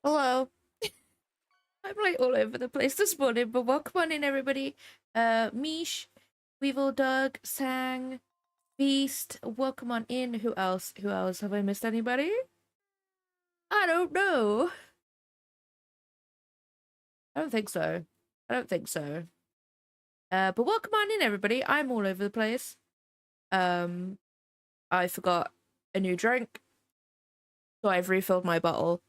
Hello. I'm like all over the place this morning, but welcome on in, everybody. Mish, Weevil, Doug, Sang, Beast, welcome on in. Who else? Who else? Have I missed anybody? I don't know. I don't think so. I don't think so. But welcome on in, everybody. I'm all over the place. Um, I forgot a new drink, so I've refilled my bottle.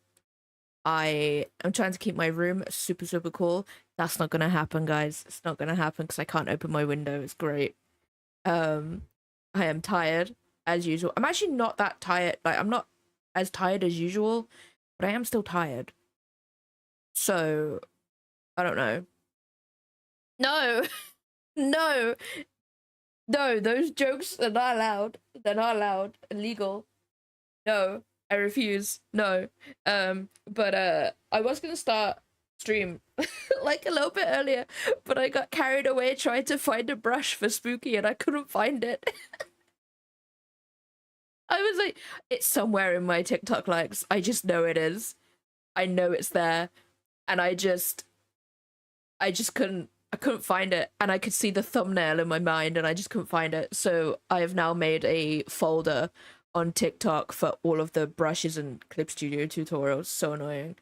I am trying to keep my room super, super cool. That's not gonna happen, guys. It's not gonna happen because I can't open my window. It's great. Um, I am tired as usual. I'm actually not that tired. Like, I'm not as tired as usual, but I am still tired. So, I don't know. No, no, no, those jokes are not allowed. They're not allowed. Illegal. No, I refuse. No. But I was gonna start stream like a little bit earlier, but I got carried away trying to find a brush for Spooky and I couldn't find it. I was like, it's somewhere in my TikTok likes. I just know it is. I know it's there. And I couldn't find it. And I could see the thumbnail in my mind and I just couldn't find it. So I have now made a folder on TikTok for all of the brushes and Clip Studio tutorials. So annoying.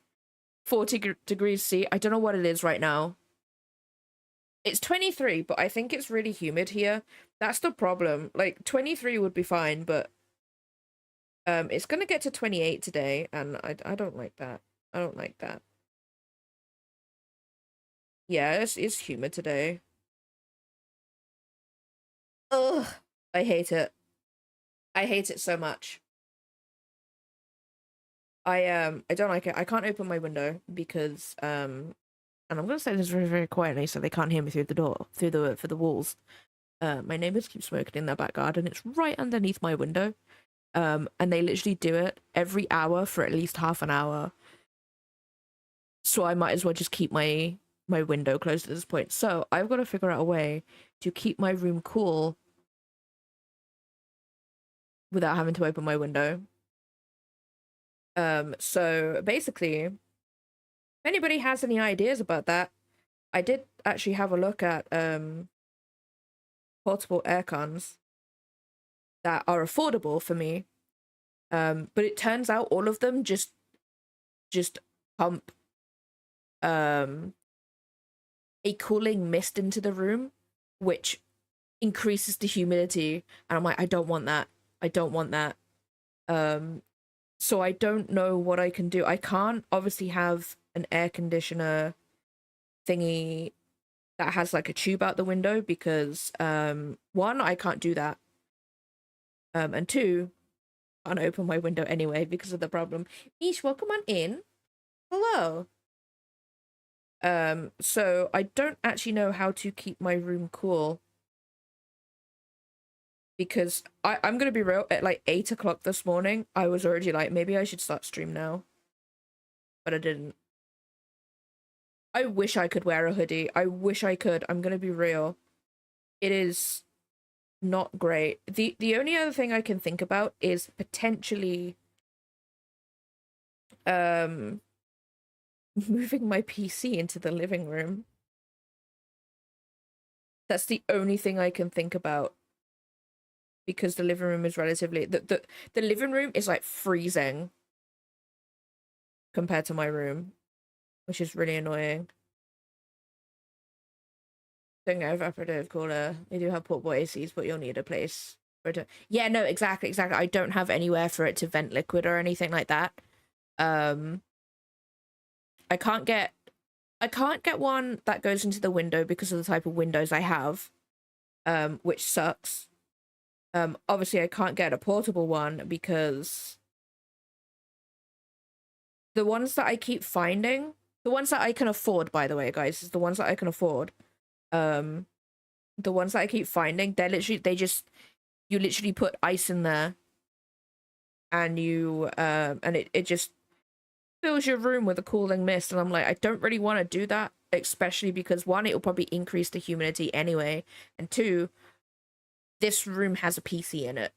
40 degrees C. I don't know what it is right now. It's 23, but I think it's really humid here. That's the problem. Like 23 would be fine, but it's gonna get to 28 today, and I don't like that. I don't like that. Yeah, it's humid today. Ugh, I hate it. I hate it so much. I don't like it. I can't open my window because and I'm gonna say this very, very quietly so they can't hear me through the door, through the walls. My neighbors keep smoking in their back garden. It's right underneath my window. And they literally do it every hour for at least half an hour. So I might as well just keep my window closed at this point. So I've got to figure out a way to keep my room cool without having to open my window. So basically, if anybody has any ideas about that, I did actually have a look at portable air cons that are affordable for me. But it turns out all of them just pump um a cooling mist into the room, which increases the humidity. And I'm like, I don't want that. I don't want that. Um, so I don't know what I can do. I can't obviously have an air conditioner thingy that has like a tube out the window because one, I can't do that. And two, I can't open my window anyway because of the problem. Ish, welcome on in. Hello. So I don't actually know how to keep my room cool because I'm gonna be real, at like 8 o'clock this morning, I was already like, maybe I should start stream now. But I didn't. I wish I could wear a hoodie. I wish I could. I'm gonna be real. It is not great. The only other thing I can think about is potentially um moving my PC into the living room. That's the only thing I can think about. Because the living room is relatively the living room is like freezing compared to my room, which is really annoying. Don't get evaporative cooler. They do have portable ACs, but you'll need a place for it to. Yeah, no, exactly, exactly. I don't have anywhere for it to vent liquid or anything like that. Um, I can't get, I can't get one that goes into the window because of the type of windows I have, which sucks. Obviously, I can't get a portable one because the ones that I keep finding, the ones that I can afford, by the way, guys, is the ones that I can afford. Um, the ones that I keep finding, they're literally, you literally put ice in there and you and it just fills your room with a cooling mist, and I'm like, I don't really want to do that, especially because one, it'll probably increase the humidity anyway, and two, this room has a PC in it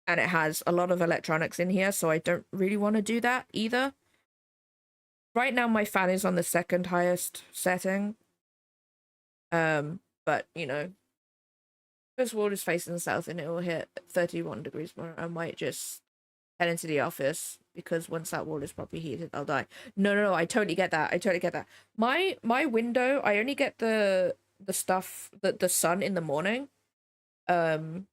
and it has a lot of electronics in here, so I don't really want to do that either. Right now my fan is on the second highest setting. But you know, this wall is facing the south and it will hit 31 degrees more. I might just head into the office because once that wall is properly heated, I'll die. No, I totally get that. I totally get that. My window, I only get the stuff, the sun in the morning. But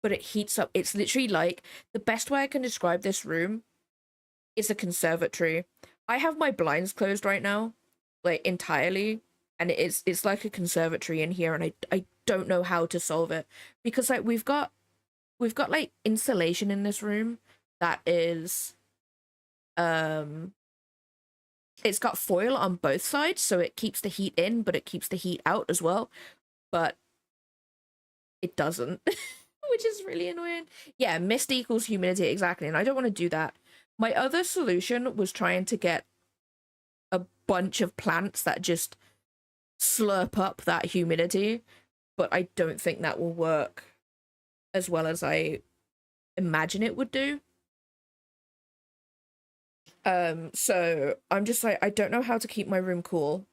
it heats up. It's literally like, the best way I can describe this room is a conservatory. I have my blinds closed right now, like entirely, and it's like a conservatory in here, and I don't know how to solve it because like we've got like insulation in this room that is it's got foil on both sides, so it keeps the heat in, but it keeps the heat out as well. But it doesn't, which is really annoying. Yeah, mist equals humidity, exactly, and I don't want to do that. My other solution was trying to get a bunch of plants that just slurp up that humidity, but I don't think that will work as well as I imagine it would do. So I'm just like, I don't know how to keep my room cool.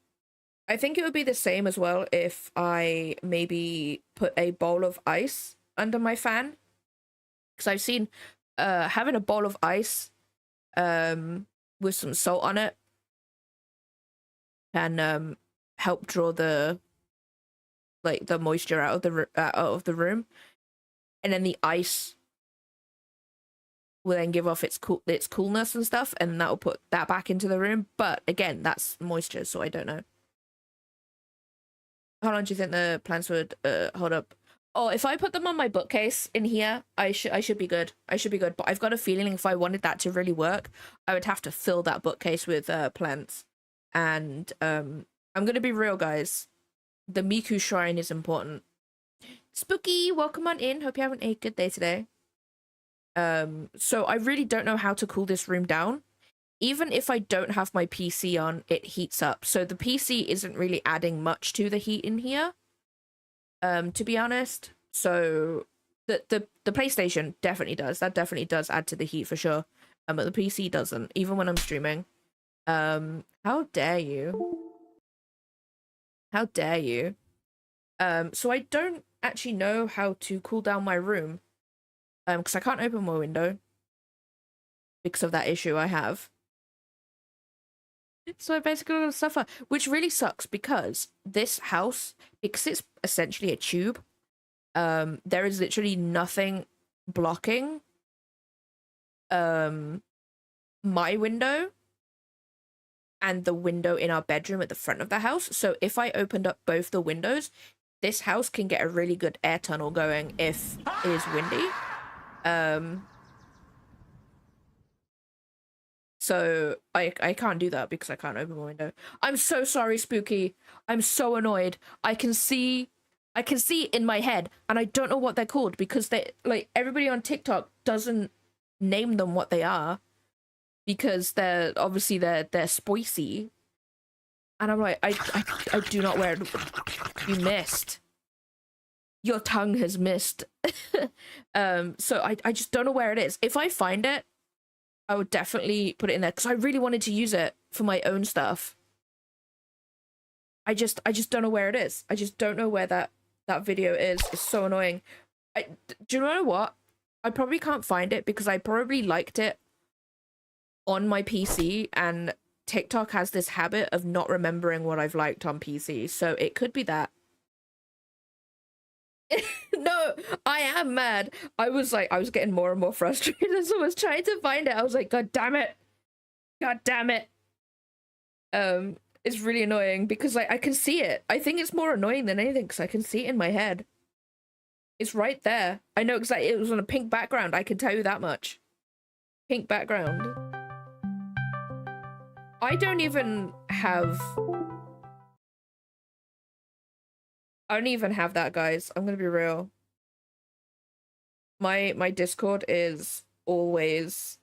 I think it would be the same as well if I maybe put a bowl of ice under my fan, because I've seen having a bowl of ice with some salt on it can help draw the moisture out of the room, and then the ice will then give off its coolness and stuff, and that will put that back into the room. But again, that's moisture, so I don't know. How long do you think the plants would hold up? Oh, if I put them on my bookcase in here, I should be good. I should be good. But I've got a feeling if I wanted that to really work, I would have to fill that bookcase with plants. And I'm gonna be real, guys. The Miku shrine is important. Spooky, welcome on in. Hope you're having a good day today. So I really don't know how to cool this room down. Even if I don't have my PC on, it heats up. So the PC isn't really adding much to the heat in here, to be honest. So the PlayStation definitely does. That definitely does add to the heat for sure. But the PC doesn't, even when I'm streaming. How dare you? How dare you? So I don't actually know how to cool down my room. Because I can't open my window because of that issue I have. So I basically gonna suffer, which really sucks because this house, because it's essentially a tube, there is literally nothing blocking my window and the window in our bedroom at the front of the house. So if I opened up both the windows, this house can get a really good air tunnel going if it is windy. So I can't do that because I can't open my window. I'm so sorry, Spooky. I'm so annoyed. I can see in my head, and I don't know what they're called because they, like, everybody on TikTok doesn't name them what they are because they're obviously they're spicy. And I'm like, I do not wear it. You missed. Your tongue has missed. So I just don't know where it is. If I find it, I would definitely put it in there because I really wanted to use it for my own stuff. I just don't know where it is. I just don't know where that video is. It's so annoying. Do you know what? I probably can't find it because I probably liked it on my PC, and TikTok has this habit of not remembering what I've liked on PC. So it could be that. No, I am mad. I was getting more and more frustrated as I was trying to find it. I was like, God damn it. God damn it. It's really annoying because like I can see it. I think it's more annoying than anything because I can see it in my head. It's right there. I know exactly. It was on a pink background. I can tell you that much. Pink background. I don't even have that, guys. I'm gonna be real. My Discord is always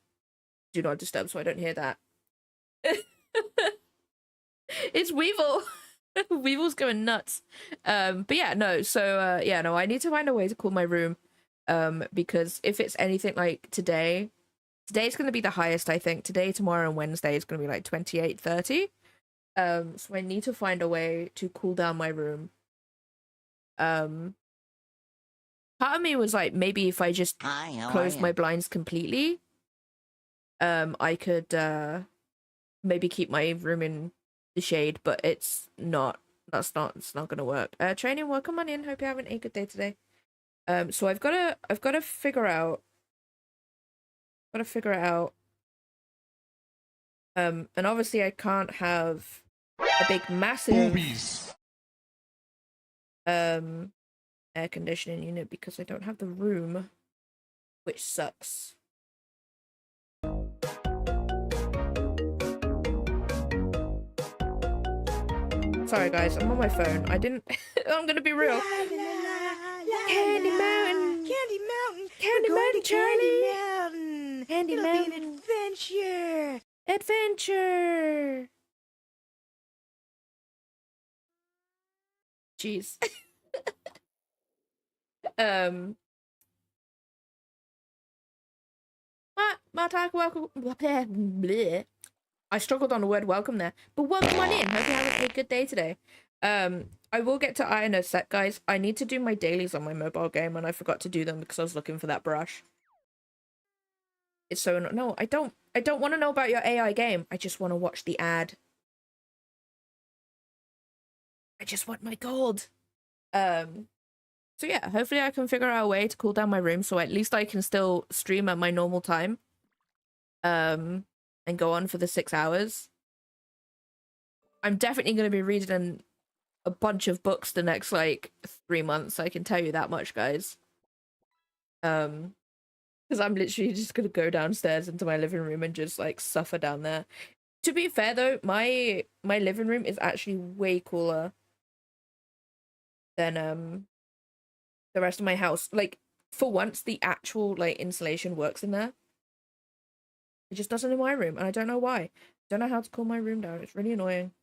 do not disturb, so I don't hear that. It's Weevil. Weevil's going nuts. But yeah, no. So yeah, no. I need to find a way to cool my room. Because if it's anything like today, Today's going to be the highest, I think. Today, tomorrow, and Wednesday is going to be like 28, 30. So I need to find a way to cool down my room. Part of me was like, maybe if I just closed my blinds completely, I could maybe keep my room in the shade, but it's not. It's not gonna work. Training, welcome on in. Hope you're having a good day today. So I've gotta figure out. And obviously I can't have a big massive air conditioning unit because I don't have the room, which sucks. Sorry guys, I'm on my phone. I'm gonna be real. Candy Mountain, Charlie. Candy Mountain, adventure. Jeez. Welcome. I struggled on the word welcome there, but welcome on in. Hope you're having a good day today. I will get to iron a sec, guys. I need to do my dailies on my mobile game, and I forgot to do them because I was looking for that brush. It's so no. I don't want to know about your AI game. I just want to watch the ad. I just want my gold. So yeah, hopefully I can figure out a way to cool down my room so at least I can still stream at my normal time. And go on for the 6 hours. I'm definitely going to be reading a bunch of books the next like 3 months. I can tell you that much, guys. Because I'm literally just going to go downstairs into my living room and just like suffer down there. To be fair though, my living room is actually way cooler than the rest of my house. Like for once the actual like insulation works in there. It just doesn't in my room, and I don't know why. I don't know how to cool my room down. It's really annoying.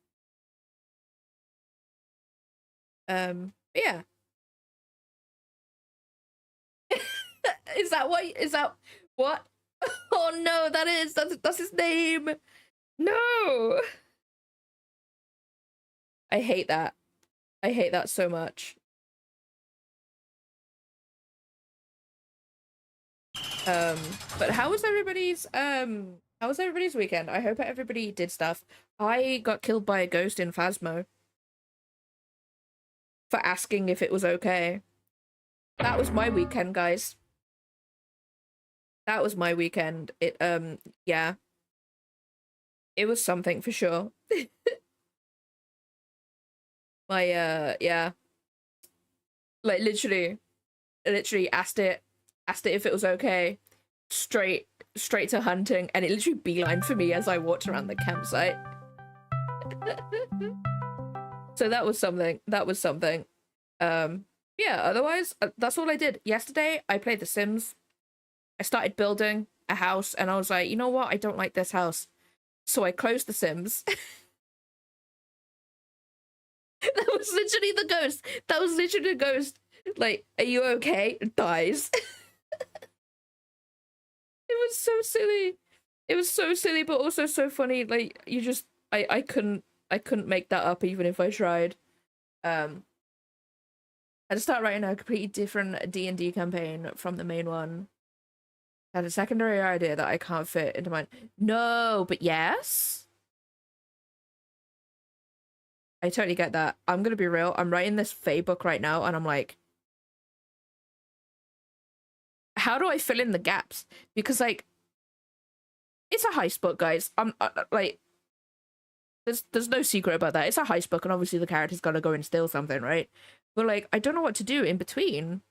But yeah. Is that what? Oh no, that's his name. No. I hate that. I hate that so much. But how was everybody's weekend? I hope everybody did stuff. I got killed by a ghost in Phasmo for asking if it was okay. That was my weekend, guys. That was my weekend. It yeah. It was something for sure. My yeah. Like literally asked it if it was okay. Straight to hunting, and it literally beelined for me as I walked around the campsite. So that was something. Yeah, otherwise that's all I did. Yesterday I played The Sims. I started building a house and I was like, you know what, I don't like this house, so I closed The Sims. That was literally the ghost. Like, are you okay? Dies. It was so silly, but also so funny. Like, you just I couldn't make that up even if I tried. I had to start writing a completely different D&D campaign from the main one. I had a secondary idea that I can't fit into mine. No, but yes. I totally get that. I'm gonna be real. I'm writing this Fae book right now, and I'm like, how do I fill in the gaps? Because like, it's a heist book, guys. I'm like, there's no secret about that. It's a heist book, and obviously the character's gotta go and steal something, right? But like, I don't know what to do in between.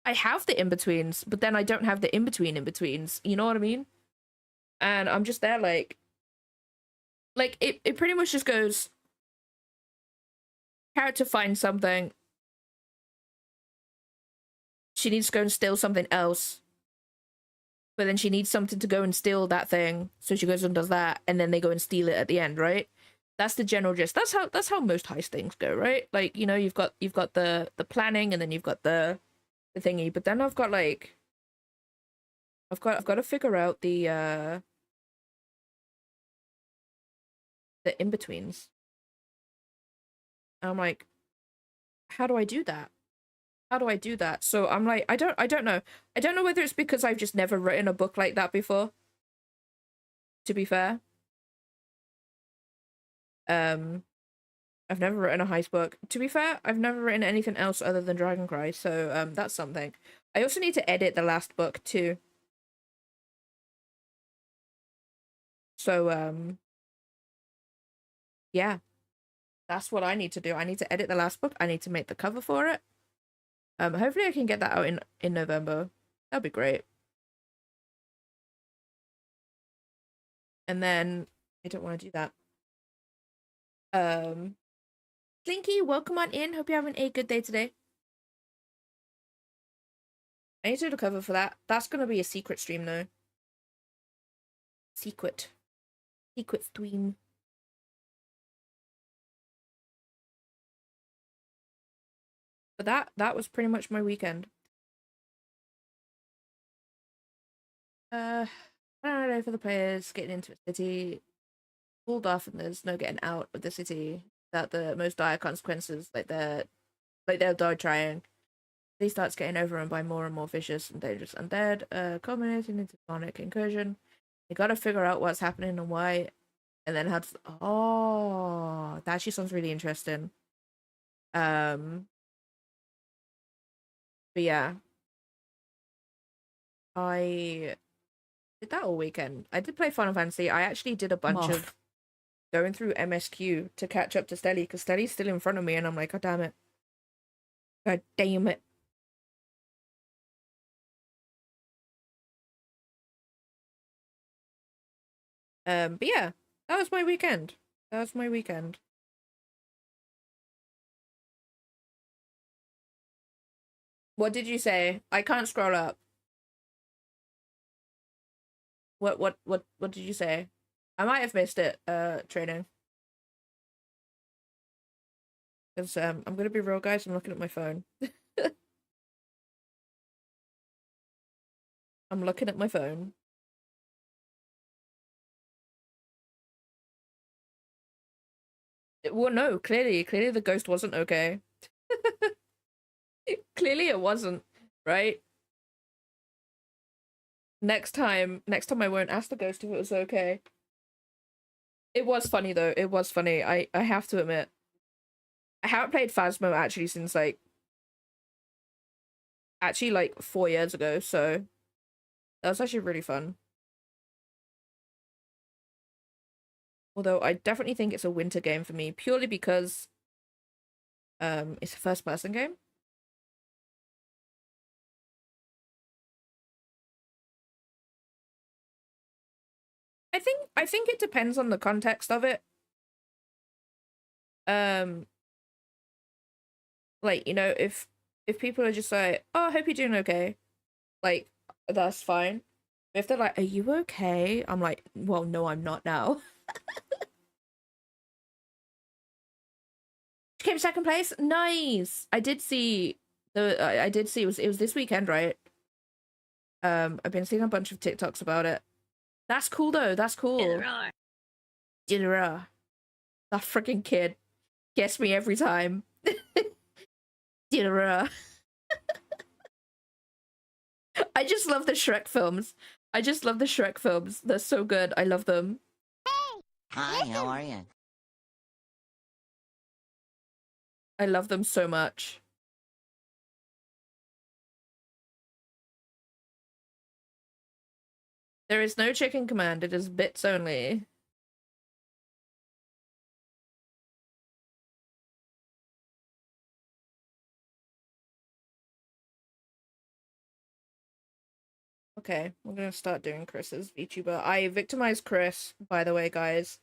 I have the in-betweens, but then I don't have the in-betweens. You know what I mean? And I'm just there like it pretty much just goes, character finds something. She needs to go and steal something else. But then she needs something to go and steal that thing. So she goes and does that, and then they go and steal it at the end, right? That's the general gist. That's how most heist things go, right? Like, you know, you've got the planning, and then you've got the thingy, but then I've got like I've got to figure out the in-betweens. And I'm like, how do I do that? How do I do that? So I'm like, I don't know. I don't know whether it's because I've just never written a book like that before, to be fair. I've never written a heist book. To be fair, I've never written anything else other than Dragon Cry, so that's something. I also need to edit the last book too. So yeah. That's what I need to do. I need to edit the last book. I need to make the cover for it. Hopefully I can get that out in November. That'd be great. And then I don't want to do that. Slinky, welcome on in. Hope you're having a good day today. I need to do the cover for that. That's gonna be a secret stream though. Secret stream. But that was pretty much my weekend. I don't know for the players getting into a city. Pulled off and there's no getting out of the city. That the most dire consequences, like they'll die trying. He starts getting overrun by more and more vicious and dangerous undead, culminating into demonic incursion. You gotta figure out what's happening and why, and then how to. Oh, that actually sounds really interesting. But yeah, I did that all weekend. I did play Final Fantasy. I actually did a bunch of going through MSQ to catch up to Stelly because Stelly's still in front of me, and I'm like, God damn it, God damn it. But yeah, that was my weekend. That was my weekend. What did you say? I can't scroll up. What did you say? I might have missed it, training. Because I'm gonna be real, guys, I'm looking at my phone. I'm looking at my phone. Well, no, clearly the ghost wasn't okay. Clearly it wasn't, right? Next time I won't ask the ghost if it was okay. It was funny though. It was funny. I have to admit. I haven't played Phasmo actually since like 4 years ago, so that was actually really fun. Although I definitely think it's a winter game for me, purely because it's a first person game. I think it depends on the context of it. Like, you know, if people are just like, oh, I hope you're doing okay, like, that's fine. If they're like, are you okay? I'm like, well, no, I'm not now. She came second place. Nice. I did see it was this weekend, right? I've been seeing a bunch of TikToks about it. That's cool though. That's cool. That freaking kid gets me every time. I just love the Shrek films. They're so good. I love them. Hey! Hi, how are you? I love them so much. There is no chicken command. It is bits only. Okay, we're gonna start doing Chris's VTuber. I victimized Chris, by the way, guys.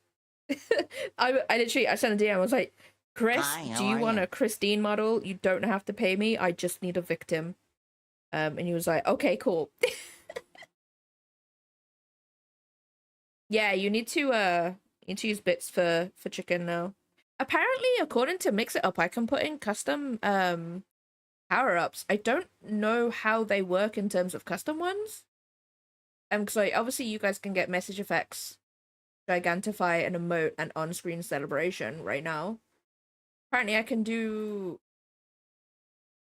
I literally sent a DM. I was like, Chris, Hi, do you want a Christine model? You don't have to pay me. I just need a victim. And he was like, okay, cool. Yeah, you need to use bits for chicken now. Apparently, according to Mix It Up, I can put in custom power-ups. I don't know how they work in terms of custom ones. Because like obviously you guys can get message effects, gigantify, an emote, and on-screen celebration right now. Apparently, I can do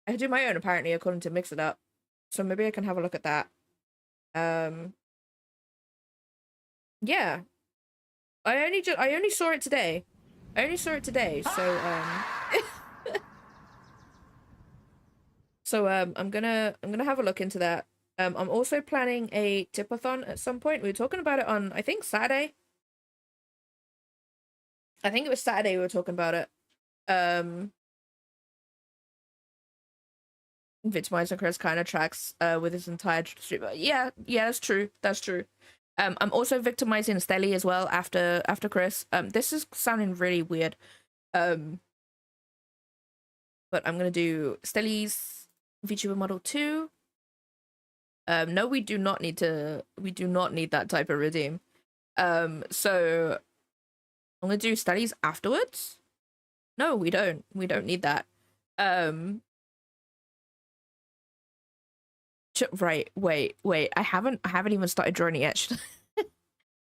my own. Apparently, according to Mix It Up, so maybe I can have a look at that. Um, yeah, I only saw it today. I only saw it today, so I'm gonna have a look into that. I'm also planning a tipathon at some point. We were talking about it on, I think, Saturday. I think it was Saturday we were talking about it. Vitamizer Chris kind of tracks with his entire stream. Yeah, that's true. That's true. I'm also victimizing Stelly as well after Chris. This is sounding really weird. But I'm gonna do Stelly's VTuber model 2. No, we do not need that type of redeem. So I'm gonna do Stelly's afterwards. No, we don't. We don't need that. Right, wait. I haven't even started drawing it yet.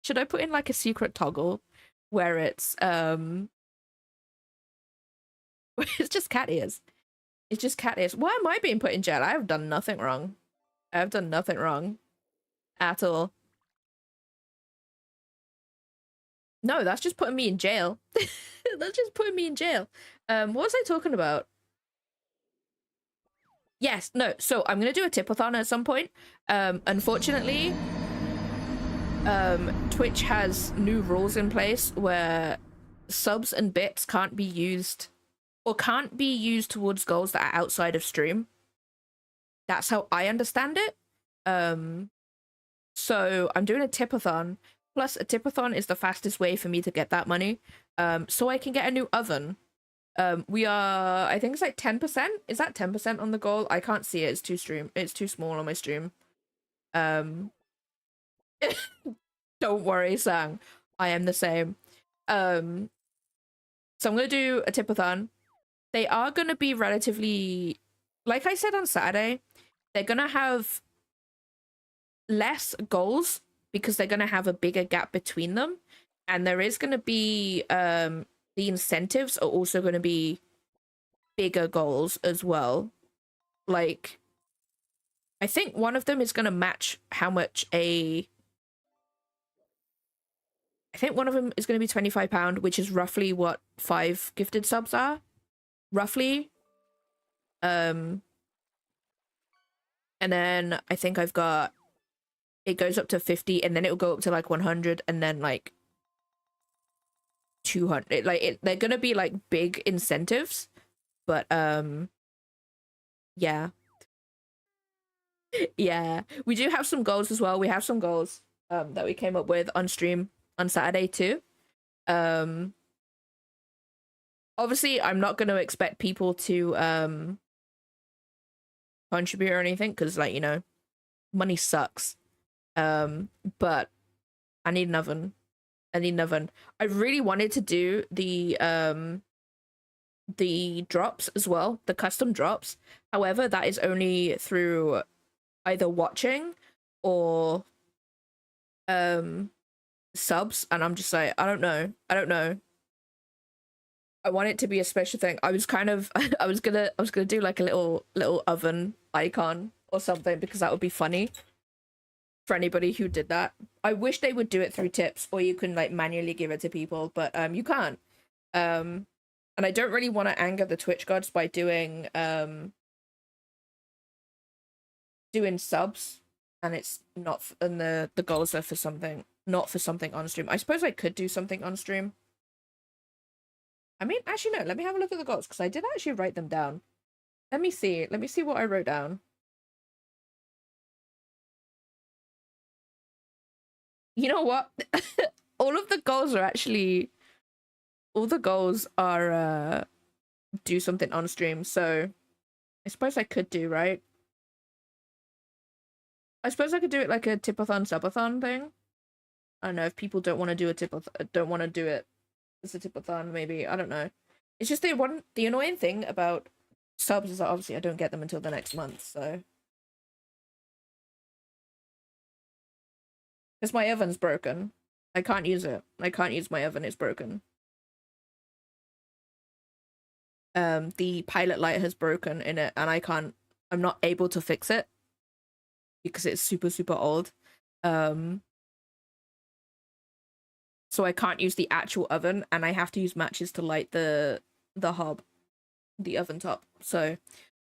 Should I put in like a secret toggle where it's it's just cat ears? It's just cat ears. Why am I being put in jail? I have done nothing wrong. I have done nothing wrong at all. No, that's just putting me in jail. That's just putting me in jail. What was I talking about? Yes, no. So I'm gonna do a tipathon at some point. Unfortunately, Twitch has new rules in place where subs and bits can't be used towards goals that are outside of stream. That's how I understand it. So I'm doing a tipathon. Plus, a tipathon is the fastest way for me to get that money. So I can get a new oven. We are, I think it's like 10%. Is that 10% on the goal? I can't see it. It's too small on my stream. Don't worry, Sang. I am the same. So I'm gonna do a tipathon. They are gonna be relatively, like I said on Saturday, they're gonna have less goals because they're gonna have a bigger gap between them, and there is gonna be the incentives are also gonna be bigger goals as well. Like, I think one of them is gonna match how much a. I think one of them is gonna be £25, which is roughly what 5 gifted subs are, roughly. And then I think I've got, it goes up to 50, and then it'll go up to like 100, and then like 200. They're gonna be like big incentives, but yeah. Yeah, we do have some goals as well. We have some goals that we came up with on stream on Saturday too. Obviously I'm not going to expect people to contribute or anything, because, like, you know, money sucks. But I need an oven. I really wanted to do the drops as well, the custom drops. However, that is only through either watching or subs, and I'm just like, I don't know. I want it to be a special thing. I was kind of I was gonna do like a little oven icon or something, because that would be funny for anybody who did that. I wish they would do it through tips, or you can like manually give it to people, but you can't. And I don't really want to anger the Twitch gods by doing subs, and it's not and the goals are for something, not for something on stream. I suppose I could do something on stream. I mean, actually no, let me have a look at the goals, because I did actually write them down. Let me see what I wrote down. You know what? all of the goals are actually all the goals are do something on stream, so I suppose I could do, right? I suppose I could do it like a tipathon subathon thing. I don't know if people don't want to do a tipathon, don't want to do it as a tipathon, maybe. I don't know. It's just the annoying thing about subs is that obviously I don't get them until the next month, so Because my oven's broken. I can't use it. I can't use my oven, it's broken. The pilot light has broken in it, and I'm not able to fix it because it's super, super old. So I can't use the actual oven, and I have to use matches to light the hob, the oven top. So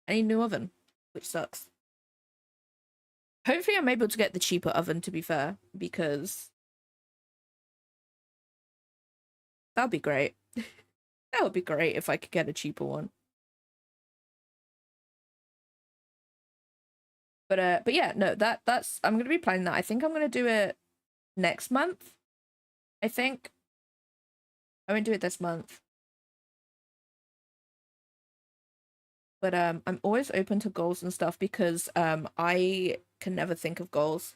I need a new oven, which sucks. Hopefully I'm able to get the cheaper oven, to be fair, because that'd be great. That would be great if I could get a cheaper one. But yeah, no, that's I'm gonna be planning that. I think I'm gonna do it next month. I think I won't do it this month. But I'm always open to goals and stuff because I can never think of goals.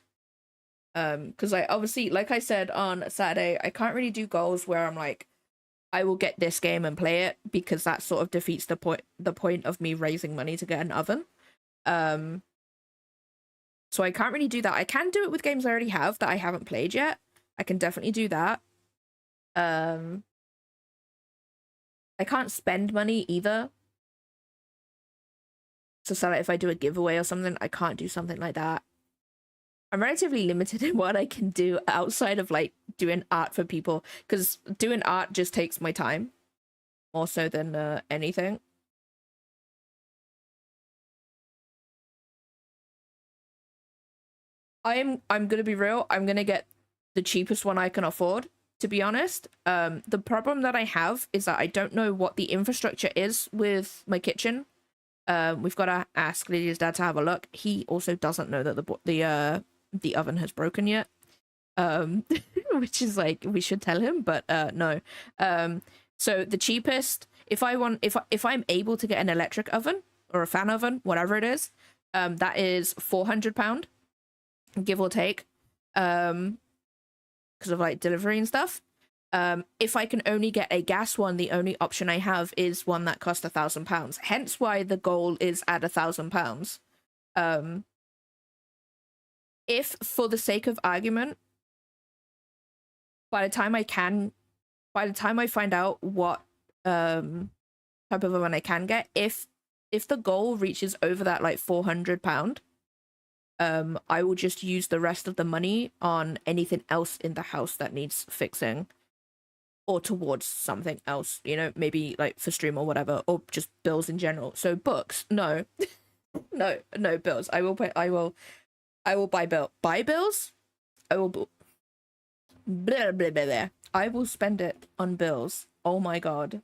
Because I obviously, like I said on Saturday, I can't really do goals where I'm like, I will get this game and play it, because that sort of defeats the point of me raising money to get an oven. So I can't really do that. I can do it with games I already have that I haven't played yet. I can definitely do that. I can't spend money either. So like if I do a giveaway or something, I can't do something like that. I'm relatively limited in what I can do outside of like doing art for people, because doing art just takes my time more so than anything. I'm gonna be real. I'm gonna get the cheapest one I can afford, to be honest. The problem that I have is that I don't know what the infrastructure is with my kitchen. We've got to ask Lydia's dad to have a look. He also doesn't know that the oven has broken yet. Which is like, we should tell him, but no. So the cheapest, if I'm able to get an electric oven or a fan oven, whatever it is, that is £400, give or take, because of like delivery and stuff. If I can only get a gas one, the only option I have is one that costs £1,000. Hence why the goal is at £1,000. If, for the sake of argument, by the time I find out what type of oven I can get, if the goal reaches over that like £400, I will just use the rest of the money on anything else in the house that needs fixing, or towards something else, you know, maybe like for stream or whatever, or just bills in general. So books, no. no bills. I will buy bills. I will blah, blah, blah, blah. I will spend it on bills. Oh my god.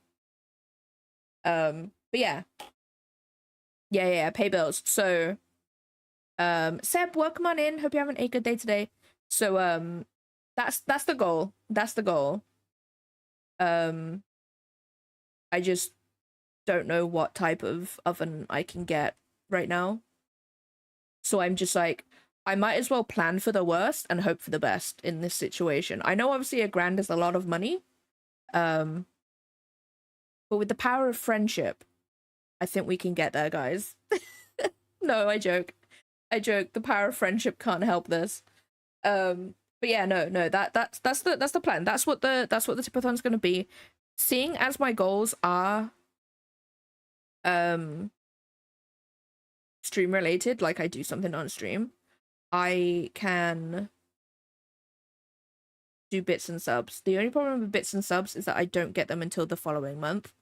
But yeah. Yeah, pay bills. So Seb, welcome on in. Hope you're having a good day today. So that's the goal. That's the goal. I just don't know what type of oven I can get right now. So I'm just like, I might as well plan for the worst and hope for the best in this situation. I know obviously £1,000 is a lot of money. But with the power of friendship, I think we can get there, guys. No, I joke. The power of friendship can't help this. But yeah, no, that's the plan. That's what the tipathon's gonna be. Seeing as my goals are stream related, like I do something on stream, I can do bits and subs. The only problem with bits and subs is that I don't get them until the following month.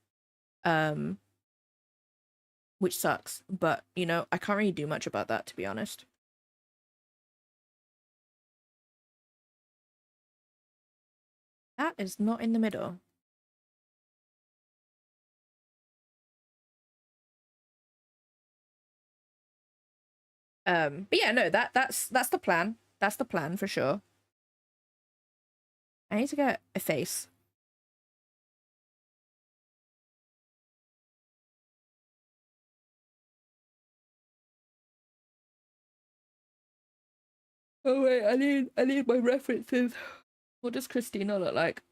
Which sucks, but you know, I can't really do much about that, to be honest. That is not in the middle. But yeah, no, that's the plan. That's the plan for sure. I need to get a face. Oh wait, I need my references. What does Christina look like?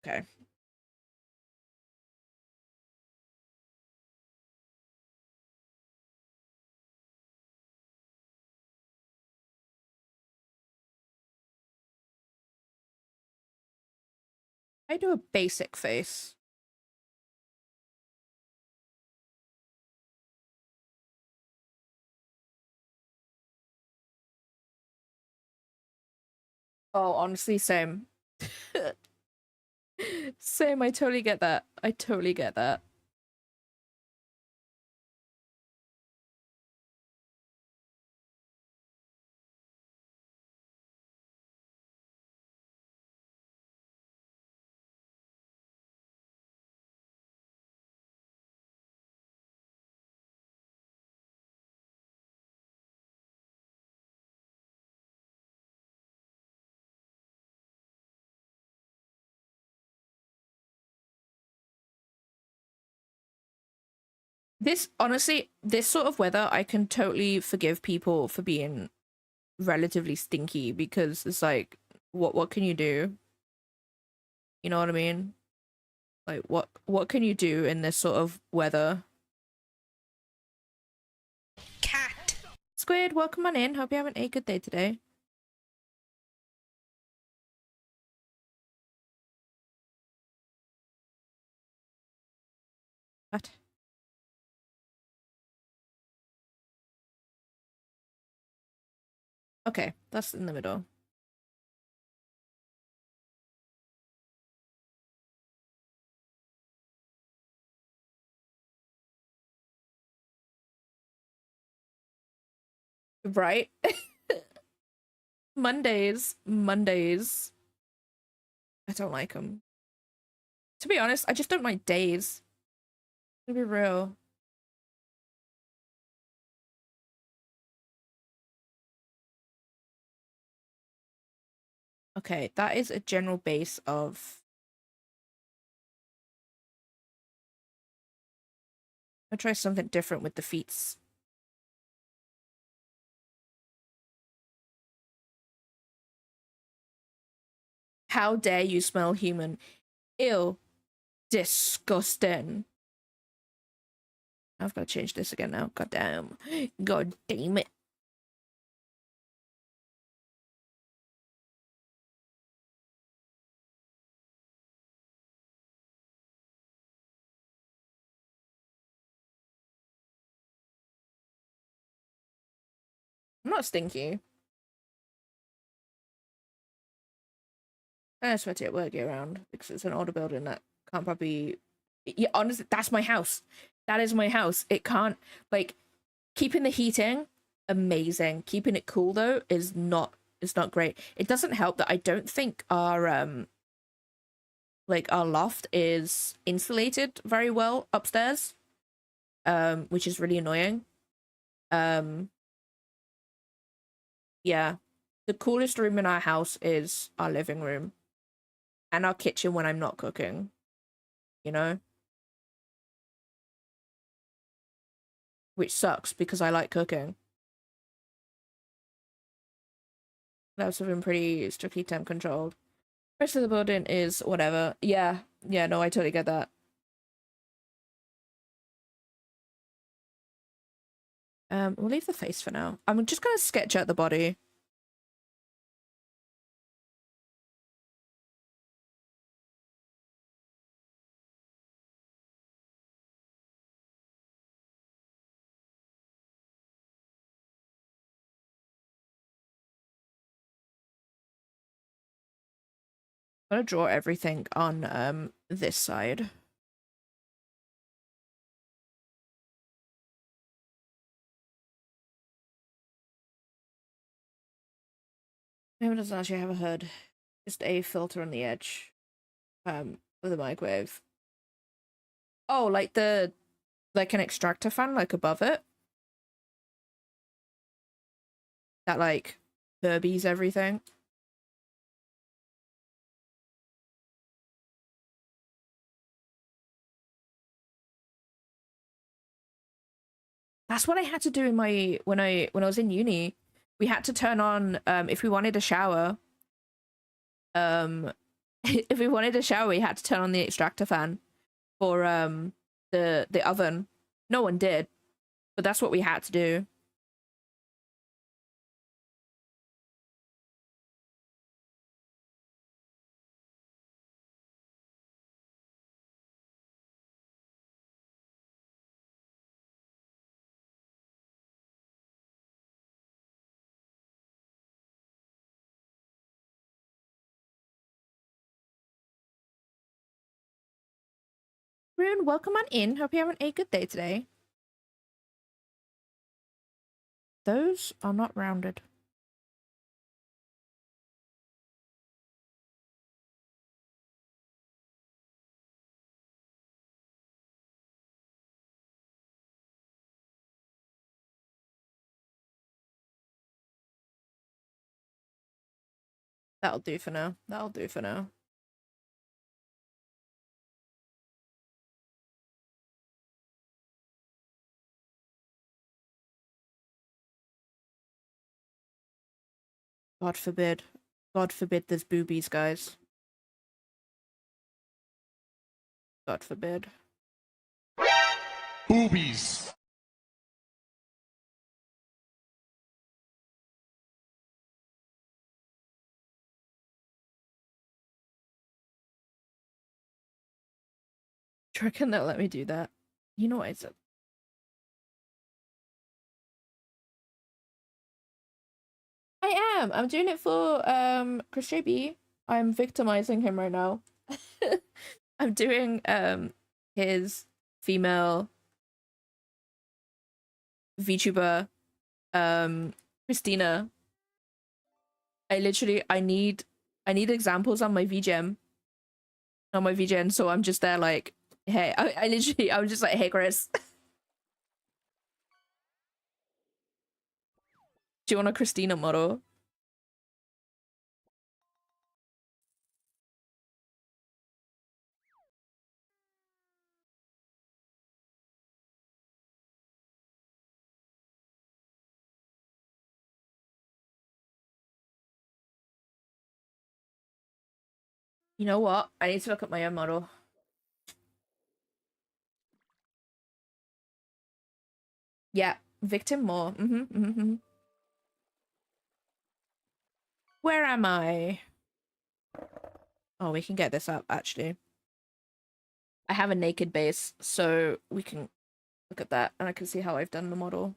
Okay. I do a basic face. Oh, honestly, same. Same, I totally get that. I totally get that. This, honestly, this sort of weather, I can totally forgive people for being relatively stinky because it's like, what can you do? You know what I mean? Like, what can you do in this sort of weather? Cat. Squid, welcome on in. Hope you're having a good day today. What? Okay, that's in the middle. Right? Mondays. I don't like them. To be honest, I just don't like days. To be real. Okay, that is a general base of... I'll try something different with the feet. How dare you smell human? Ew. Disgusting. I've got to change this again now. God damn. God damn it. I'm not stinky. I sweat it work year round because it's an older building that can't probably... Yeah, honestly, that's my house. That is my house. It can't, like, keeping the heating, amazing. Keeping it cool though is not great. It doesn't help that I don't think our like our loft is insulated very well upstairs, which is really annoying. Yeah, the coolest room in our house is our living room and our kitchen when I'm not cooking, you know, which sucks because I like cooking. That's been pretty strictly temp controlled. Rest of the building is whatever. Yeah, no, I totally get that. We'll leave the face for now. I'm just gonna sketch out the body. I'm gonna draw everything on this side. It doesn't actually have a hood. Just a filter on the edge. For the microwave. Oh, like an extractor fan, like above it. That like Kirby's everything. That's what I had to do in my when I was in uni. We had to turn on if we wanted a shower. If we wanted a shower, we had to turn on the extractor fan for the oven. No one did, but that's what we had to do. Rune, welcome on in. Hope you're having a good day today. Those are not rounded. That'll do for now. That'll do for now. God forbid. God forbid there's boobies, guys. God forbid. Boobies. Do you reckon they'll let me do that? You know what I said? I am. I'm doing it for Chris JB. I'm victimizing him right now. I'm doing his female VTuber Christina. I need examples on my VGen. On my VGen, so I'm just there like, hey, I was just like, hey Chris. Do you want a Christina model? You know what? I need to look at my own model. Yeah, victim more. Where am I? Oh, we can get this up actually. I have a naked base, so we can look at that and I can see how I've done the model.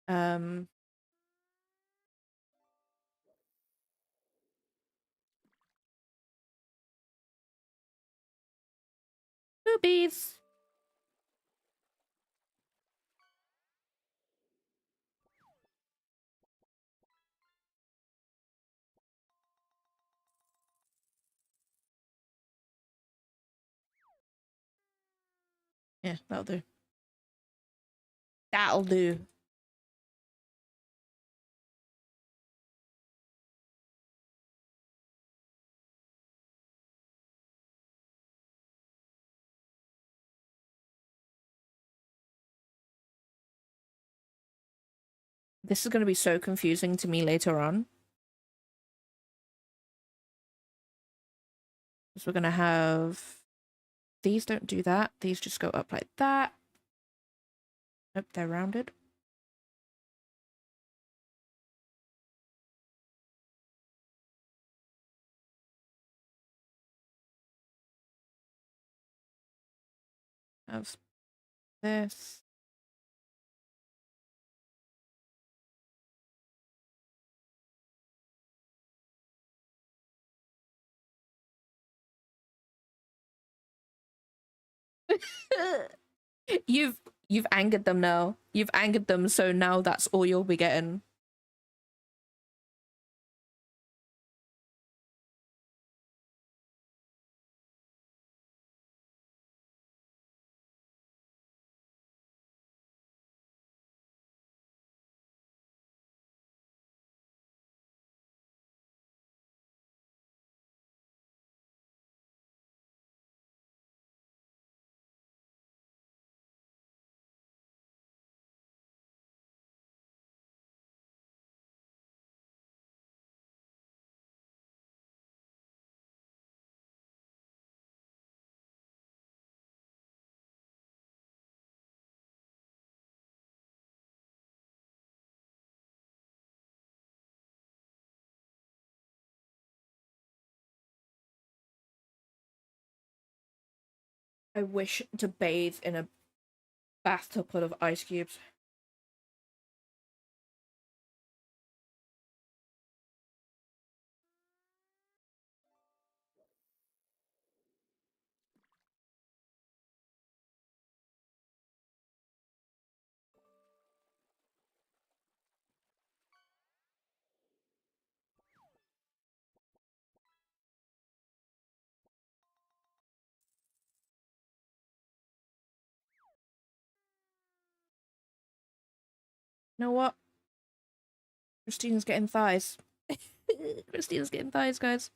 Um, boobies. Yeah, that'll do. That'll do. This is going to be so confusing to me later on. Because we're going to have... These don't do that. These just go up like that. Nope, they're rounded. Have this. You've angered them now. You've angered them, so now that's all you'll be getting. I wish to bathe in a bathtub full of ice cubes. You know what? Christina's getting thighs. Christina's getting thighs, guys.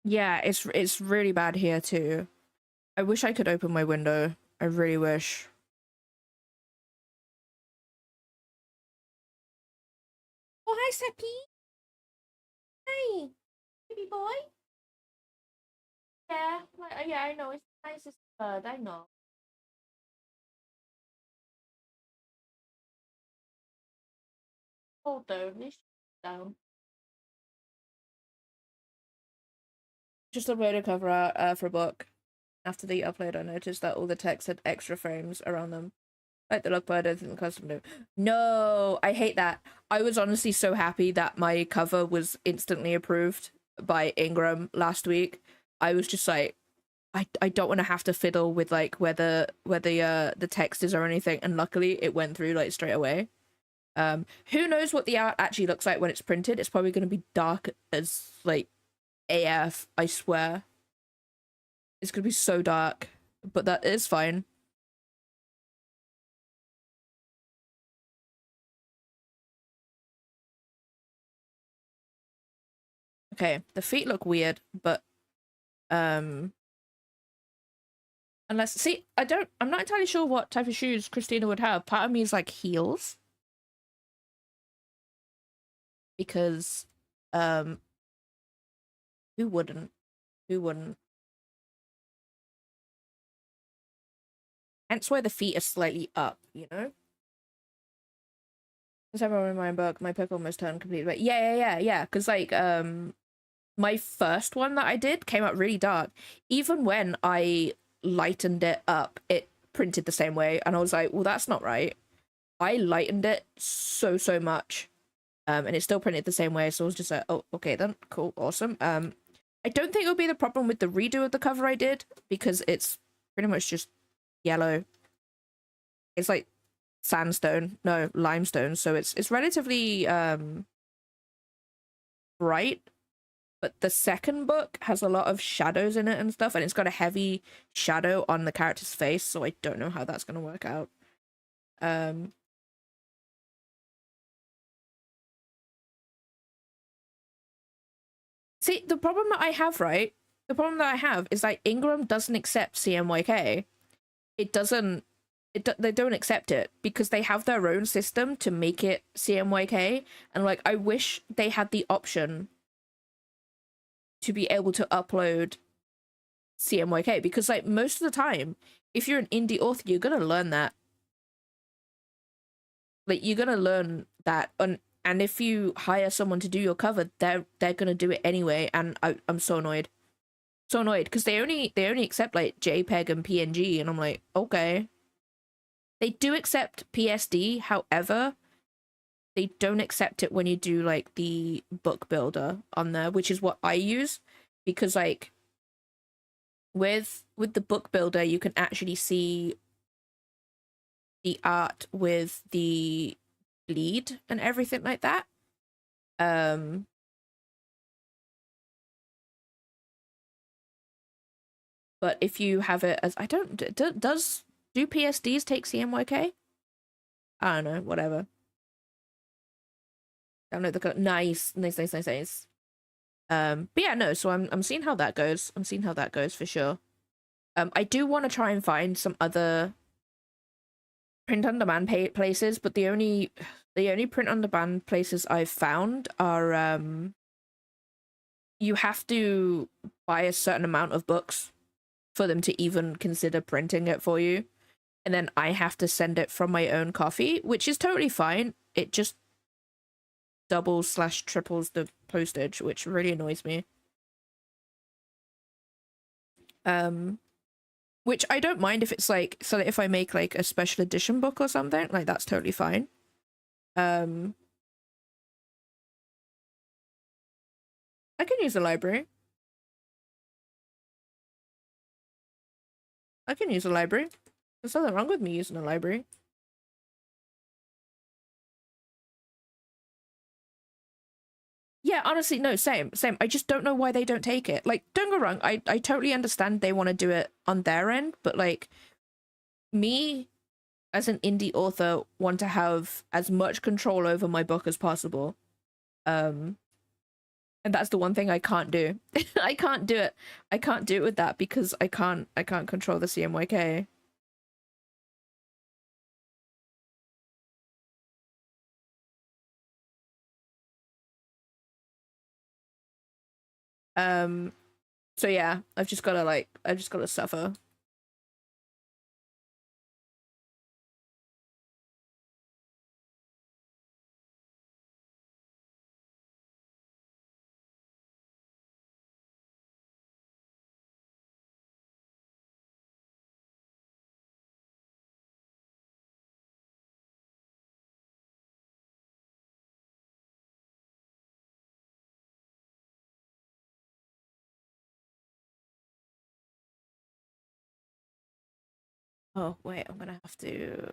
Yeah, it's really bad here too. I wish I could open my window. I really wish. Oh, hi, Seppi. Hi, baby boy. Yeah, yeah, I know. It's the nicest bird. I know. Hold though. This down. Just uploaded a cover art for a book. After the upload, I noticed that all the text had extra frames around them. Like the look, but I don't think the custom do. No, I hate that. I was honestly so happy that my cover was instantly approved by Ingram last week. I was just like, I don't want to have to fiddle with like where the text is or anything. And luckily, it went through like straight away. Who knows what the art actually looks like when it's printed? It's probably going to be dark as like AF. I swear, it's going to be so dark, but that is fine. Okay, the feet look weird, but unless see, I'm not entirely sure what type of shoes Christina would have. Part of me is like heels. Because who wouldn't? Who wouldn't? Hence why the feet are slightly up, you know? Because everyone in my book, my pick almost turned completely red. Yeah. Because like my first one that I did came out really dark. Even when I lightened it up, it printed the same way, and I was like, well, that's not right. I lightened it so much, and it still printed the same way. So I was just like, oh, okay then, cool, awesome. I don't think it'll be the problem with the redo of the cover I did, because it's pretty much just yellow. It's like sandstone, no, limestone, so it's relatively bright. But the second book has a lot of shadows in it and stuff, and it's got a heavy shadow on the character's face, so I don't know how that's gonna work out. See, the problem that I have, right? The problem that I have is like Ingram doesn't accept CMYK. It doesn't. They don't accept it because they have their own system to make it CMYK, and like I wish they had the option to be able to upload CMYK, because like most of the time, if you're an indie author, you're gonna learn that. Like you're gonna learn that, and if you hire someone to do your cover, they're gonna do it anyway, and I'm so annoyed. So annoyed because they only accept like JPEG and PNG, and I'm like, okay. They do accept PSD, however, they don't accept it when you do like the book builder on there, which is what I use, because like with the book builder you can actually see the art with the bleed and everything like that. But if you have it as, I don't, do PSDs take CMYK? I don't know, whatever. Download the code. Nice. But yeah, no, so I'm seeing how that goes. I'm seeing how that goes for sure. I do want to try and find some other print on demand places, but the only print on demand places I've found are you have to buy a certain amount of books for them to even consider printing it for you, and then I have to send it from my own coffee, which is totally fine. It just doubles/triples the postage, which really annoys me. Which I don't mind if it's like, so that if I make like a special edition book or something, like that's totally fine. I can use a library. I can use a library. There's nothing wrong with me using a library. Yeah, honestly, no, same. I just don't know why they don't take it. Like, don't go wrong, I totally understand they want to do it on their end, but like, me as an indie author want to have as much control over my book as possible. And that's the one thing I can't do. I can't do it. I can't do it with that because I can't control the CMYK. So yeah, I've just gotta suffer. Oh wait, I'm gonna have to.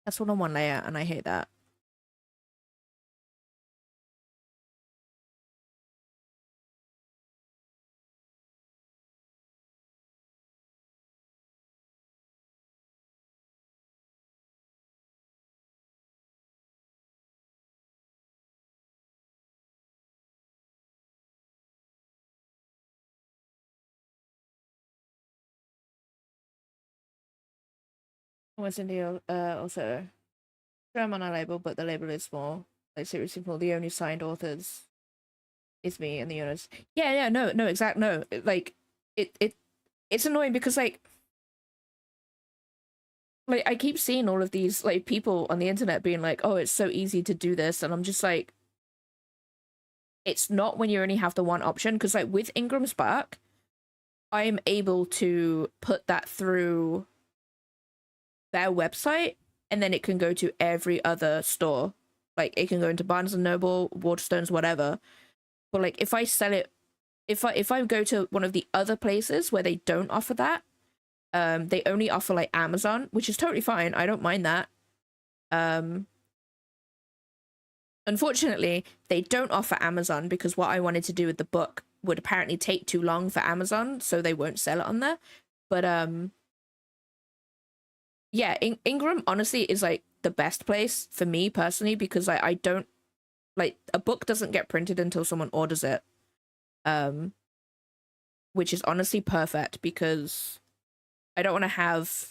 That's one on one layer, and I hate that. What's in the also I'm on a label, but the label is small. Like seriously small. The only signed authors is me and the owners. Yeah, no, exact no. Like it's annoying because like I keep seeing all of these like people on the internet being like, oh, it's so easy to do this, and I'm just like, it's not when you only have the one option, because like with Ingram Spark, I'm able to put that through their website, and then it can go to every other store. Like it can go into Barnes and Noble, Waterstones, whatever. But like if I sell it, if I go to one of the other places where they don't offer that, they only offer like Amazon, which is totally fine. I don't mind that. Unfortunately, they don't offer Amazon because what I wanted to do with the book would apparently take too long for Amazon, so they won't sell it on there. But yeah, Ingram honestly is like the best place for me personally, because I don't like, a book doesn't get printed until someone orders it. Which is honestly perfect because I don't want to have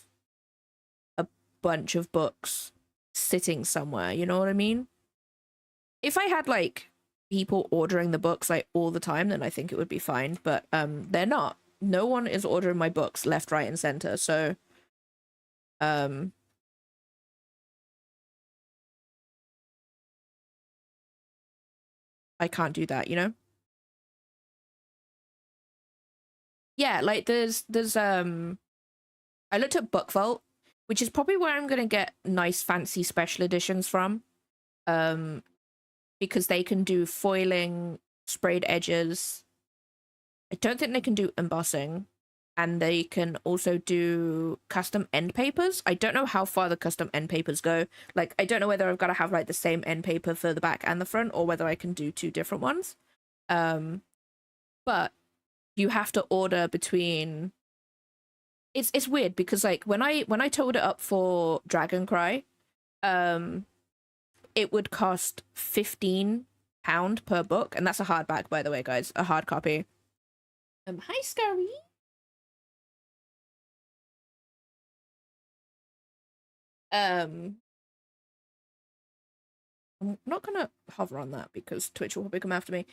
a bunch of books sitting somewhere, you know what I mean? If I had like people ordering the books like all the time, then I think it would be fine, but they're not. No one is ordering my books left, right, and center, so I can't do that, you know? Yeah, like there's I looked at Book Vault, which is probably where I'm gonna get nice fancy special editions from. Because they can do foiling, sprayed edges. I don't think they can do embossing, and they can also do custom end papers. I don't know how far the custom end papers go. Like, I don't know whether I've got to have like the same end paper for the back and the front, or whether I can do two different ones. But you have to order between. It's weird because like when I totaled it up for Dragon Cry, it would cost 15 £1 per book, and that's a hardback, by the way, guys, a hard copy. Hi, Scary. I'm not gonna hover on that because Twitch will probably come after me.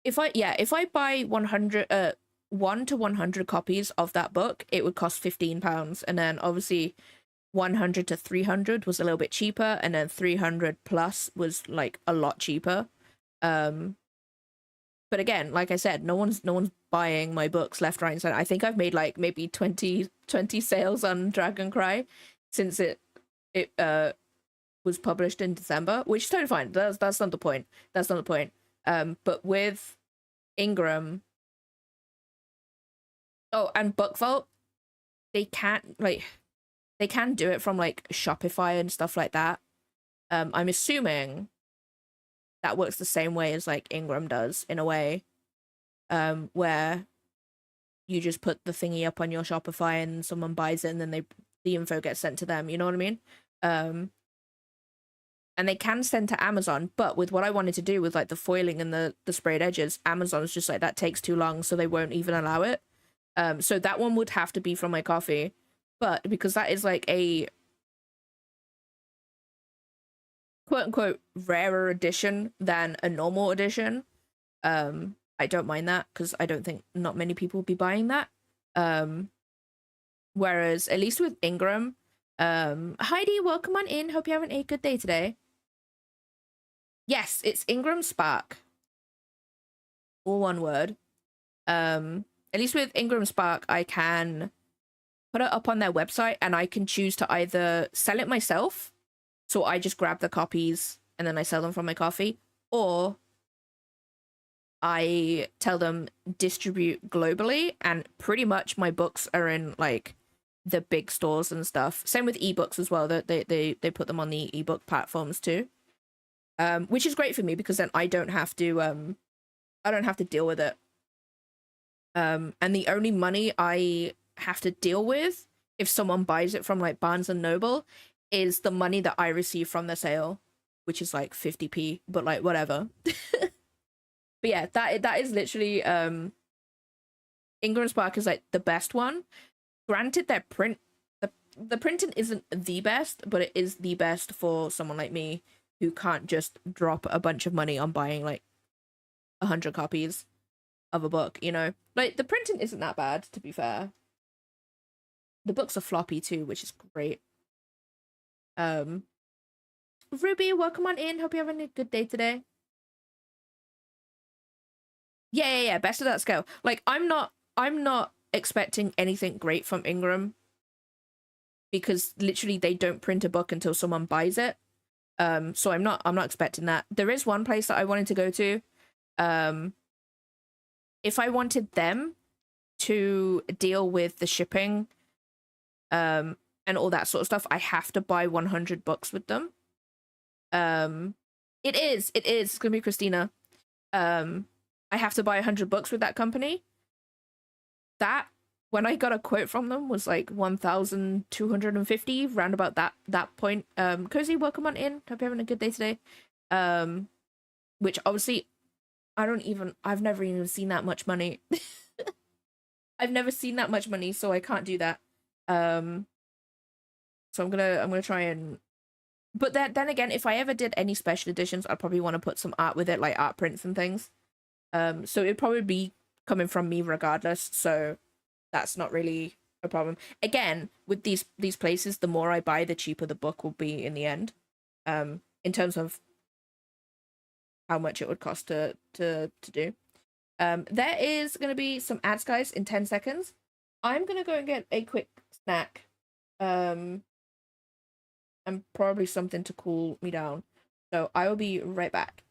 If I buy 1 to 100 copies of that book, it would cost £15, and then obviously 100 to 300 was a little bit cheaper, and then 300 plus was like a lot cheaper. But again, like I said, no one's buying my books left, right, and center. I think I've made like maybe 20 sales on Dragon Cry since it was published in December, which is totally fine. That's not the point. That's not the point. But with Ingram, oh, and BookVault, they can do it from like Shopify and stuff like that. I'm assuming that works the same way as like Ingram does in a way, where you just put the thingy up on your Shopify and someone buys it, and then the info gets sent to them. You know what I mean? And they can send to Amazon, but with what I wanted to do with like the foiling and the sprayed edges, Amazon's just like, that takes too long, so they won't even allow it. So that one would have to be from my coffee, but because that is like a quote unquote rarer edition than a normal edition, I don't mind that because I don't think not many people will be buying that. Whereas at least with Ingram, Heidi, welcome on in. Hope you're having a good day today. Yes, it's Ingram Spark. All one word. At least with Ingram Spark, I can put it up on their website and I can choose to either sell it myself, so I just grab the copies and then I sell them from my coffee, or I tell them distribute globally, and pretty much my books are in like the big stores and stuff. Same with ebooks as well, that they put them on the ebook platforms too. Which is great for me because then I don't have to deal with it. And the only money I have to deal with if someone buys it from like Barnes and Noble is the money that I receive from the sale, which is like 50p, but like whatever. But yeah, that is literally Ingram Spark is like the best one. Granted, their the printing isn't the best, but it is the best for someone like me who can't just drop a bunch of money on buying like 100 copies of a book, you know? Like, the printing isn't that bad, to be fair. The books are floppy too, which is great. Ruby, welcome on in. Hope you're having a good day today. Yeah, best of that scale. Like, I'm not expecting anything great from Ingram because literally they don't print a book until someone buys it. So I'm not expecting that. There is one place that I wanted to go to. If I wanted them to deal with the shipping, and all that sort of stuff, I have to buy 100 books with them. It is. It's gonna be Christina. I have to buy 100 books with that company. That, when I got a quote from them, was like 1,250, round about that point. Cozy, welcome on in. Hope you're having a good day today. Which obviously I've never even seen that much money. I've never seen that much money, so I can't do that. So I'm gonna try and, but then again, if I ever did any special editions, I'd probably want to put some art with it, like art prints and things. So it'd probably be coming from me regardless, so that's not really a problem. Again, with these places, the more I buy, the cheaper the book will be in the end. In terms of how much it would cost to do. There is gonna be some ads, guys, in 10 seconds. I'm gonna go and get a quick snack. And probably something to cool me down. So I will be right back.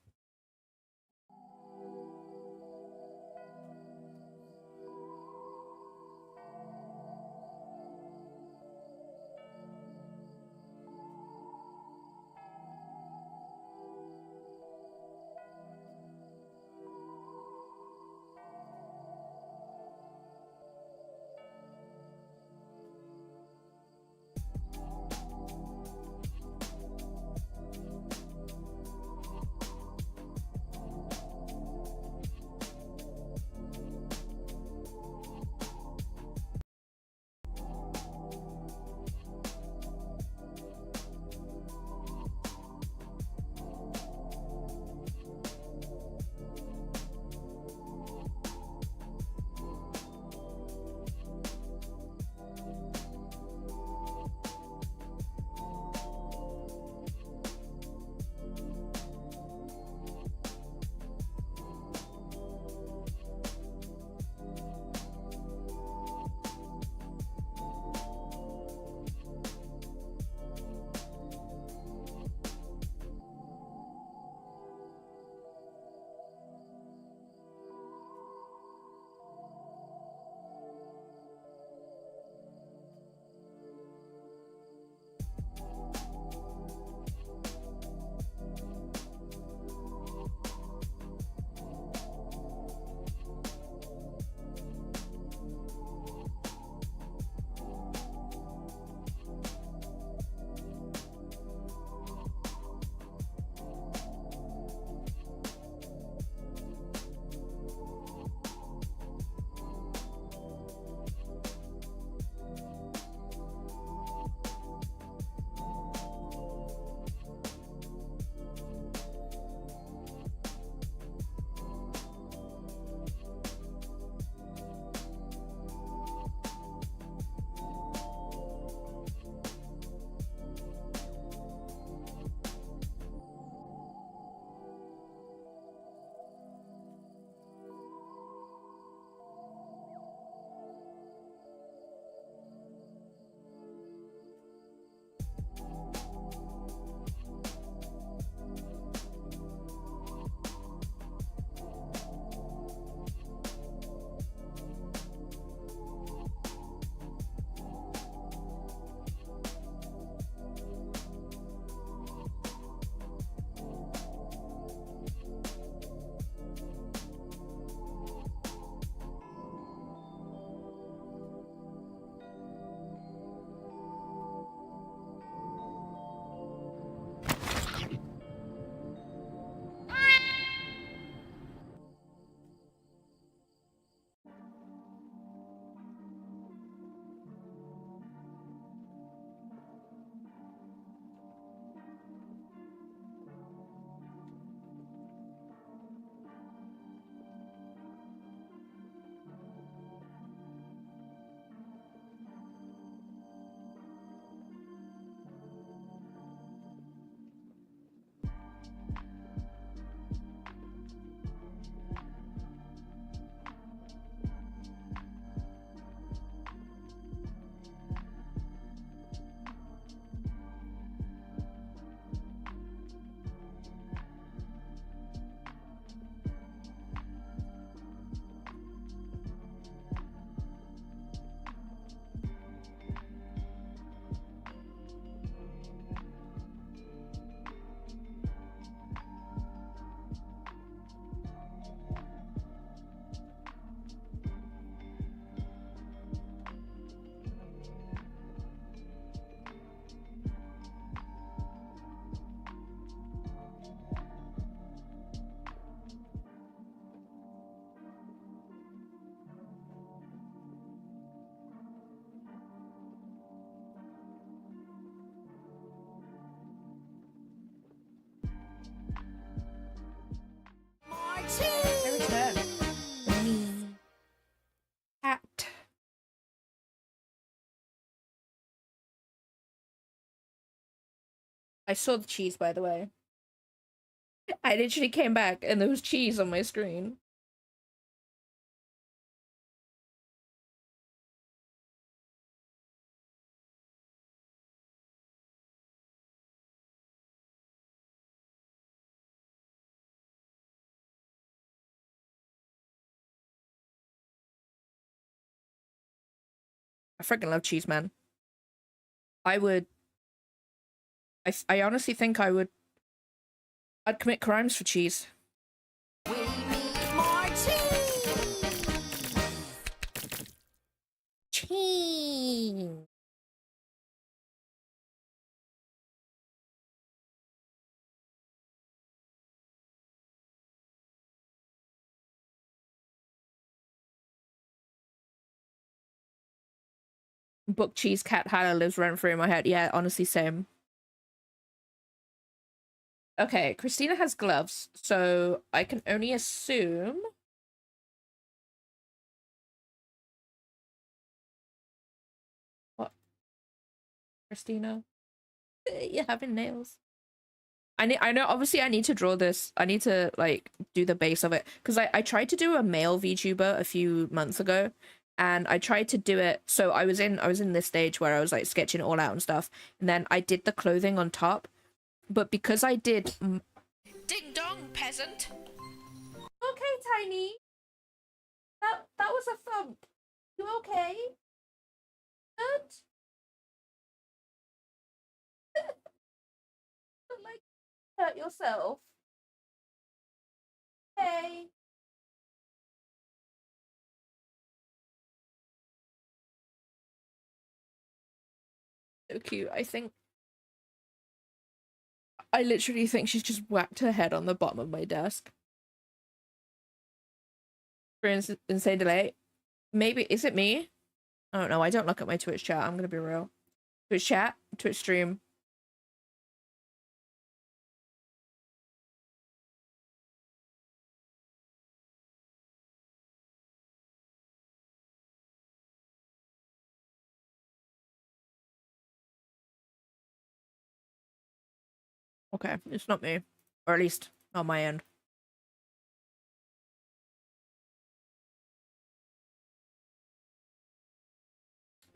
I saw the cheese, by the way. I literally came back and there was cheese on my screen. I freaking love cheese, man. I honestly think I'd commit crimes for cheese. We need more cheese! Cheese. Book cheese cat Hannah lives rent free in my head. Yeah, honestly, same. Okay, Christina has gloves, so I can only assume. What, Christina? You're having nails. I know obviously I need to draw this. I need to like do the base of it because I tried to do a male VTuber a few months ago and I tried to do it, so I was in this stage where I was like sketching it all out and stuff, and then I did the clothing on top, but because I did ding dong peasant. Okay, Tiny. That was a thump. You okay? Good. Don't like hurt yourself. Hey. So cute. I literally think she's just whacked her head on the bottom of my desk. For insane delay. Maybe is it me? I don't know. I don't look at my Twitch chat. I'm gonna be real. Twitch chat, Twitch stream. Okay, it's not me, or at least on my end.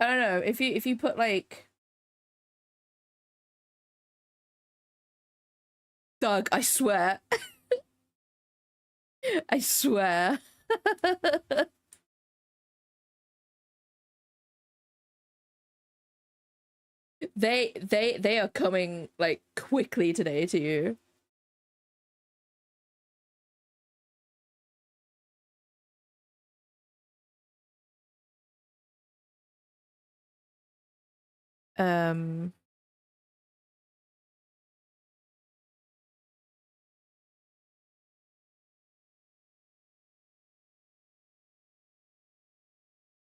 I don't know if you put like Doug. I swear. I swear. They are coming like quickly today to you. Um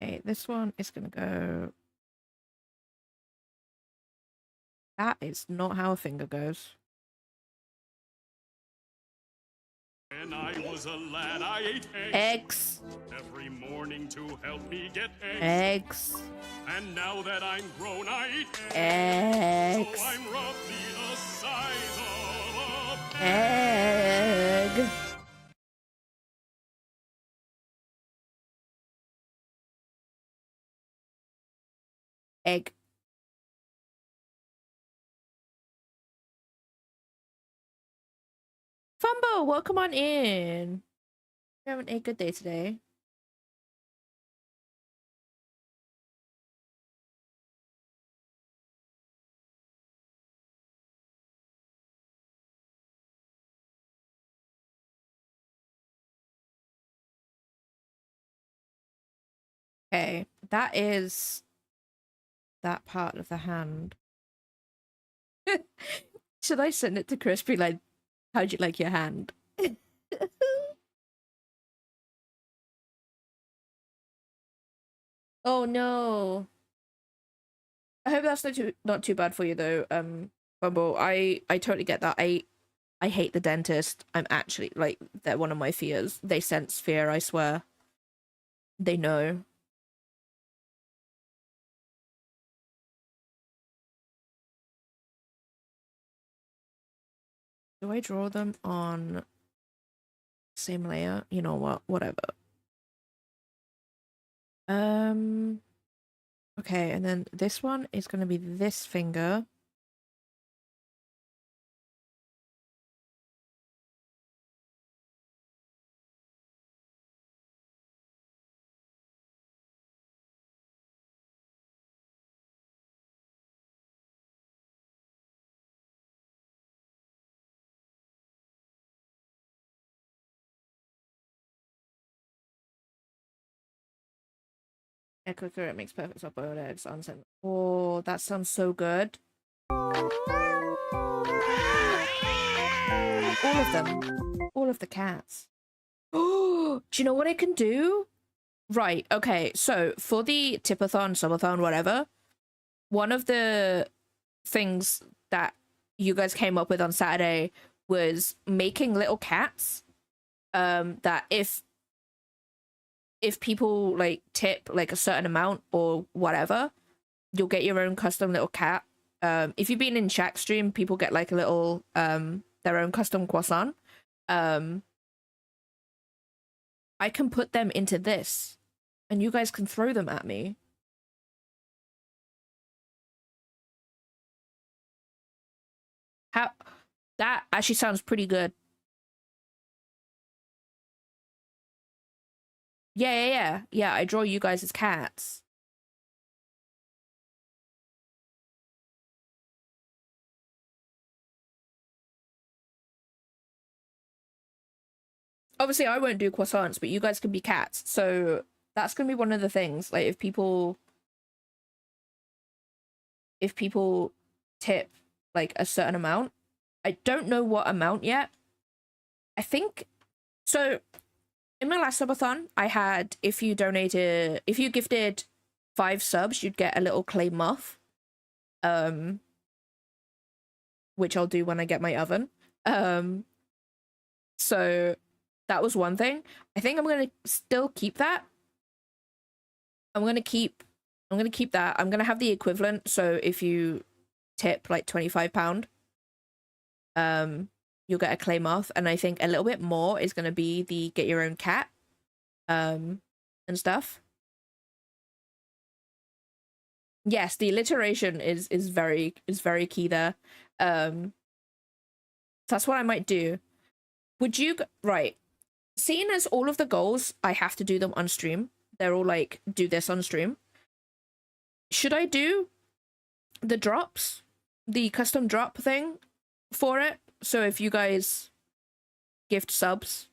okay, this one is gonna go. That is not how a finger goes. When I was a lad, I ate Eggs. every morning to help me get Eggs. And now that I'm grown, I eat Eggs. So I'm roughly the size of a Egg. Egg. Fumbo, welcome on in. You're having a good day today. Okay, that is that part of the hand. Should I send it to Crispy like, how'd you like your hand? Oh no. I hope that's not too bad for you though, Bumble. I totally get that. I hate the dentist. I'm actually like they're one of my fears. They sense fear, I swear. They know. Do I draw them on same layer? You know what? Whatever. Okay, and then this one is going to be this finger. Yeah, quicker, it makes perfect soft-boiled eggs. Unsent. Oh, that sounds so good. All of them. All of the cats. Oh, do you know what I can do? Right, okay, so for the tipathon, subathon, whatever, one of the things that you guys came up with on Saturday was making little cats that if people like tip like a certain amount or whatever, you'll get your own custom little cat. If you've been in chat stream, people get like a little their own custom croissant. I can put them into this and you guys can throw them at me. How that actually sounds pretty good. Yeah, I draw you guys as cats. Obviously I won't do croissants, but you guys can be cats, so that's gonna be one of the things. Like if people tip like a certain amount, I don't know what amount yet. I think so. In my last subathon, I had if you gifted 5 subs, you'd get a little clay muff, which I'll do when I get my oven. So that was one thing. I think I'm gonna still keep that. I'm gonna keep that. I'm gonna have the equivalent. So if you tip like £25, you'll get a clay moth, and I think a little bit more is gonna be the get your own cat, and stuff. Yes, the alliteration is very key there. That's what I might do. Would you right? Seeing as all of the goals I have to do them on stream, they're all like do this on stream. Should I do the drops, the custom drop thing for it? So if you guys gift subs,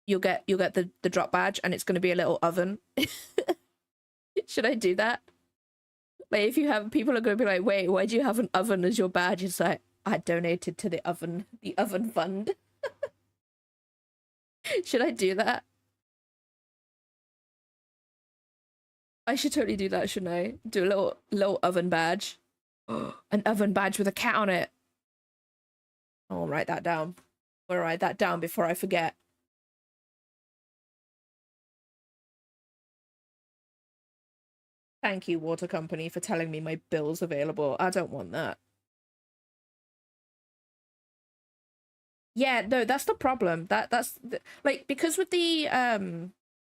you'll get the drop badge, and it's going to be a little oven. Should I do that? Like if you have people are going to be like, wait, why do you have an oven as your badge? It's like I donated to the oven fund. Should I do that? I should totally do that, shouldn't I? Do a little oven badge. An oven badge with a cat on it. I'll write that down. I'll write that down before I forget. Thank you, water company, for telling me my bill's available. I don't want that. Yeah, no, that's the problem. Like, because with the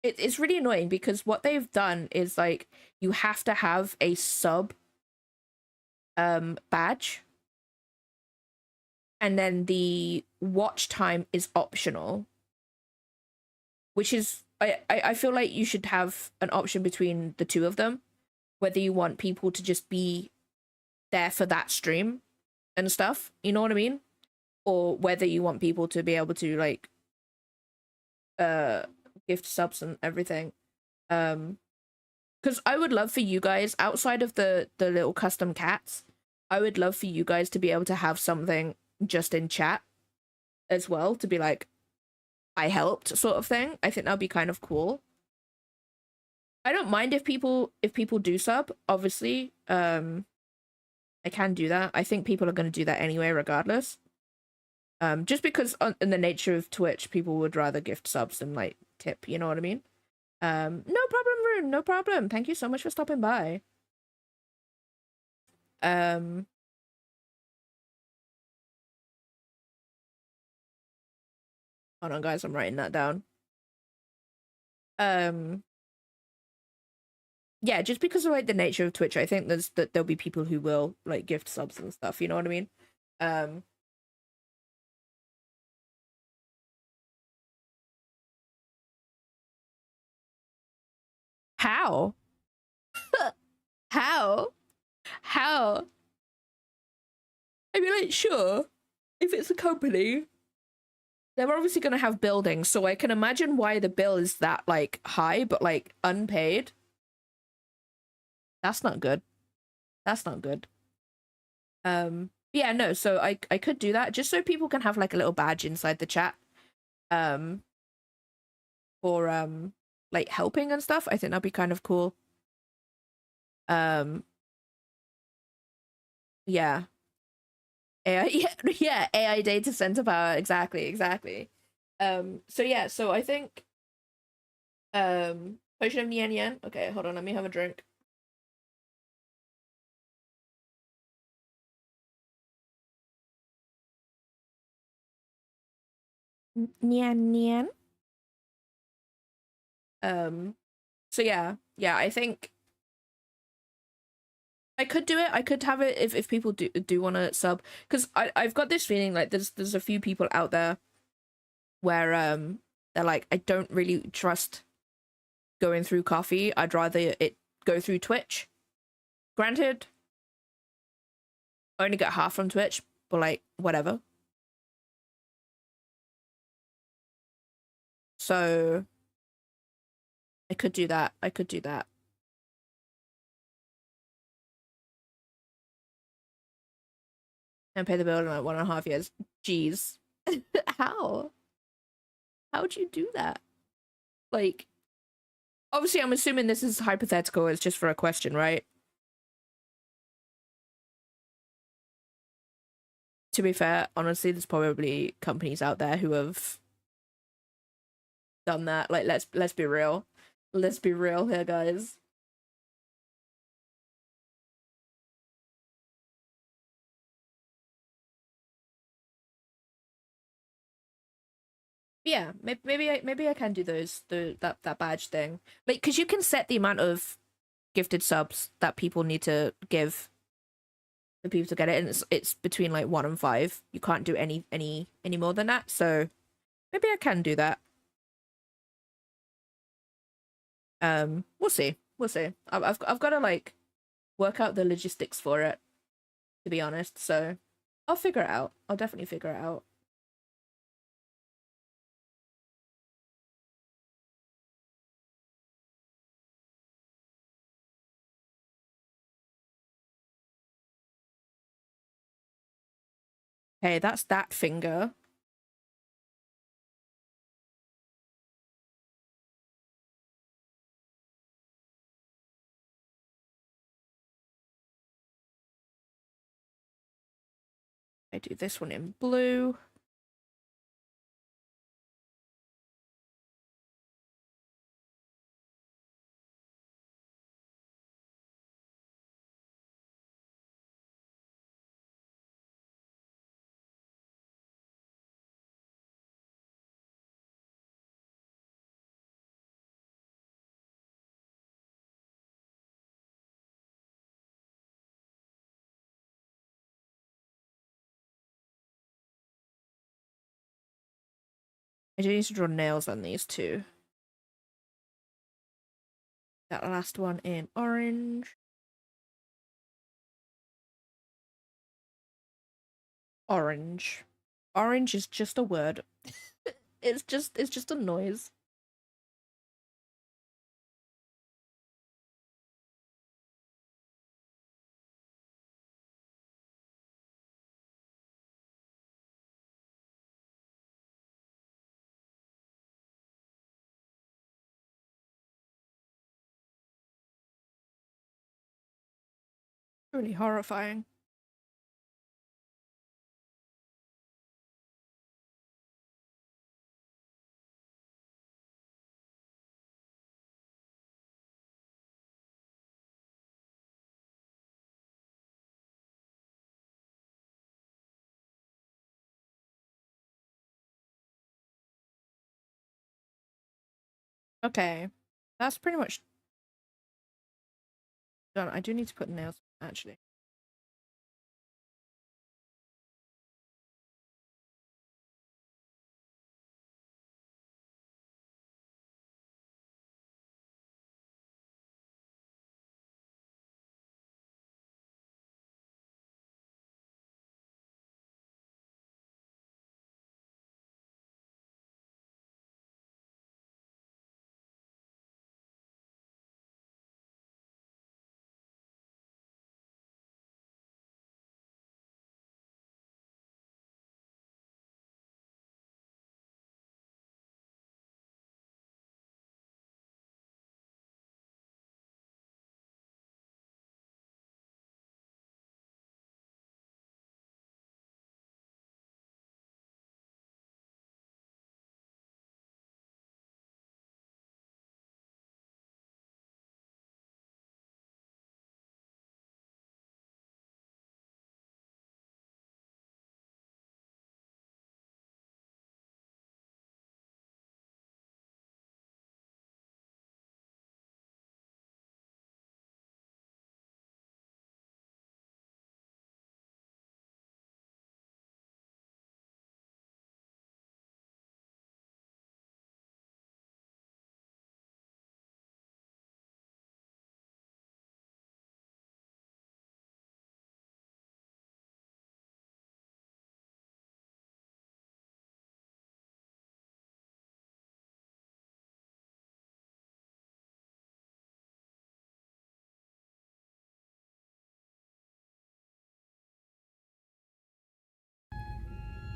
it's really annoying because what they've done is like you have to have a sub badge, and then the watch time is optional, which is I feel like you should have an option between the two of them, whether you want people to just be there for that stream and stuff, you know what I mean? Or whether you want people to be able to like gift subs and everything. Because I would love for you guys, outside of the little custom cats, I would love for you guys to be able to have something just in chat as well, to be like, I helped sort of thing. I think that'd be kind of cool. I don't mind if people do sub, obviously. I can do that. I think people are going to do that anyway regardless. Just because in the nature of Twitch, people would rather gift subs than like tip, you know what I mean? No problem, Rune, no problem. Thank you so much for stopping by. Hold on, guys, I'm writing that down. Um, yeah, just because of like the nature of Twitch, I think there'll be people who will like gift subs and stuff. You know what I mean? Um, how? How? How? I mean, like, sure, if it's a company, they're obviously gonna have buildings, so I can imagine why the bill is that like high, but like unpaid. That's not good. That's not good. Yeah, no, so I could do that just so people can have like a little badge inside the chat. Um, for like helping and stuff. I think that'd be kind of cool. Um, yeah. AI, yeah, yeah, AI data center power. Exactly, exactly. So yeah, so I think potion of Nian Yan. Okay, hold on, let me have a drink. Nian Nian. So yeah, I think I could do it. I could have it if people do want to sub, because I've got this feeling like there's a few people out there where they're like, I don't really trust going through coffee. I'd rather it go through Twitch. Granted, I only get half from Twitch, but like whatever. So I could do that. I could do that. And pay the bill in like 1.5 years. Jeez. How? How would you do that? Like, obviously, I'm assuming this is hypothetical. It's just for a question, right? To be fair, honestly, there's probably companies out there who have done that. Like, let's be real. Let's be real here, guys. Yeah, maybe I can do that badge thing. Like, because you can set the amount of gifted subs that people need to give for people to get it, and it's between like 1 and 5. You can't do any more than that. So maybe I can do that. We'll see. We'll see. I've got to like work out the logistics for it, to be honest. So I'll figure it out. I'll definitely figure it out. Okay, that's that finger. I do this one in blue. I do need to draw nails on these two. That last one in orange. Orange. Orange is just a word. It's just a noise. Really horrifying. Okay, that's pretty much done. I do need to put nails actually.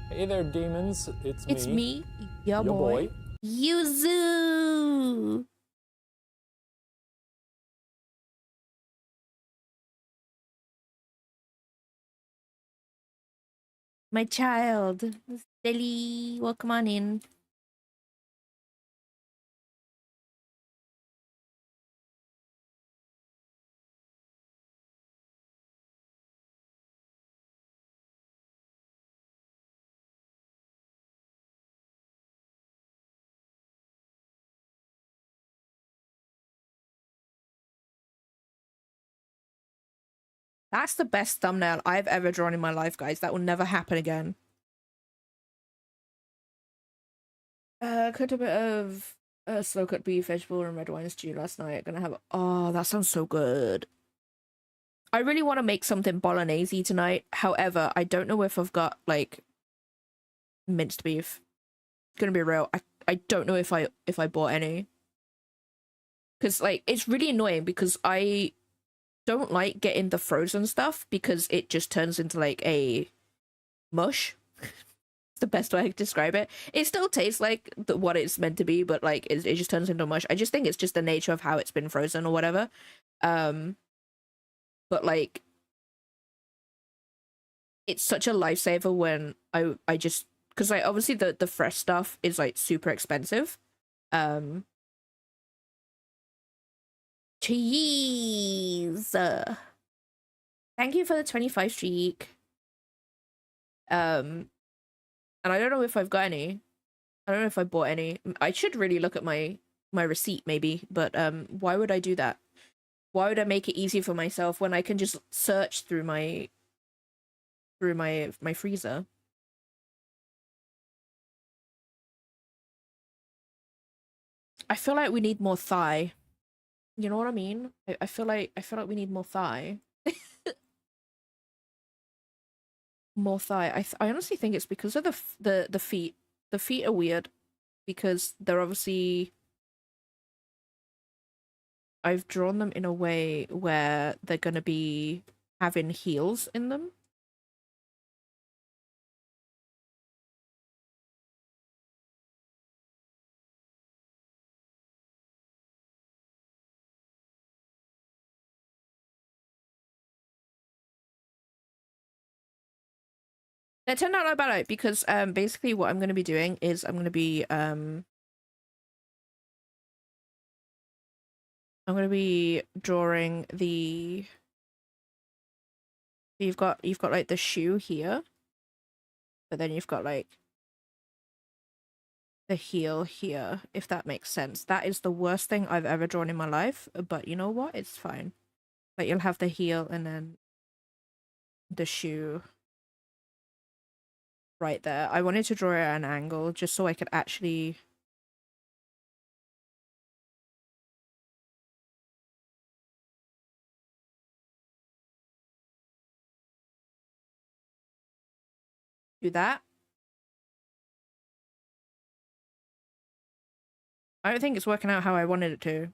Hey there, demons. It's me, your Yo boy, Yuzu. My child, Dilly, welcome on in. That's the best thumbnail I've ever drawn in my life, guys. That will never happen again. Cooked a bit of slow cut beef, vegetable, and red wine stew last night. Gonna have. Oh, that sounds so good. I really want to make something bolognese tonight. However, I don't know if I've got like minced beef. It's gonna be real. I don't know if I bought any. Because like it's really annoying because I don't like getting the frozen stuff because it just turns into like a mush. It's the best way I can describe it. It still tastes like what it's meant to be, but like it just turns into mush. I just think it's just the nature of how it's been frozen or whatever. But like it's such a lifesaver when I just because like obviously the fresh stuff is like super expensive. Cheese. Thank you for the 25 streak. And I don't know if I've got any. I don't know if I bought any. I should really look at my receipt maybe, but why would I do that? Why would I make it easy for myself when I can just search through my freezer? I feel like we need more thigh. You know what I mean? I feel like we need more thigh. More thigh. I honestly think it's because of the feet. The feet are weird because they're obviously I've drawn them in a way where they're gonna be having heels in them. It turned out not bad out because basically what I'm gonna be doing is I'm gonna be drawing the you've got like the shoe here, but then you've got like the heel here, if that makes sense. That is the worst thing I've ever drawn in my life, but you know what? It's fine. But you'll have the heel and then the shoe right there. I wanted to draw it at an angle just so I could actually do that. I don't think it's working out how I wanted it to.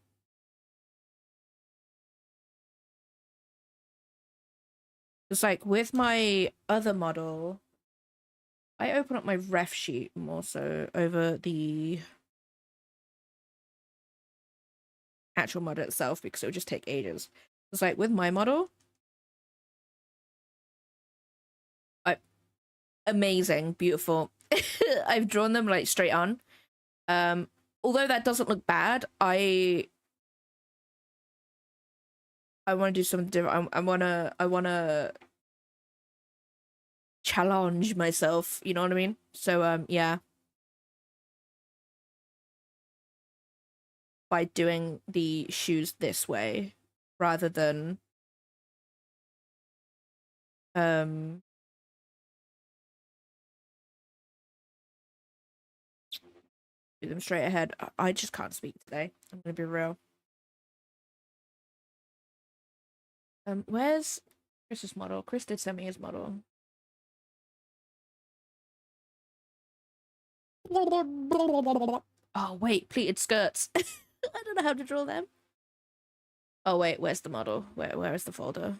It's like with my other model, I open up my ref sheet more so over the actual model itself because it would just take ages. It's like with my model, amazing, beautiful. I've drawn them like straight on. Although that doesn't look bad, I want to do something different. I wanna challenge myself, you know what I mean? So yeah. By doing the shoes this way rather than do them straight ahead. I just can't speak today. I'm gonna be real. Where's Chris's model? Chris did send me his model. Oh wait, pleated skirts. I don't know how to draw them. Oh wait, where's the model? Where is the folder?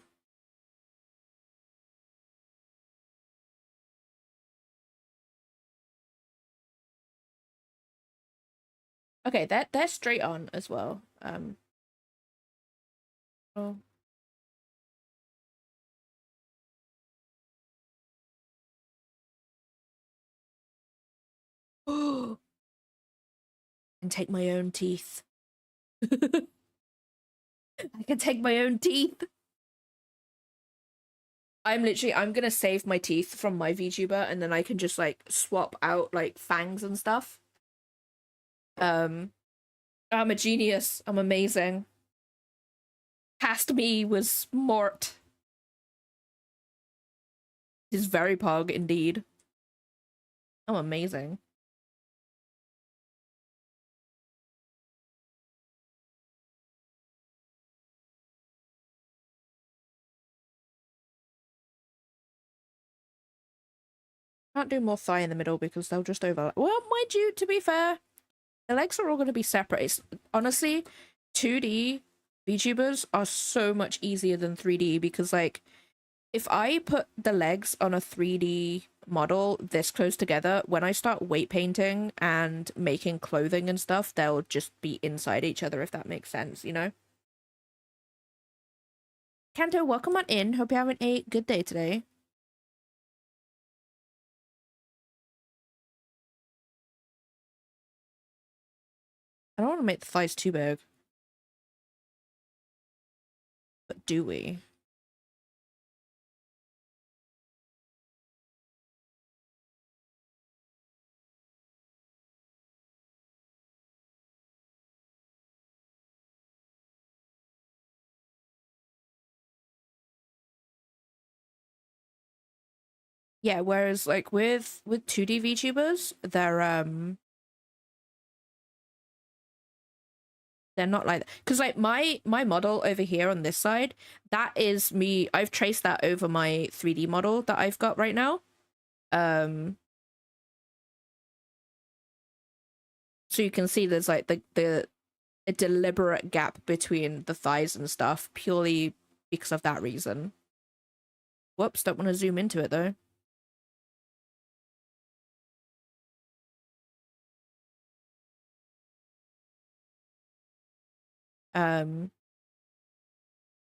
Okay, they're straight on as well. Oh. And take my own teeth. I can take my own teeth. I'm gonna save my teeth from my VTuber and then I can just like swap out like fangs and stuff. I'm a genius. I'm amazing. Past me was Mort. Is very pog indeed. I'm amazing. Can't do more thigh in the middle because they'll just overlap. Well, mind you, to be fair, the legs are all going to be separate. It's, honestly, 2D VTubers are so much easier than 3D because, like, if I put the legs on a 3D model this close together, when I start weight painting and making clothing and stuff, they'll just be inside each other, if that makes sense, you know? Kanto, welcome on in. Hope you're having a good day today. I don't want to make the thighs too big. But do we? Yeah, whereas like with 2D VTubers, they're not like that. Because like my model over here on this side, that is me. I've traced that over my 3D model that I've got right now. So you can see there's like a deliberate gap between the thighs and stuff purely because of that reason. Whoops, don't want to zoom into it though.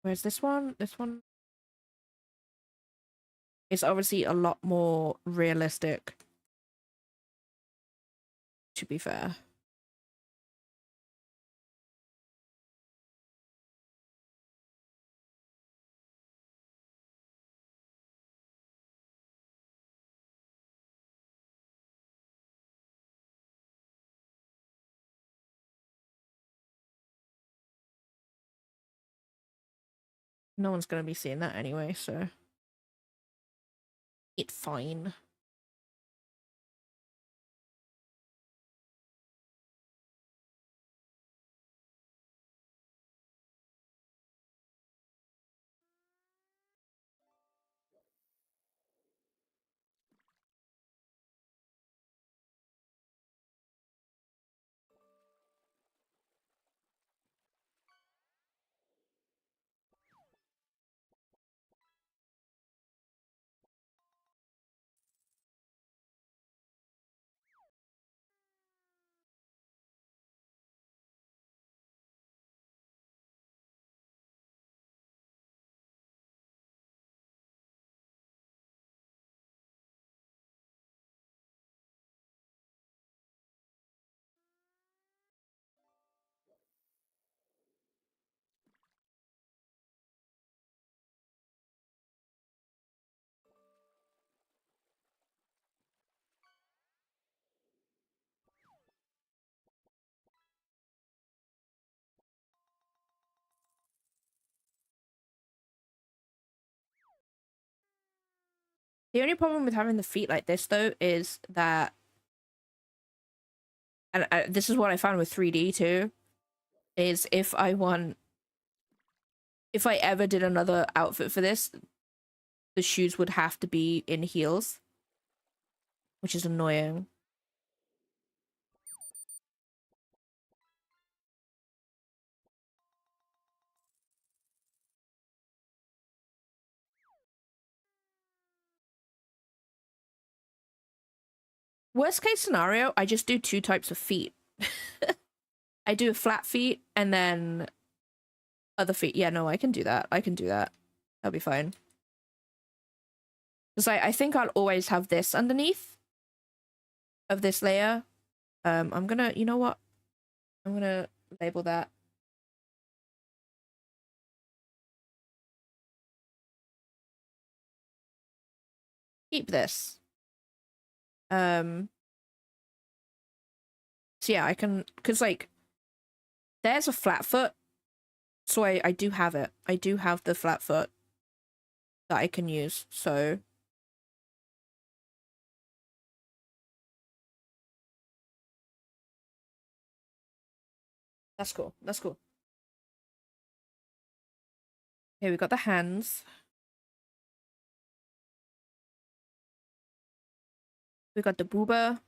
Where's this one? This one is obviously a lot more realistic, to be fair. No one's gonna be seeing that anyway, so it's fine. The only problem with having the feet like this, though, is that, and this is what I found with 3D too, is if I ever did another outfit for this, the shoes would have to be in heels, which is annoying. Worst case scenario, I just do 2 types of feet. I do flat feet and then other feet. Yeah, no, I can do that. I can do that. That'll be fine. Because I think I'll always have this underneath of this layer. I'm gonna, you know what? I'm gonna label that. Keep this. So yeah, I can, because like, there's a flat foot. So I do have it. I do have the flat foot that I can use. So that's cool. That's cool. Okay, we got the hands. We got the booba.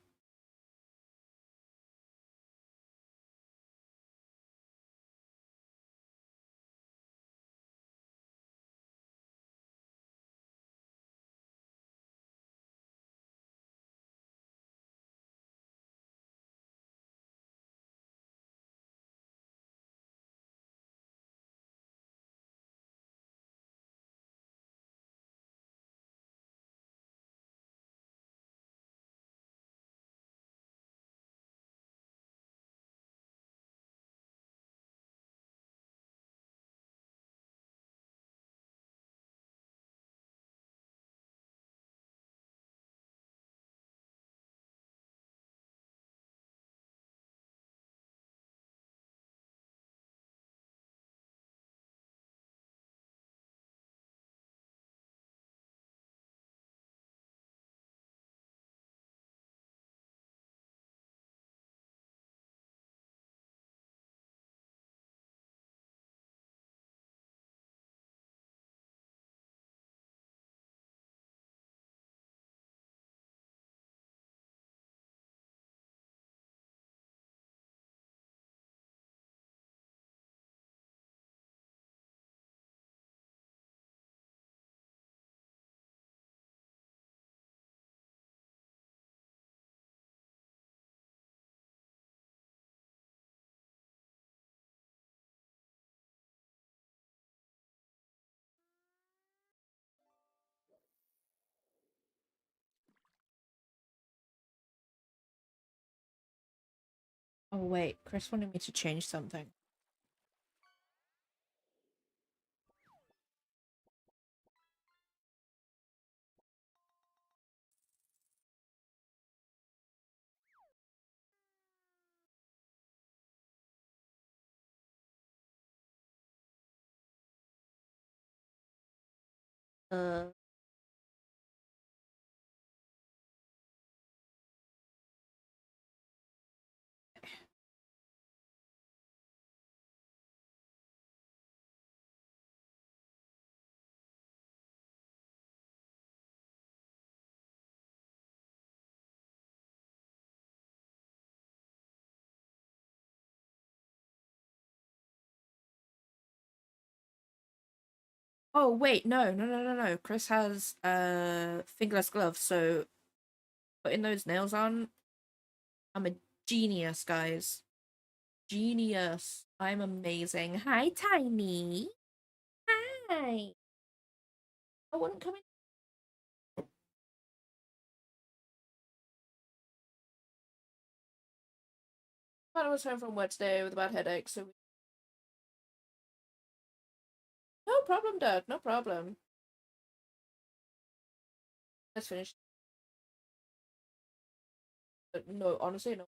Oh wait, Chris wanted me to change something. Uh. Oh wait, no. Chris has fingerless gloves, so putting those nails on, I'm a genius, guys. Genius. I'm amazing. Hi, Tiny. Hi. I wouldn't come in. I was home from work today with a bad headache, so no problem, Doug. No problem. Let's finish. No, honestly, no.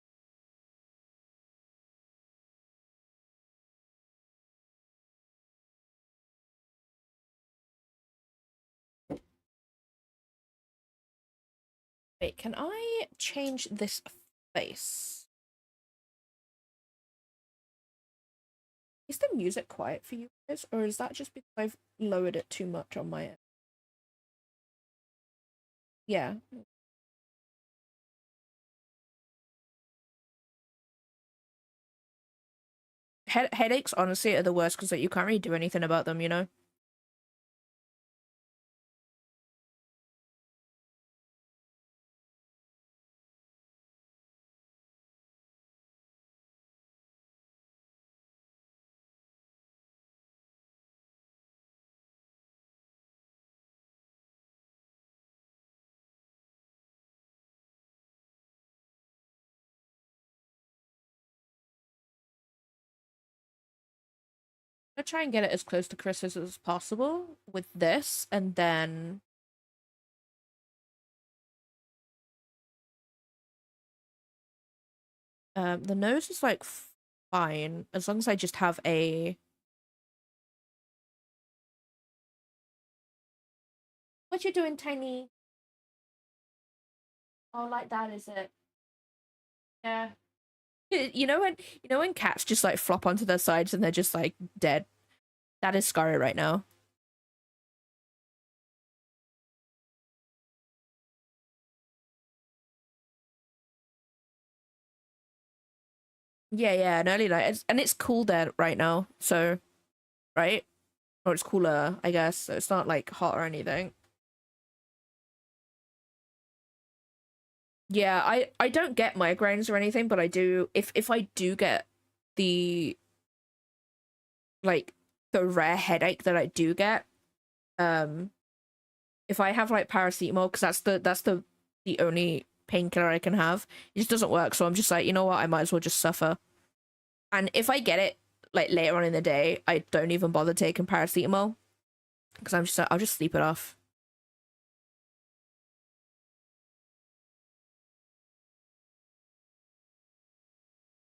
Wait, can I change this face? Is the music quiet for you guys, or is that just because I've lowered it too much on my end? Yeah. Headaches, honestly, are the worst because like, you can't really do anything about them, you know? I'm gonna try and get it as close to Chris's as possible with this, and then the nose is like fine as long as I just have a. What you doing, Tiny? Oh, like that, is it? Yeah. You know when cats just like flop onto their sides and they're just like dead. That is scary right now. Yeah, an early night, and it's cool there right now. So, right, or it's cooler, I guess. So it's not like hot or anything. Yeah, I don't get migraines or anything, but I do if I do get the like the rare headache that I do get, um if I have like paracetamol, because that's the only painkiller I can have, it just doesn't work. So I'm just like, you know what, I might as well just suffer. And if I get it like later on in the day, I don't even bother taking paracetamol because I'm just like, I'll just sleep it off.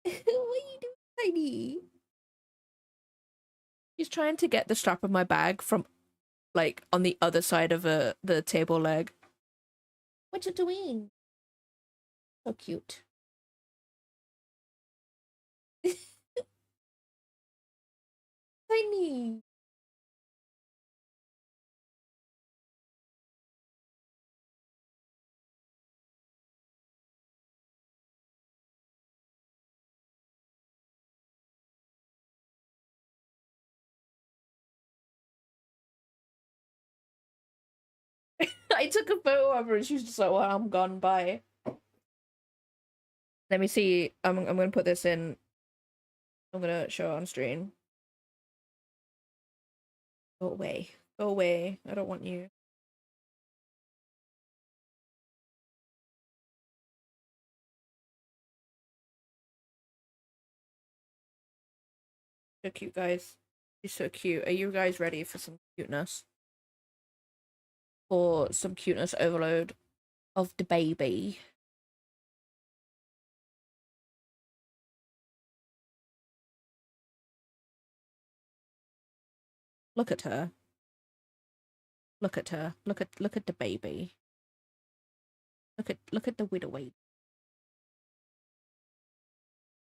What are you doing, Tiny? He's trying to get the strap of my bag from like on the other side of the table leg. What you doing? So cute. Tiny. I took a photo of her and she's just like, well, I'm gone, bye. Let me see. I'm gonna put this in. I'm gonna show it on screen. Go away. Go away. I don't want you. So cute, guys. She's so cute. Are you guys ready for some cuteness? For some cuteness overload of the baby. Look at her. Look at her. Look at the baby. Look at the widow weight.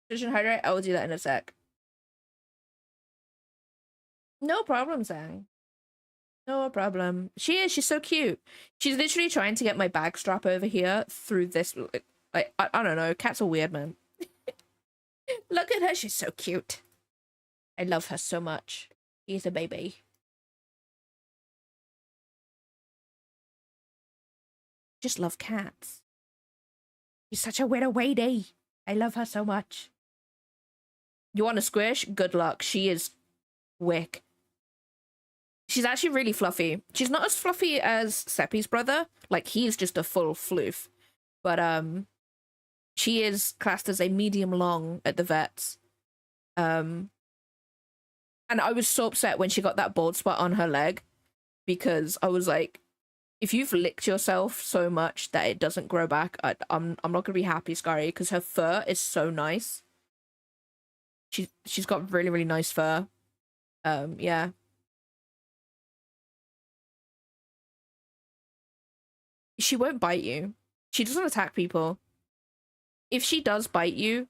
Nutrition hydrate. I will do that in a sec. No problem, Zhang. No problem. She's so cute. She's literally trying to get my bag strap over here through this. Like, I don't know. Cats are weird, man. Look at her. She's so cute. I love her so much. She's a baby. Just love cats. She's such a widow lady. I love her so much. You want to squish? Good luck. She is wick. She's actually really fluffy. She's not as fluffy as Seppi's brother. Like, he's just a full floof. But, she is classed as a medium long at the vets. And I was so upset when she got that bald spot on her leg, because I was like, if you've licked yourself so much that it doesn't grow back, I'm not gonna be happy, Scary, because her fur is so nice. She's got really, really nice fur. Yeah. She won't bite you. She doesn't attack people. If she does bite you,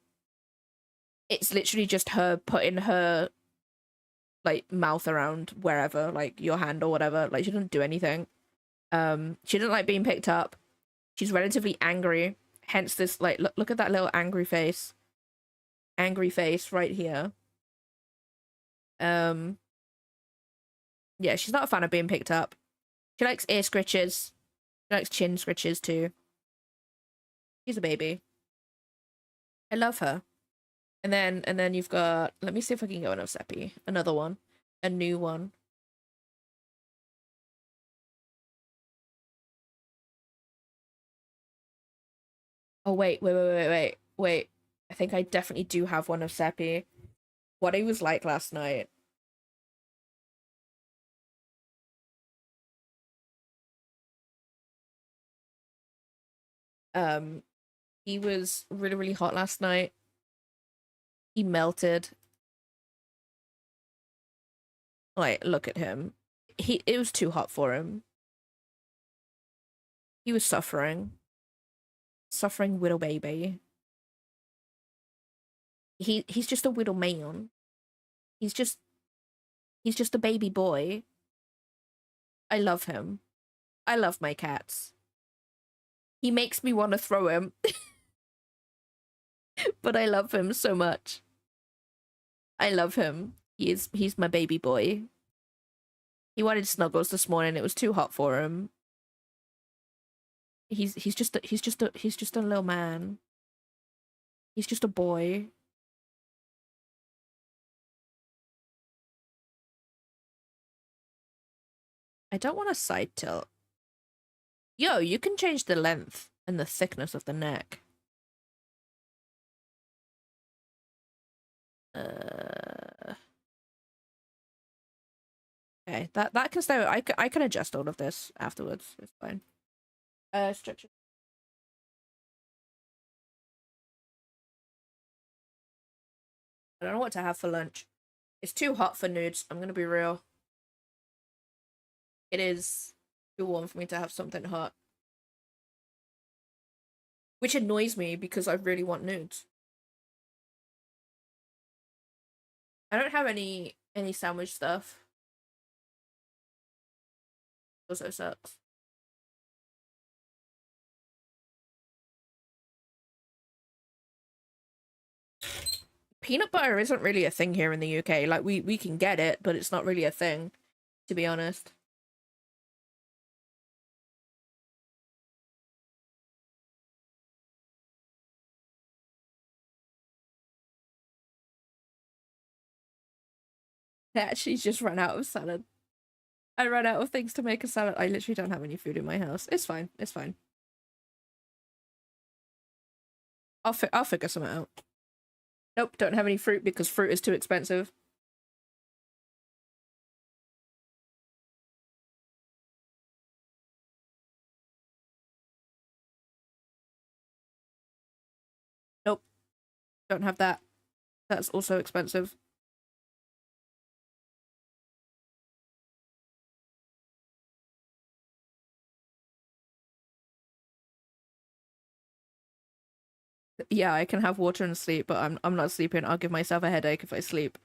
it's literally just her putting her, like, mouth around wherever, like, your hand or whatever. Like, she doesn't do anything. She doesn't like being picked up. She's relatively angry. Hence this, like, look at that little angry face. Angry face right here. Yeah, she's not a fan of being picked up. She likes ear scritches. She likes chin scritches too. She's a baby. I love her. And then you've got, let me see if I can get one of Seppi. Another one. A new one. Oh wait. I think I definitely do have one of Seppi. What he was like last night. He was really, really hot last night. He melted. Like, look at him. It was too hot for him. He was suffering. Suffering widow baby. He's just a widow man. He's just a baby boy. I love him. I love my cats. He makes me want to throw him. But I love him so much. I love him. He's my baby boy. He wanted snuggles this morning. It was too hot for him. He's just a little man. He's just a boy. I don't want a side tilt. Yo, you can change the length and the thickness of the neck. Okay, that can stay. I can adjust all of this afterwards. It's fine. Stretch it. I don't know what to have for lunch. It's too hot for nudes. I'm gonna be real. It is too warm for me to have something hot. Which annoys me because I really want nudes. I don't have any sandwich stuff. Also sucks. Peanut butter isn't really a thing here in the UK. Like, we can get it, but it's not really a thing, to be honest. I actually just ran out of salad. I ran out of things to make a salad. I literally don't have any food in my house. It's fine. It's fine. I'll figure something out. Nope, don't have any fruit because fruit is too expensive. Nope, don't have that. That's also expensive. Yeah, I can have water and sleep, but I'm not sleeping. I'll give myself a headache if I sleep.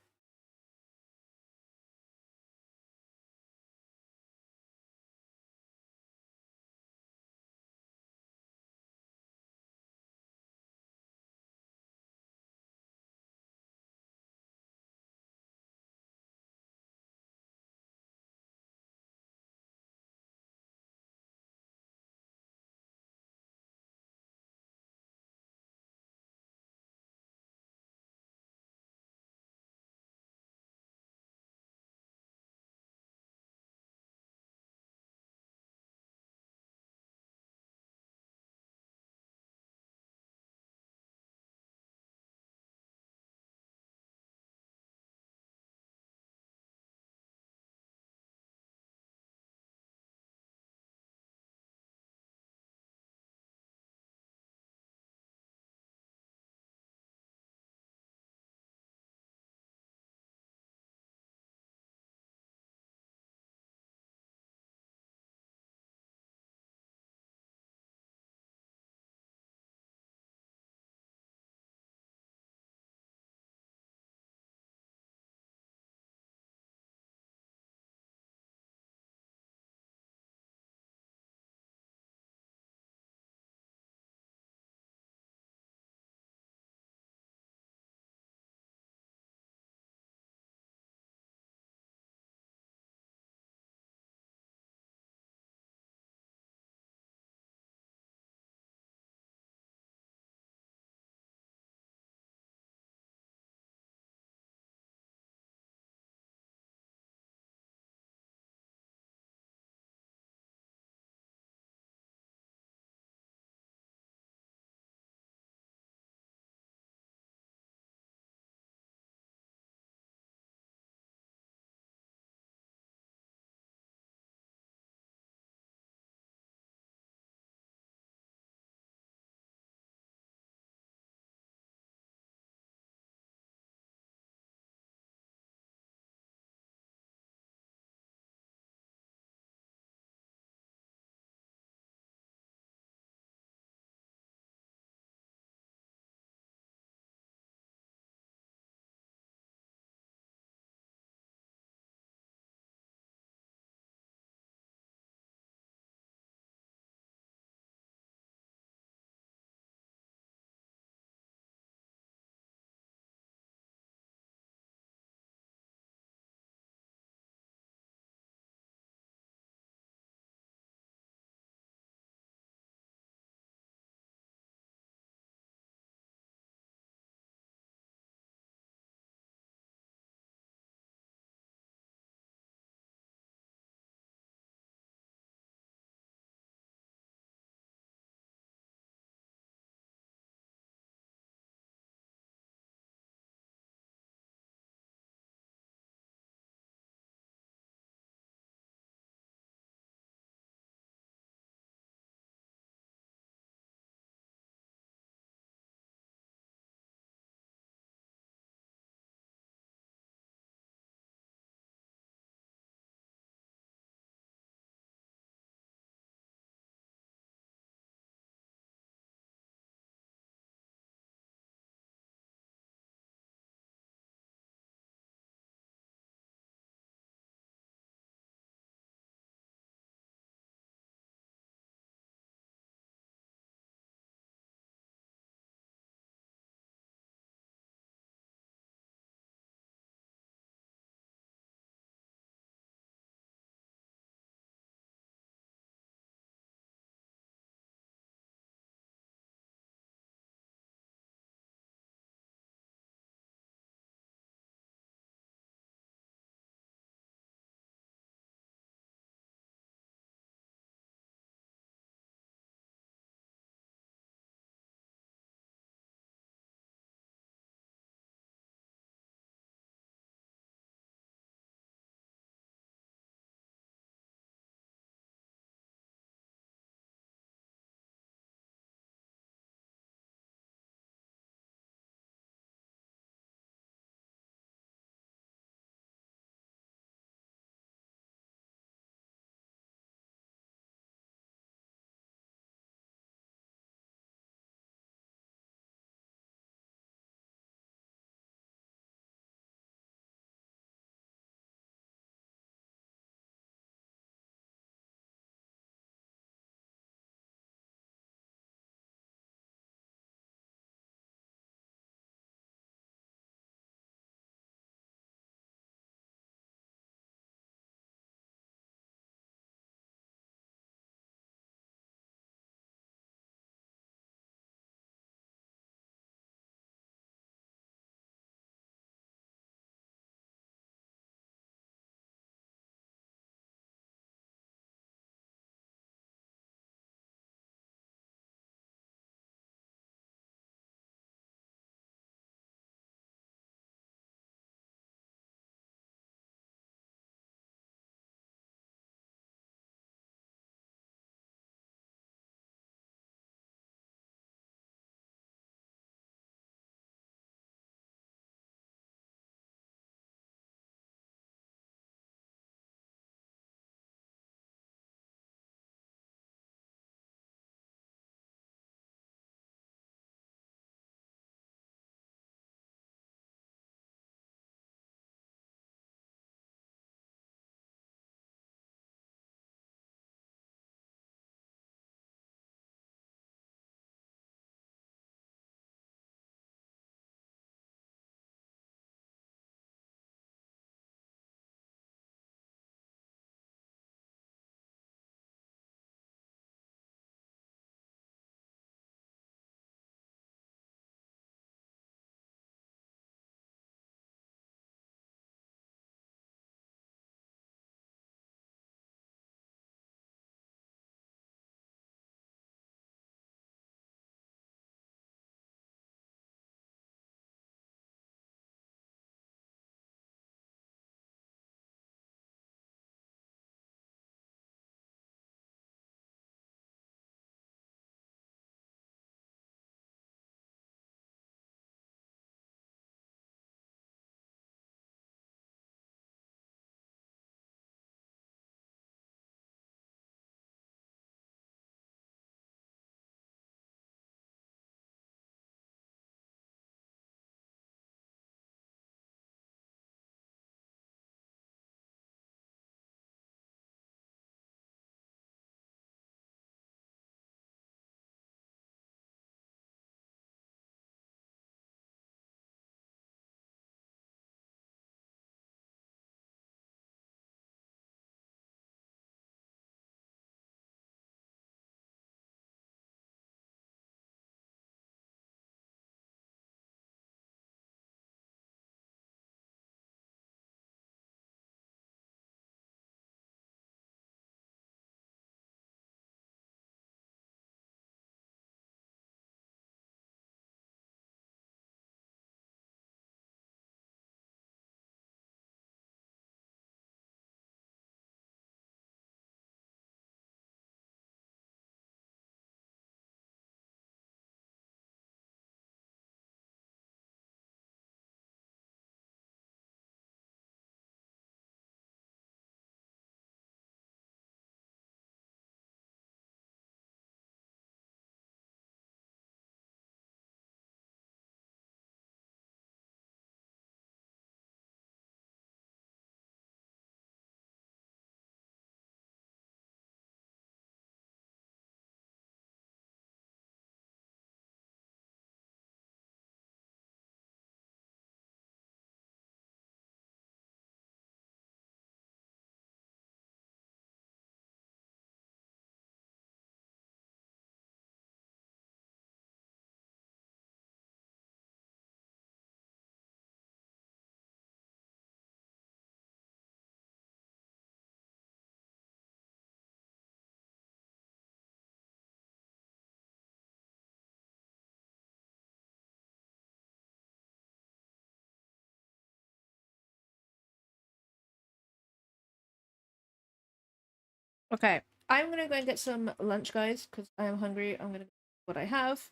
Okay, I'm gonna go and get some lunch, guys, because I am hungry. I'm gonna what I have.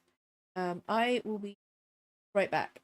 I will be right back.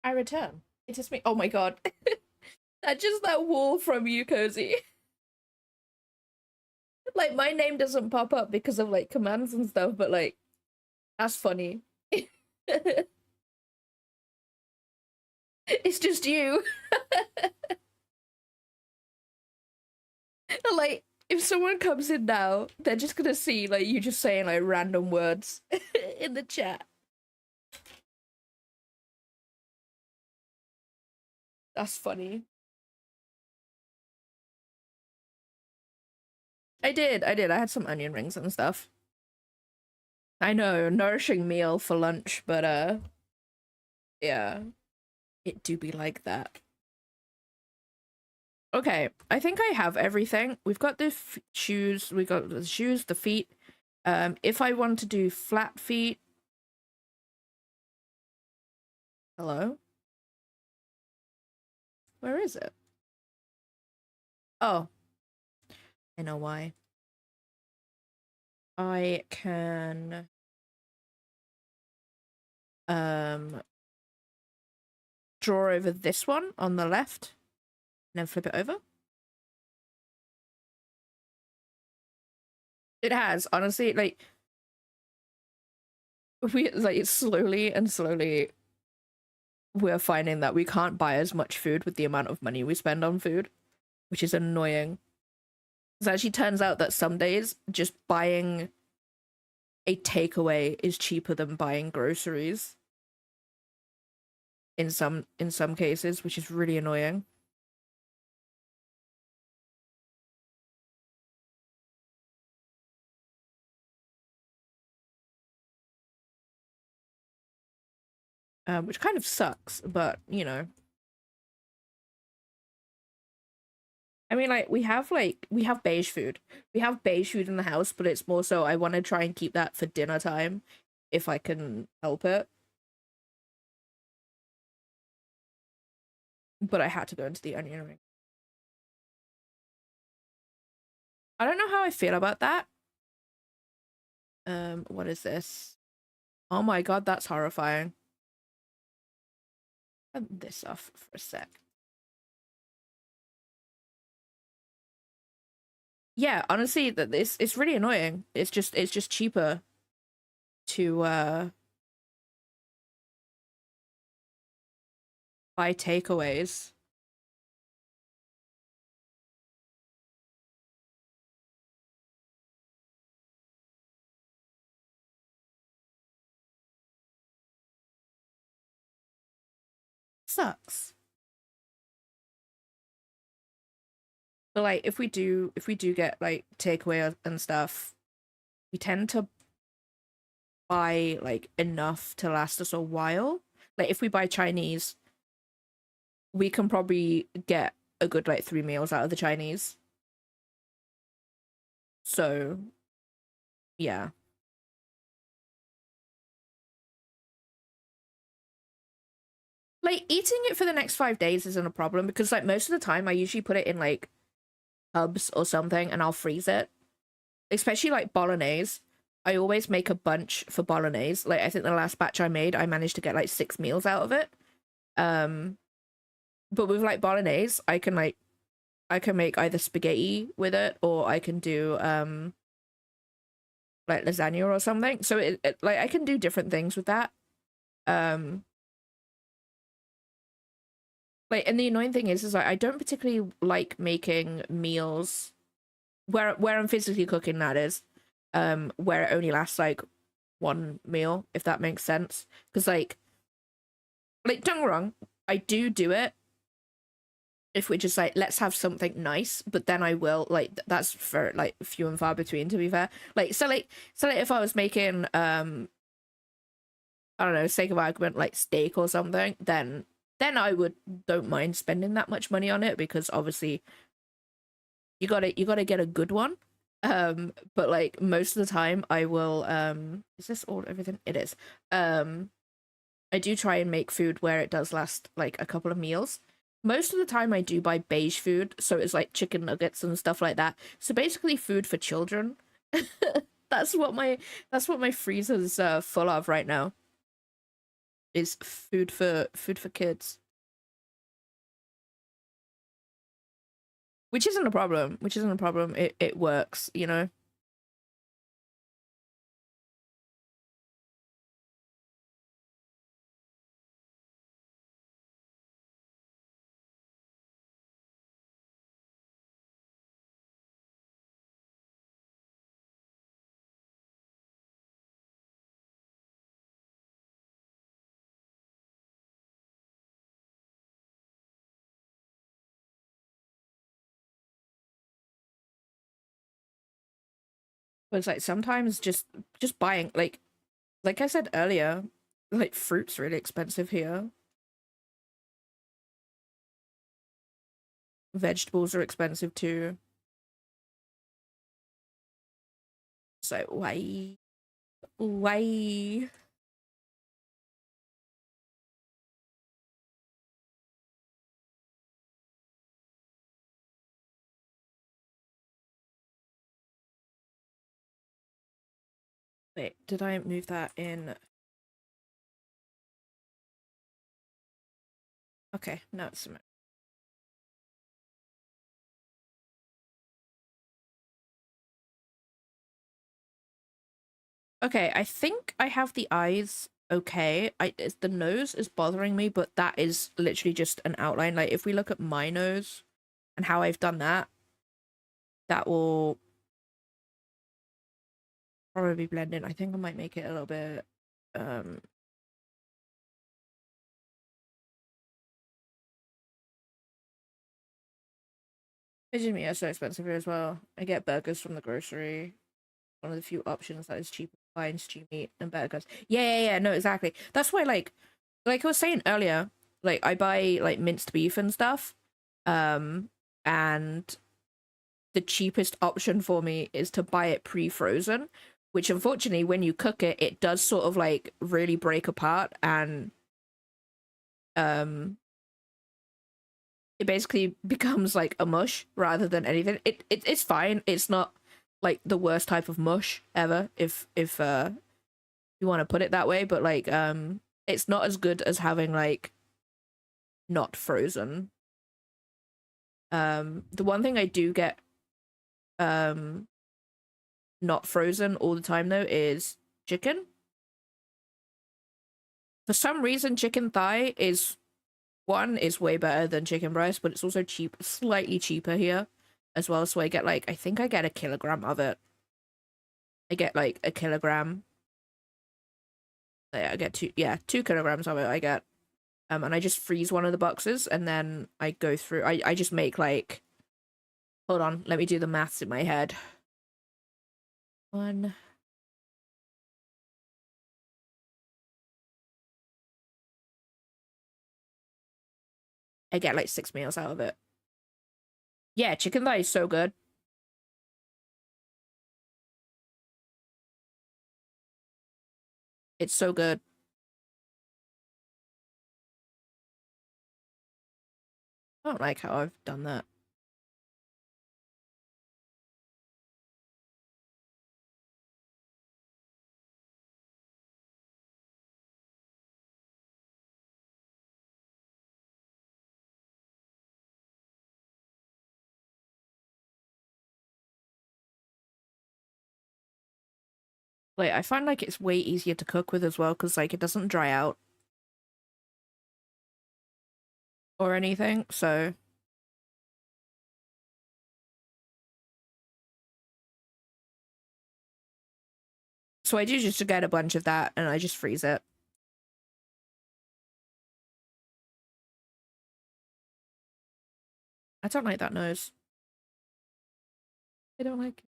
I return. It is me. Oh my god. That's just that wall from you, Cozy. Like, my name doesn't pop up because of, like, commands and stuff, but, like, that's funny. It's just you. Like, if someone comes in now, they're just gonna see, like, you just saying, like, random words in the chat. That's funny. I did. I had some onion rings and stuff. I know, nourishing meal for lunch, but, yeah. It do be like that. Okay, I think I have everything. We've got the shoes, we got the shoes, the feet. If I want to do flat feet... Hello? Where is it? Oh. I know why. I can... draw over this one on the left, and then flip it over. It has, honestly, like... We, like, slowly and slowly... we're finding that we can't buy as much food with the amount of money we spend on food, which is annoying. It actually turns out that some days just buying a takeaway is cheaper than buying groceries in some cases, which is really annoying. Which kind of sucks, but you know. I mean, like, we have beige food. We have beige food in the house, but it's more so I want to try and keep that for dinner time if I can help it. But I had to go into the onion ring. I don't know how I feel about that. What is this? Oh my god, that's horrifying. Turn this off for a sec. Yeah, honestly, that it's really annoying. It's just cheaper to buy takeaways. Sucks. But like if we do get like takeaway and stuff, we tend to buy like enough to last us a while. Like if we buy Chinese, we can probably get a good like 3 meals out of the Chinese. So yeah. Like eating it for the next 5 days isn't a problem because like most of the time I usually put it in like tubs or something and I'll freeze it. Especially like bolognese. I always make a bunch for bolognese. Like I think the last batch I made, I managed to get like 6 meals out of it. But with like bolognese, I can make either spaghetti with it or I can do like lasagna or something. So it like I can do different things with that. Like, and the annoying thing is like I don't particularly like making meals where I'm physically cooking, that is, where it only lasts like 1 meal, if that makes sense. Because like don't get me wrong, I do it if we're just like, let's have something nice, but then I will like that's for like few and far between, to be fair. Like so if I was making I don't know, sake of argument, like steak or something, then I don't mind spending that much money on it because obviously you gotta get a good one. But like most of the time I will is this all everything? It is. I do try and make food where it does last like a couple of meals. Most of the time I do buy beige food, so it's like chicken nuggets and stuff like that. So basically food for children. That's what my freezer's full of right now. is food for kids. Which isn't a problem. Which isn't a problem. It works, you know? But it's like sometimes just buying like I said earlier, like fruit's really expensive here. Vegetables are expensive too. So why? Why? Wait, did I move that in? Okay, no, it's okay. I think I have the eyes okay. The nose is bothering me, but that is literally just an outline. Like if we look at my nose and how I've done that, that will probably blend in. I think I might make it a little bit pigeon meat are so expensive here as well. I get burgers from the grocery. One of the few options that is cheaper buying stew meat and burgers. Yeah, no, exactly. That's why like I was saying earlier, like I buy like minced beef and stuff. And the cheapest option for me is to buy it pre-frozen, which unfortunately when you cook it, it does sort of like really break apart and um it basically becomes like a mush rather than anything. It's fine. It's not like the worst type of mush ever if you want to put it that way, but like it's not as good as having like not frozen. The one thing I do get um not frozen all the time though is chicken. For some reason chicken thigh is way better than chicken breast, but it's also slightly cheaper here as well. So I get like I think I get a kilogram of it. I get like a kilogram. Yeah, I get 2 kilograms of it. I get and I just freeze one of the boxes and then I go through. I just make like, hold on, let me do the maths in my head. One. I get like 6 meals out of it. Yeah, chicken thigh is so good. It's so good. I don't like how I've done that. Like, I find like it's way easier to cook with as well because like it doesn't dry out or anything. So I do just get a bunch of that and I just freeze it. I don't like that nose. I don't like it.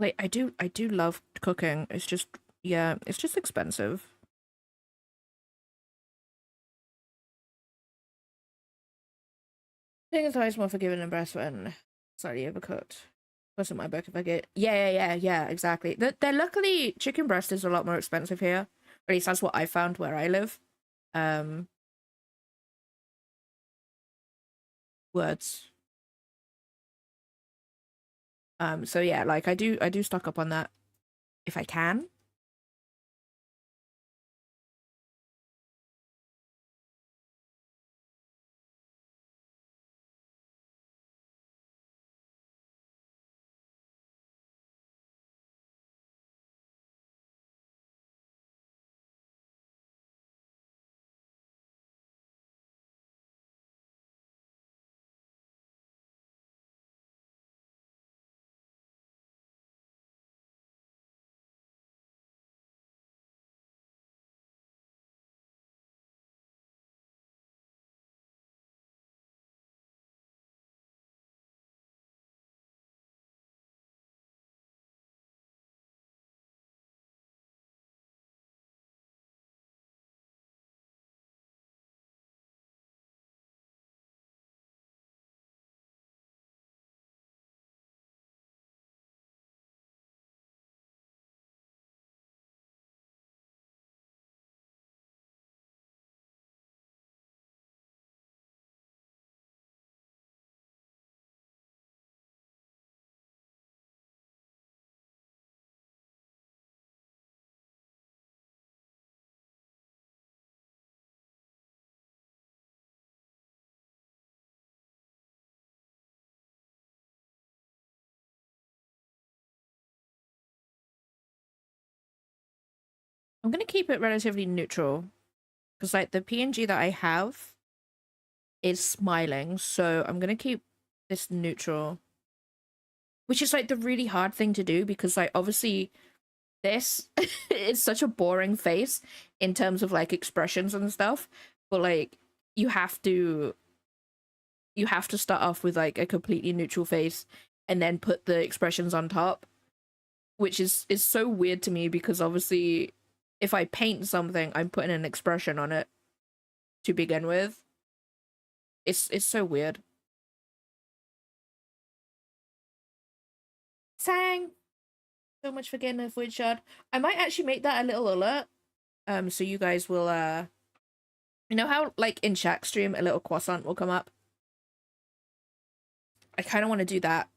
Like I do love cooking. It's just yeah, it's just expensive. I think it's always more forgiving and breast when slightly overcooked. What's in my book if I get? Yeah, exactly. They're luckily chicken breast is a lot more expensive here. Or at least that's what I found where I live. Words. So yeah, like I do stock up on that if I can. I'm gonna keep it relatively neutral because like the PNG that I have is smiling, so I'm gonna keep this neutral, which is like the really hard thing to do because like obviously this is such a boring face in terms of like expressions and stuff, but like you have to start off with like a completely neutral face and then put the expressions on top, which is so weird to me because obviously if I paint something I'm putting an expression on it to begin with. It's so weird. Sang so much for getting a void shard. I might actually make that a little alert so you guys will you know how like in Shaq stream a little croissant will come up. I kind of want to do that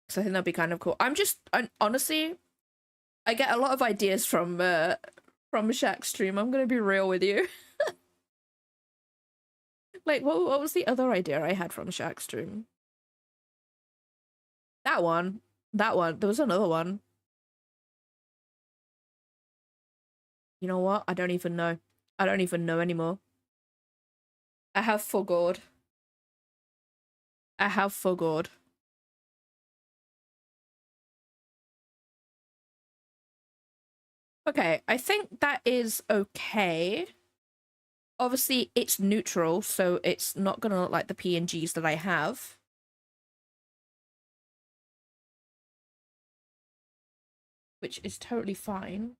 because I think that'd be kind of cool. Honestly, I get a lot of ideas from Shaq stream. I'm gonna be real with you. Like what was the other idea I had from Shaq stream? That one. There was another one. You know what? I don't even know. I don't even know anymore. I have forgot. I have forgot. Okay, I think that is okay. Obviously, it's neutral, so it's not gonna look like the PNGs that I have. Which is totally fine.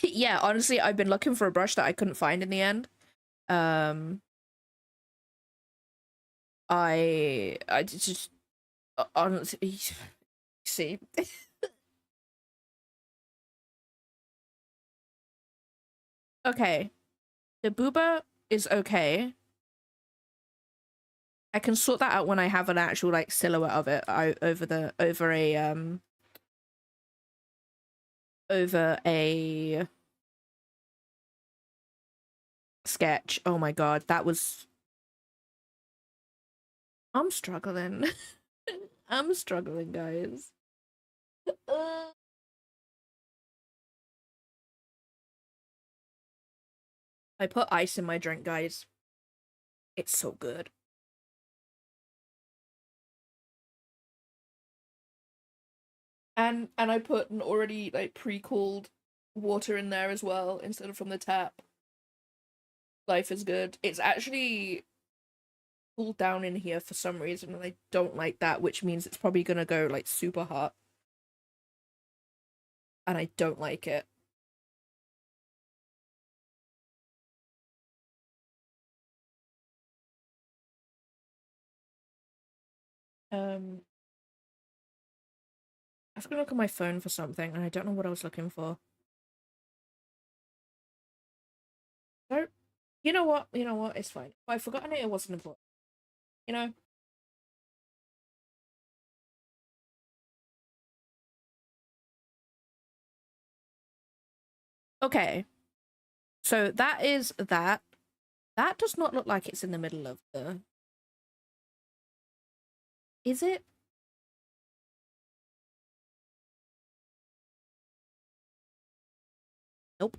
Yeah, honestly, I've been looking for a brush that I couldn't find in the end. I just honestly see. Okay, the booba is okay. I can sort that out when I have an actual like silhouette of it over a sketch. Oh my god, that was. I'm struggling. I'm struggling, guys. I put ice in my drink, guys. It's so good. And I put an already like pre-cooled water in there as well instead of from the tap. Life is good. It's actually cooled down in here for some reason, and I don't like that, which means it's probably gonna go like super hot. And I don't like it. I was gonna look at my phone for something, and I don't know what I was looking for. No, you know what? You know what? It's fine. If I've forgotten it, it wasn't important. You know? Okay. So that is that. That does not look like it's in the middle of the... Is it? Nope.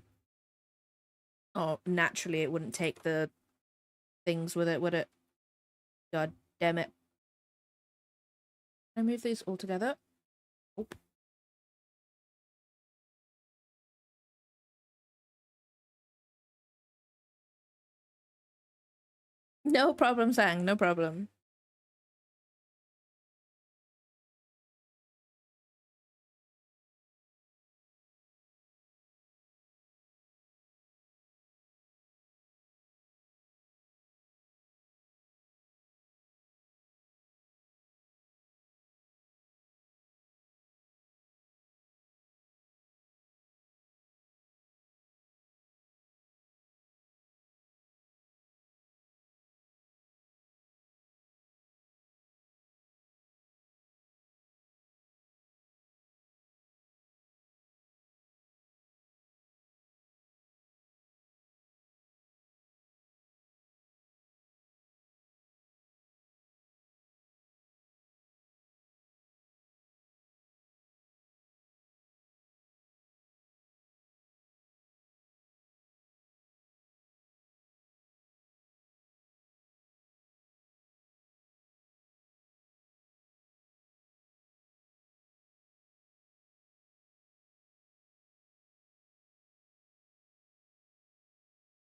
Oh, naturally it wouldn't take the things with it, would it? God damn it. Can I move these all together? Nope. No problem, Sang. No problem.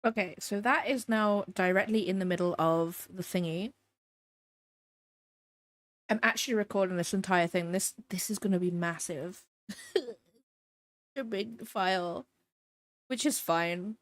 Okay, so that is now directly in the middle of the thingy. I'm actually recording this entire thing. This is gonna be massive. A big file. Which is fine.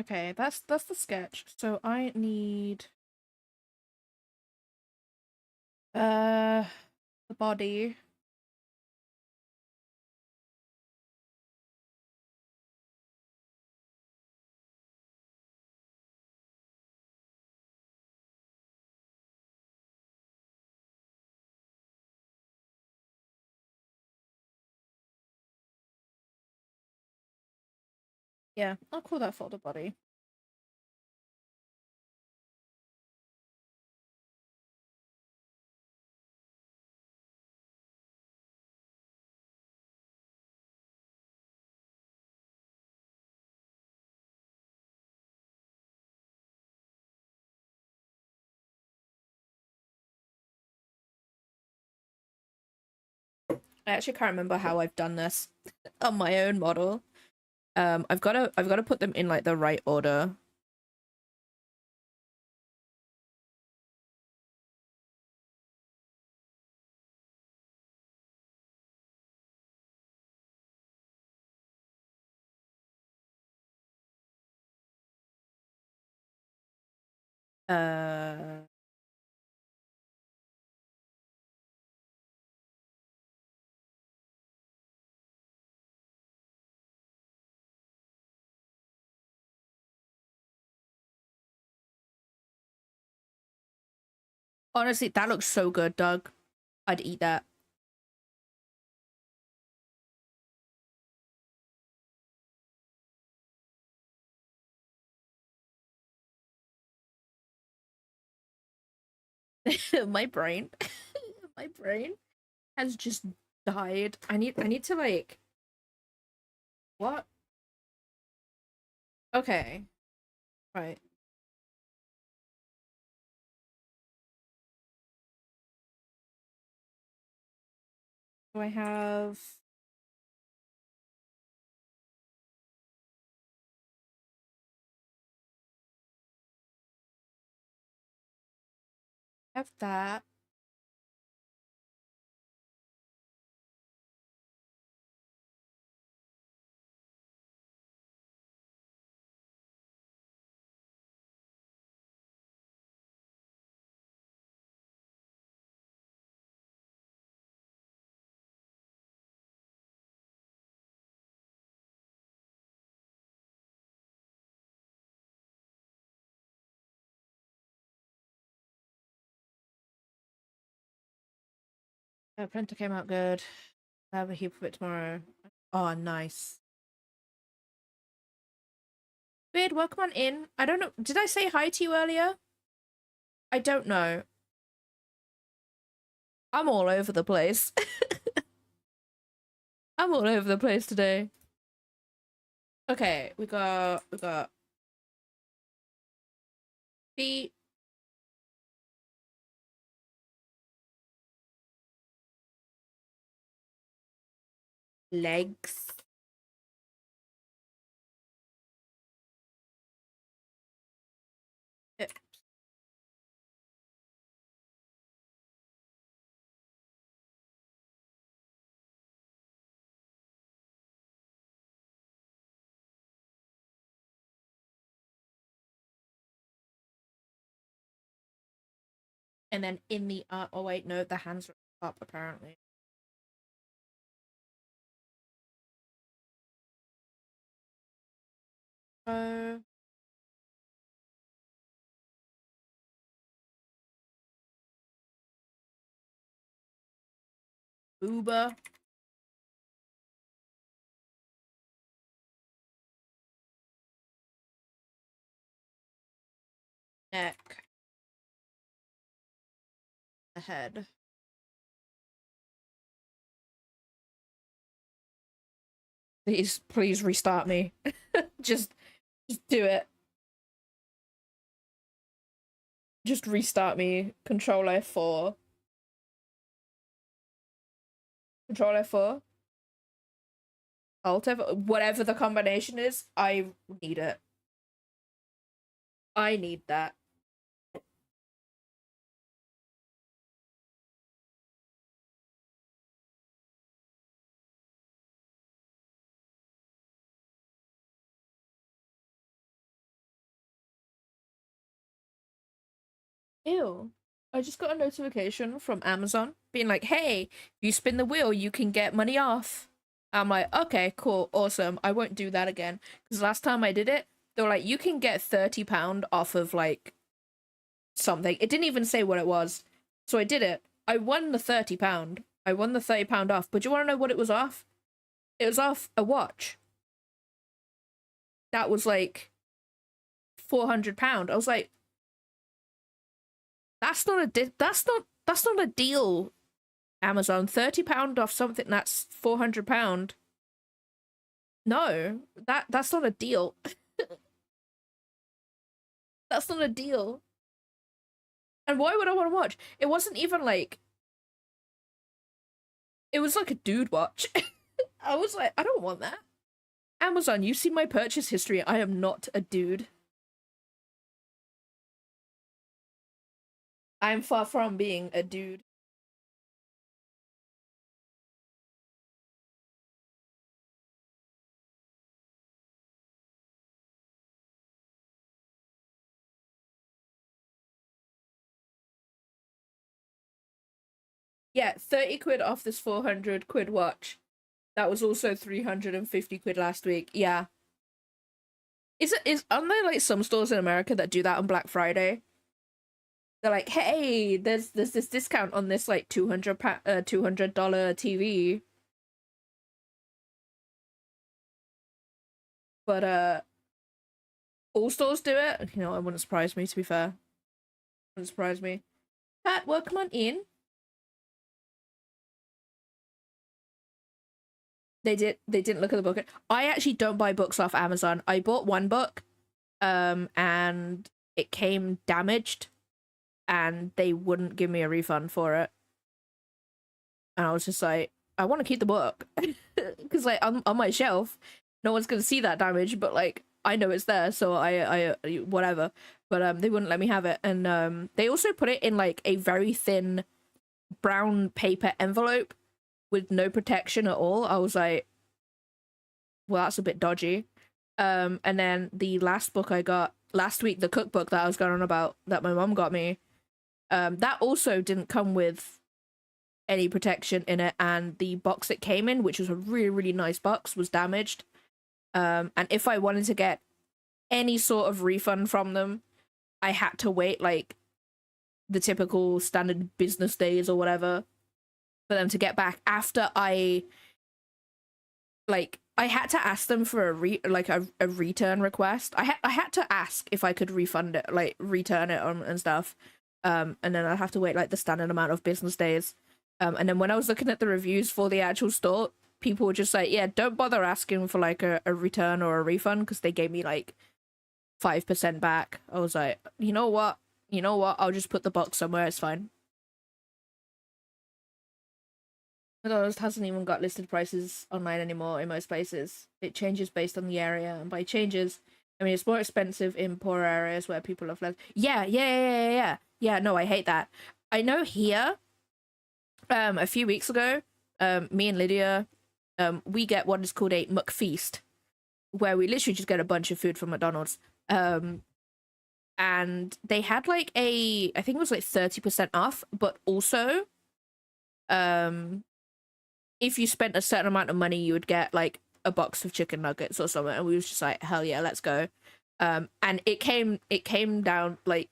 Okay, that's the sketch. So I need uh the body. Yeah, I'll call that folder body. I actually can't remember how I've done this on my own model. I've gotta put them in like the right order. Uh, Honestly, that looks so good, Doug. I'd eat that. My brain, my brain has just died. I need to like what? Okay, right. So I have that. Printer came out good. I have a heap of it tomorrow. Oh, nice. Beard, welcome on in. I don't know. Did I say hi to you earlier? I don't know. I'm all over the place. I'm all over the place today. Okay, we got feet, legs, hips, and then in the oh wait, no, the hands are up apparently. So booba, neck, the head. Please restart me. just do it. Just restart me. Control F4. Control F4. Alt F, whatever the combination is, I need it. I need that. Ew. I just got a notification from Amazon being like, hey, if you spin the wheel, you can get money off. I'm like, okay, cool, awesome. I won't do that again. Because last time I did it, they were like, you can get £30 off of like something. It didn't even say what it was. So I did it. I won the £30. I won the £30 off. But do you want to know what it was off? It was off a watch. That was like £400. I was like, that's not a deal. Amazon, £30 off something that's £400. No, that's not a deal. That's not a deal. And why would I want to watch? It wasn't even like it was like a dude watch. I was like, I don't want that. Amazon, you see my purchase history. I am not a dude. I am far from being a dude. Yeah, 30 quid off this 400 quid watch. That was also 350 quid last week. Yeah. Aren't there like some stores in America that do that on Black Friday? They're like, hey, there's this discount on this like $200 TV. But all stores do it. You know, it wouldn't surprise me, to be fair. Wouldn't surprise me. Pat, welcome on in. They didn't look at the book. I actually don't buy books off Amazon. I bought one book, and it came damaged, and they wouldn't give me a refund for it. And I was just like, I want to keep the book because like on my shelf, no one's gonna see that damage, but like I know it's there, so I whatever. But they wouldn't let me have it, and they also put it in like a very thin brown paper envelope with no protection at all. I was like, well, that's a bit dodgy. And then the last book I got last week, the cookbook that I was going on about that my mom got me, that also didn't come with any protection in it, and the box it came in, which was a really, really nice box, was damaged. And if I wanted to get any sort of refund from them, I had to wait like the typical standard business days or whatever for them to get back after I had to ask them for a return request. I had to ask if I could refund it, like return it and stuff. And then I'd have to wait like the standard amount of business days. And then when I was looking at the reviews for the actual store, people were just like, yeah, don't bother asking for like a return or a refund because they gave me like 5% back. I was like, you know what? I'll just put the box somewhere. It's fine. McDonald's hasn't even got listed prices online anymore in most places. It changes based on the area, and by changes, I mean it's more expensive in poor areas where people have less. Yeah. No, I hate that. I know here, a few weeks ago, me and Lydia, we get what is called a McFeast, where we literally just get a bunch of food from McDonald's. And they had like I think it was like 30% off, but also, if you spent a certain amount of money, you would get like a box of chicken nuggets or something. And we was just like, hell yeah, let's go. And it came down like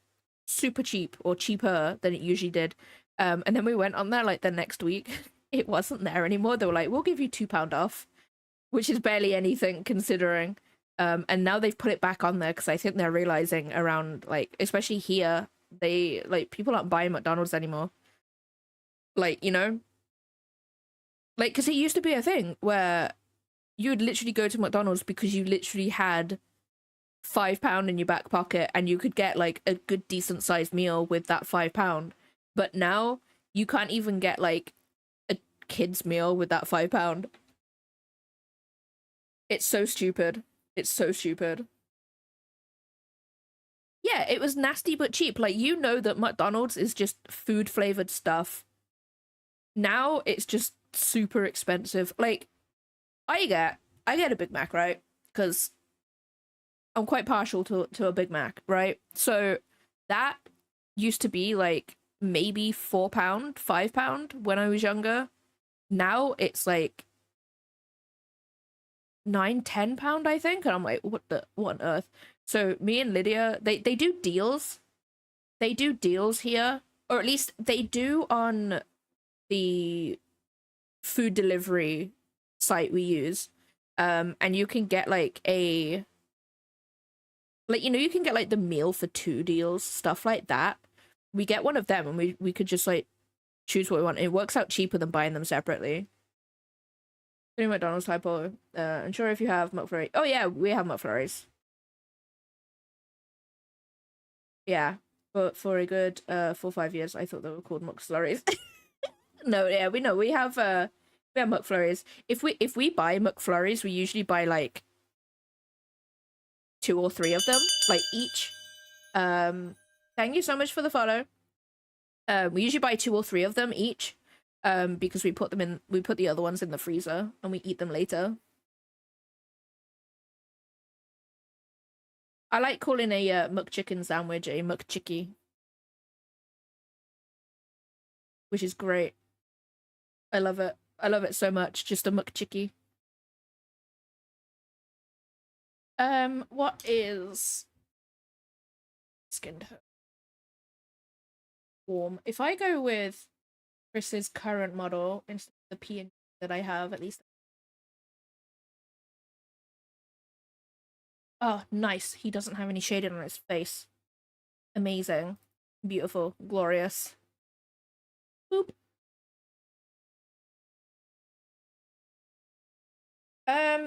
super cheap, or cheaper than it usually did. And then we went on there like the next week. It wasn't there anymore. They were like, we'll give you £2 off, which is barely anything considering. And now they've put it back on there because I think they're realizing around, like, especially here, they like people aren't buying McDonald's anymore. Like, you know, like, because it used to be a thing where you would literally go to McDonald's because you literally had £5 in your back pocket and you could get like a good decent sized meal with that £5. But now you can't even get like a kid's meal with that £5. It's so stupid. It's so stupid. Yeah, it was nasty but cheap. Like, you know that McDonald's is just food flavored stuff. Now it's just super expensive. Like, I get a Big Mac, right? Because I'm quite partial to a Big Mac, right? So that used to be like maybe £4, £5 when I was younger. Now it's like £9, £10, I think, and I'm like, what on earth? So me and Lydia, they do deals. They do deals here, or at least they do on the food delivery site we use. And you can get like you can get like the meal for two deals, stuff like that. We get one of them, and we could just like choose what we want. It works out cheaper than buying them separately. Any McDonald's typo. Unsure if you have McFlurry. Oh yeah, we have McFlurries. Yeah, but for a good 4-5 years, I thought they were called McFlurries. No, yeah, we have McFlurries. If we buy McFlurries, we usually buy like 2 or 3 of them, like each. Thank you so much for the follow. We usually buy 2 or 3 of them each. Because we put the other ones in the freezer and we eat them later. I like calling a McChicken sandwich a McChicky, which is great. I love it. I love it so much. Just a McChicky. What is skin tone? Warm. If I go with Chris's current model instead of the PNG that I have, at least. Oh, nice. He doesn't have any shading on his face. Amazing. Beautiful. Glorious. Boop.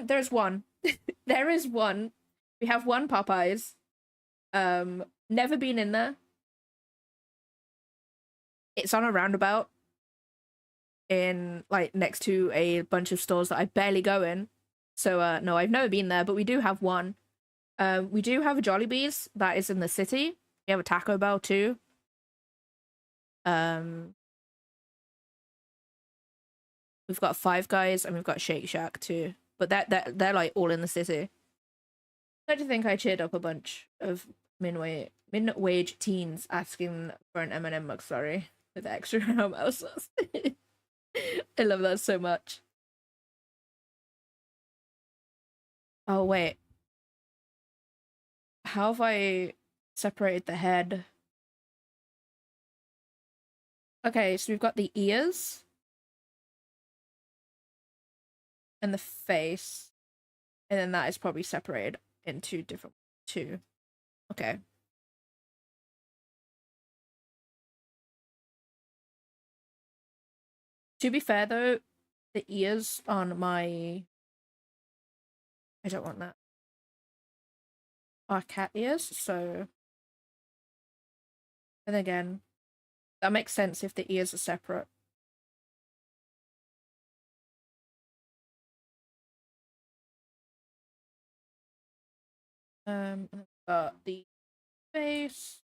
There's one. There is one. We have one Popeyes. Never been in there. It's on a roundabout in like next to a bunch of stores that I barely go in. So no, I've never been there, but we do have one. We do have a Jollibee's that is in the city. We have a Taco Bell too. We've got Five Guys and we've got Shake Shack too. But they're like all in the city. I do think I cheered up a bunch of min-wage teens asking for an M&M McFlurry with extra mouse sauce. I love that so much. Oh wait. How have I separated the head? Okay, so we've got the ears and the face, and then that is probably separated into different two. Okay. To be fair though, the ears on my... I don't want that. Are cat ears, so... And again, that makes sense if the ears are separate. Got the face.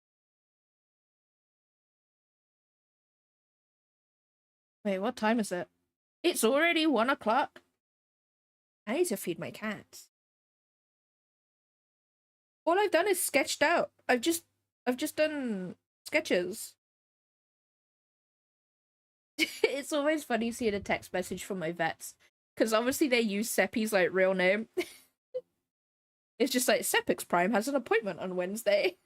Wait, what time is it? It's already 1 o'clock. I need to feed my cats. All I've done is sketched out. I've just done sketches. It's always funny seeing a text message from my vets, because obviously they use Seppi's like real name. It's just like, Sepix Prime has an appointment on Wednesday.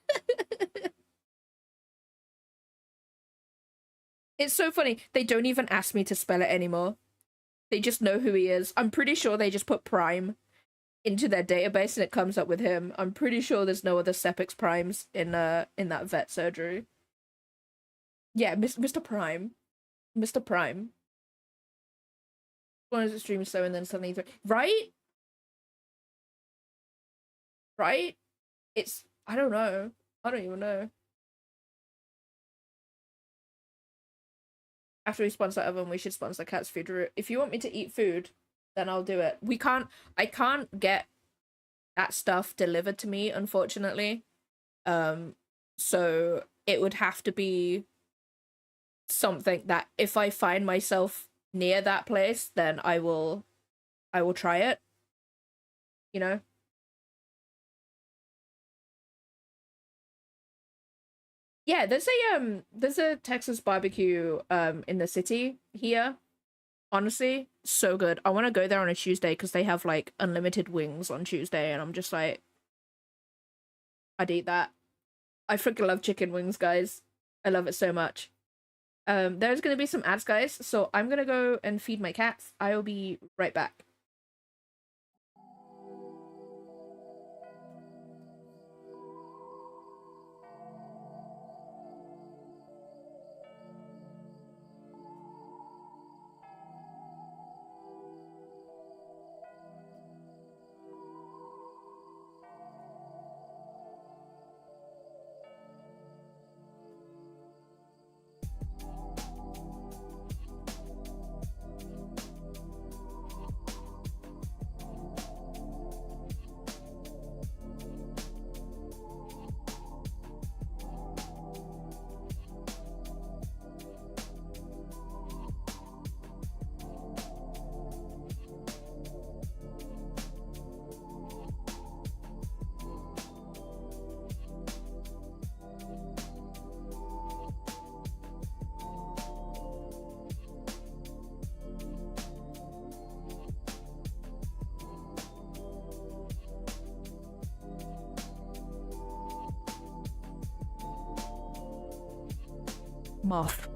It's so funny. They don't even ask me to spell it anymore. They just know who he is. I'm pretty sure they just put Prime into their database and it comes up with him. I'm pretty sure there's no other Sepix Primes in that vet surgery. Yeah, Mr. Prime. Mr. Prime. One of the streams so and then suddenly... Right? Right? It's... I don't know. I don't even know. After we sponsor Oven, we should sponsor Cat's Food Route. If you want me to eat food, then I'll do it. I can't get that stuff delivered to me, unfortunately. So it would have to be something that if I find myself near that place, then I will try it. You know? Yeah, there's a Texas barbecue in the city here. Honestly, so good. I want to go there on a Tuesday because they have like unlimited wings on Tuesday, and I'm just like, I'd eat that. I freaking love chicken wings, guys. I love it so much. There's gonna be some ads, guys, so I'm gonna go and feed my cats. I'll be right back. moth.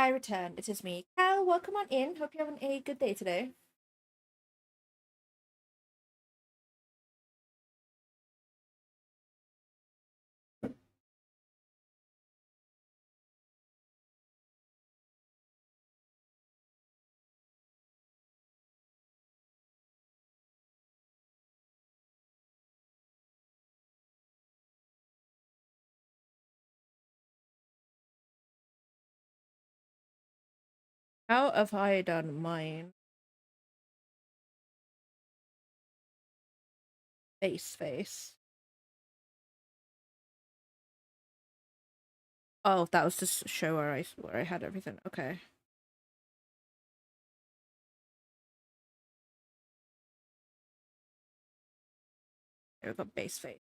I return. It is me. Kyle, welcome on in. Hope you're having a good day today. How have I done mine? Face. Oh, that was just show where I had everything. Okay. Here we got base face.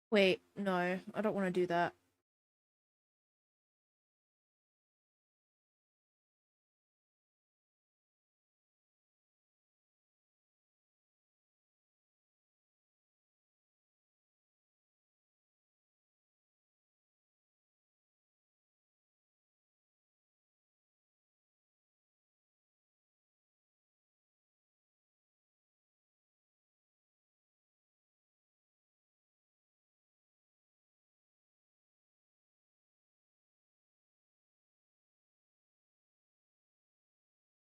Wait, no, I don't want to do that.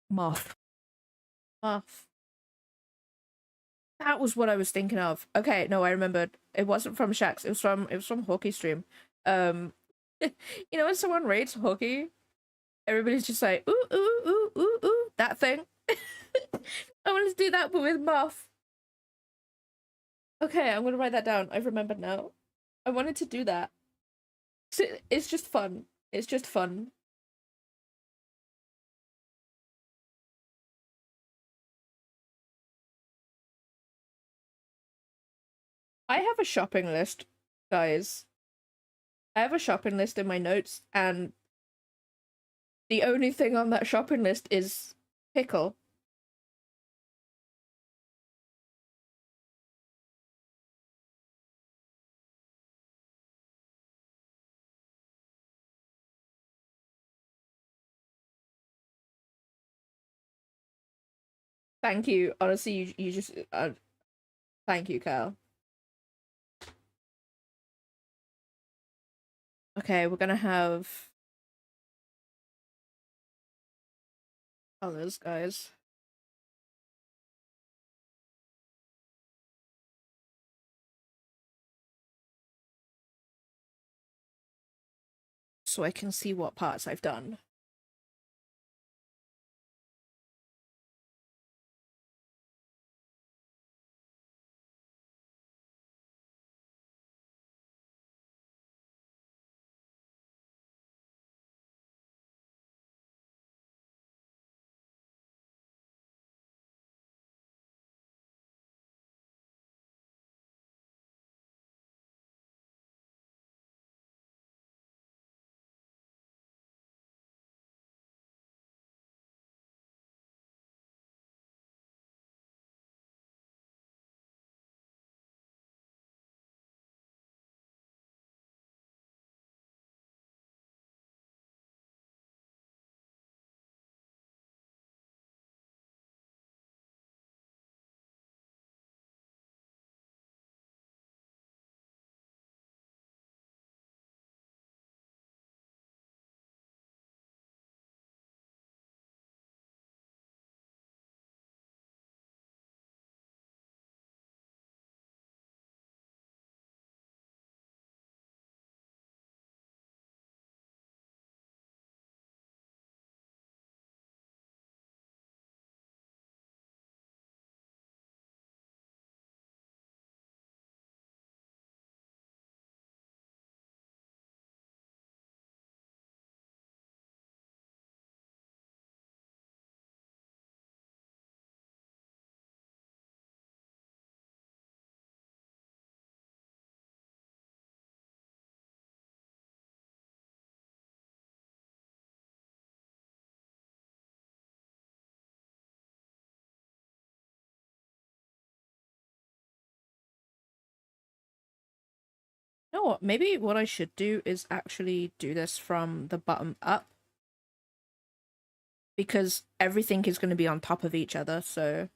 Muff. That was what I was thinking of. Okay, no, I remembered. It wasn't from Shax. It was from Hockey Stream. You know when someone rates hockey, everybody's just like ooh ooh ooh ooh ooh that thing. I wanted to do that, but with Muff. Okay, I'm gonna write that down. I've remembered now. I wanted to do that. It's just fun. It's just fun. I have a shopping list, guys. I have a shopping list in my notes, and the only thing on that shopping list is pickle. Thank you. Honestly, you just thank you, Kyle. Okay, we're gonna have colors, guys. So I can see what parts I've done. what? Maybe what I should do is actually do this from the bottom up. Because everything is going to be on top of each other, so...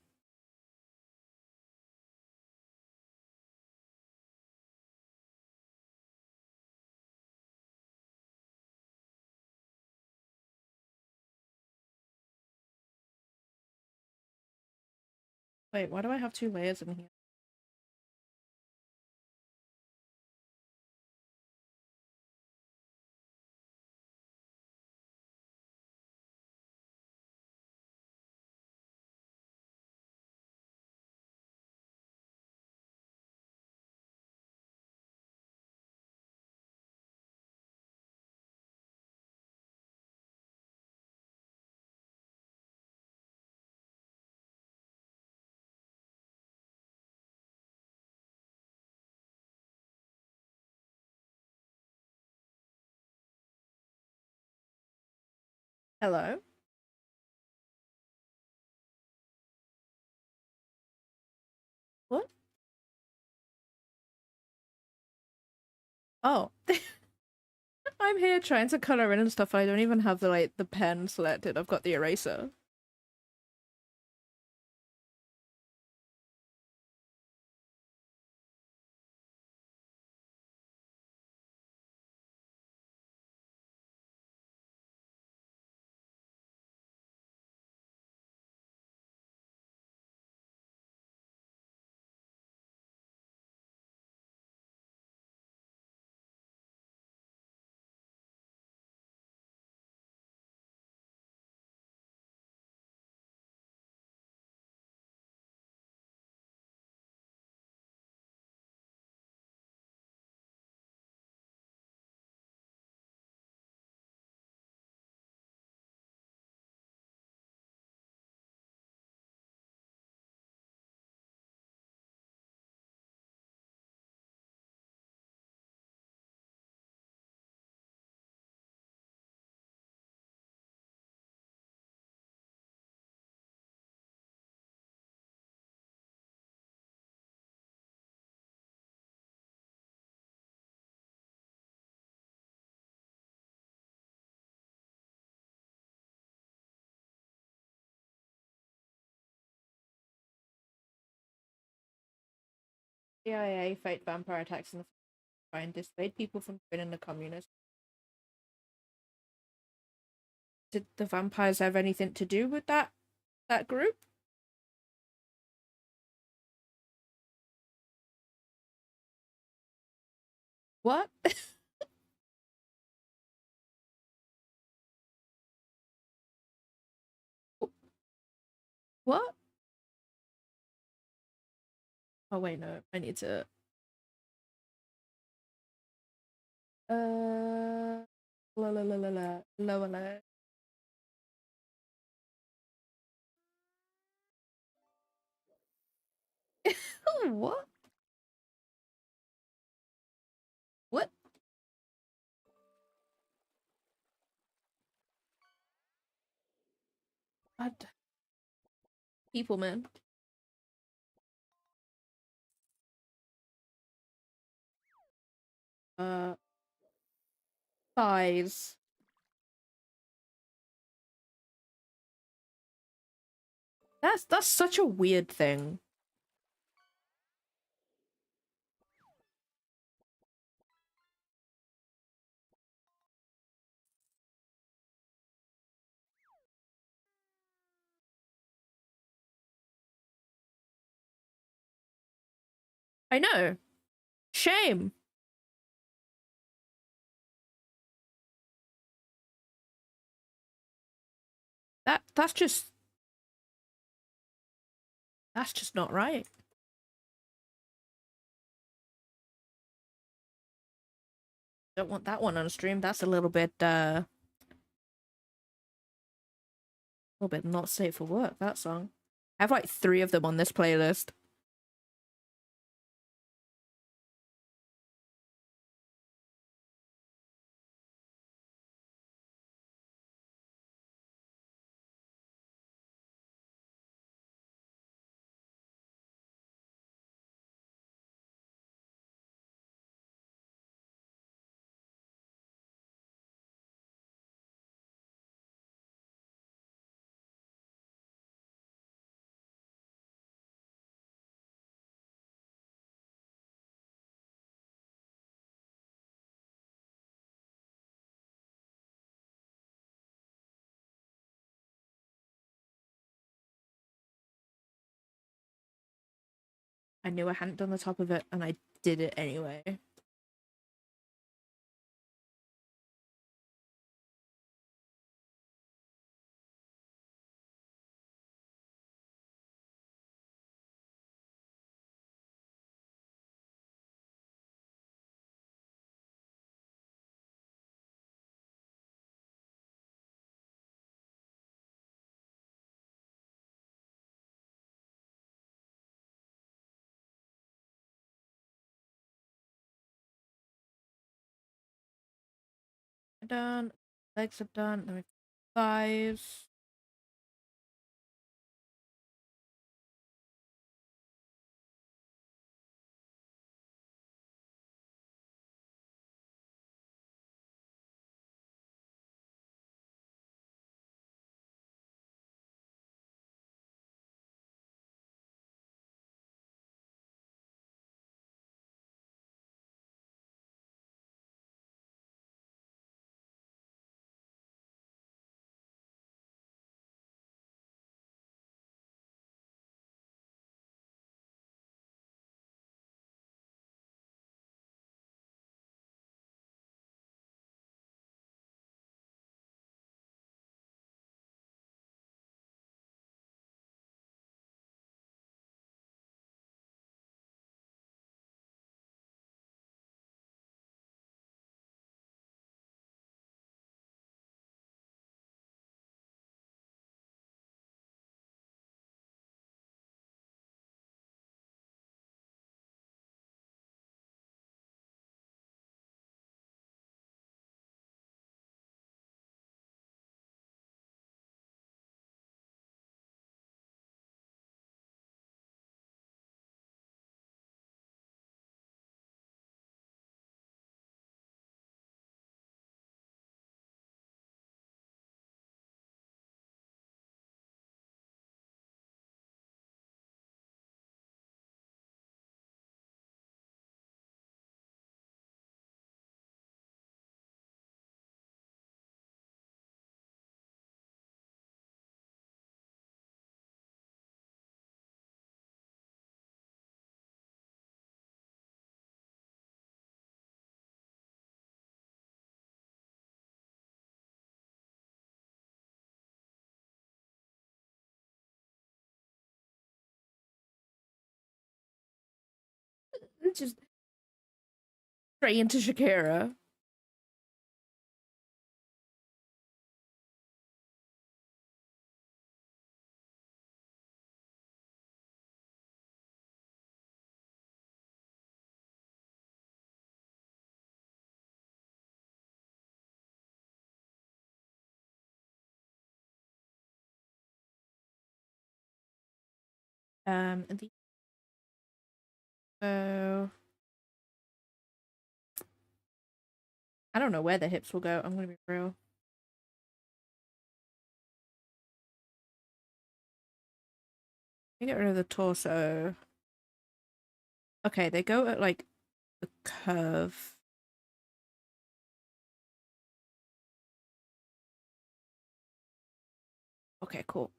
Wait, why do I have 2 layers in here? Hello? What? Oh. I'm here trying to color in and stuff. I don't even have the pen selected. I've got the eraser. CIA fight vampire attacks in the and dissuade people from joining the communists. Did the vampires have anything to do with that group? What? What? Oh wait, no. I need to lower layer. What? What? God. People, man. Uh, Thighs. That's such a weird thing. I know. Shame. That's just not right. Don't want that one on a stream. That's a little bit not safe for work, that song. I have like 3 of them on this playlist. I knew I hadn't done the top of it, and I did it anyway. Done. Legs are done. Then we thighs. Just straight into Shakira. The so I don't know where the hips will go. I'm gonna be real. Let me get rid of the torso. Okay, they go at like the curve. Okay, cool.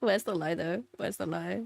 Where's the lie though? Where's the lie?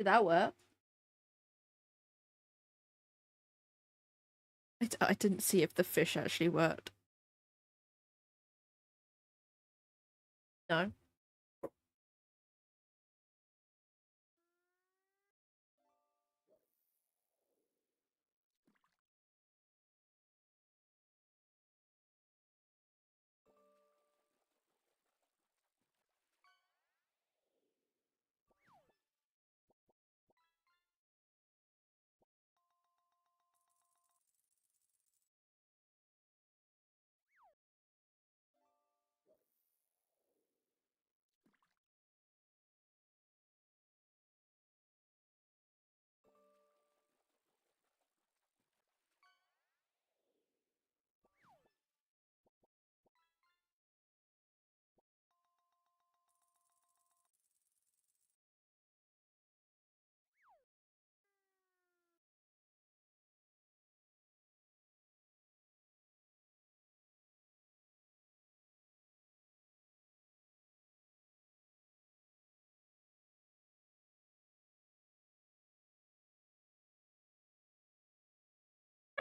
Did that work? I didn't see if the fish actually worked. No.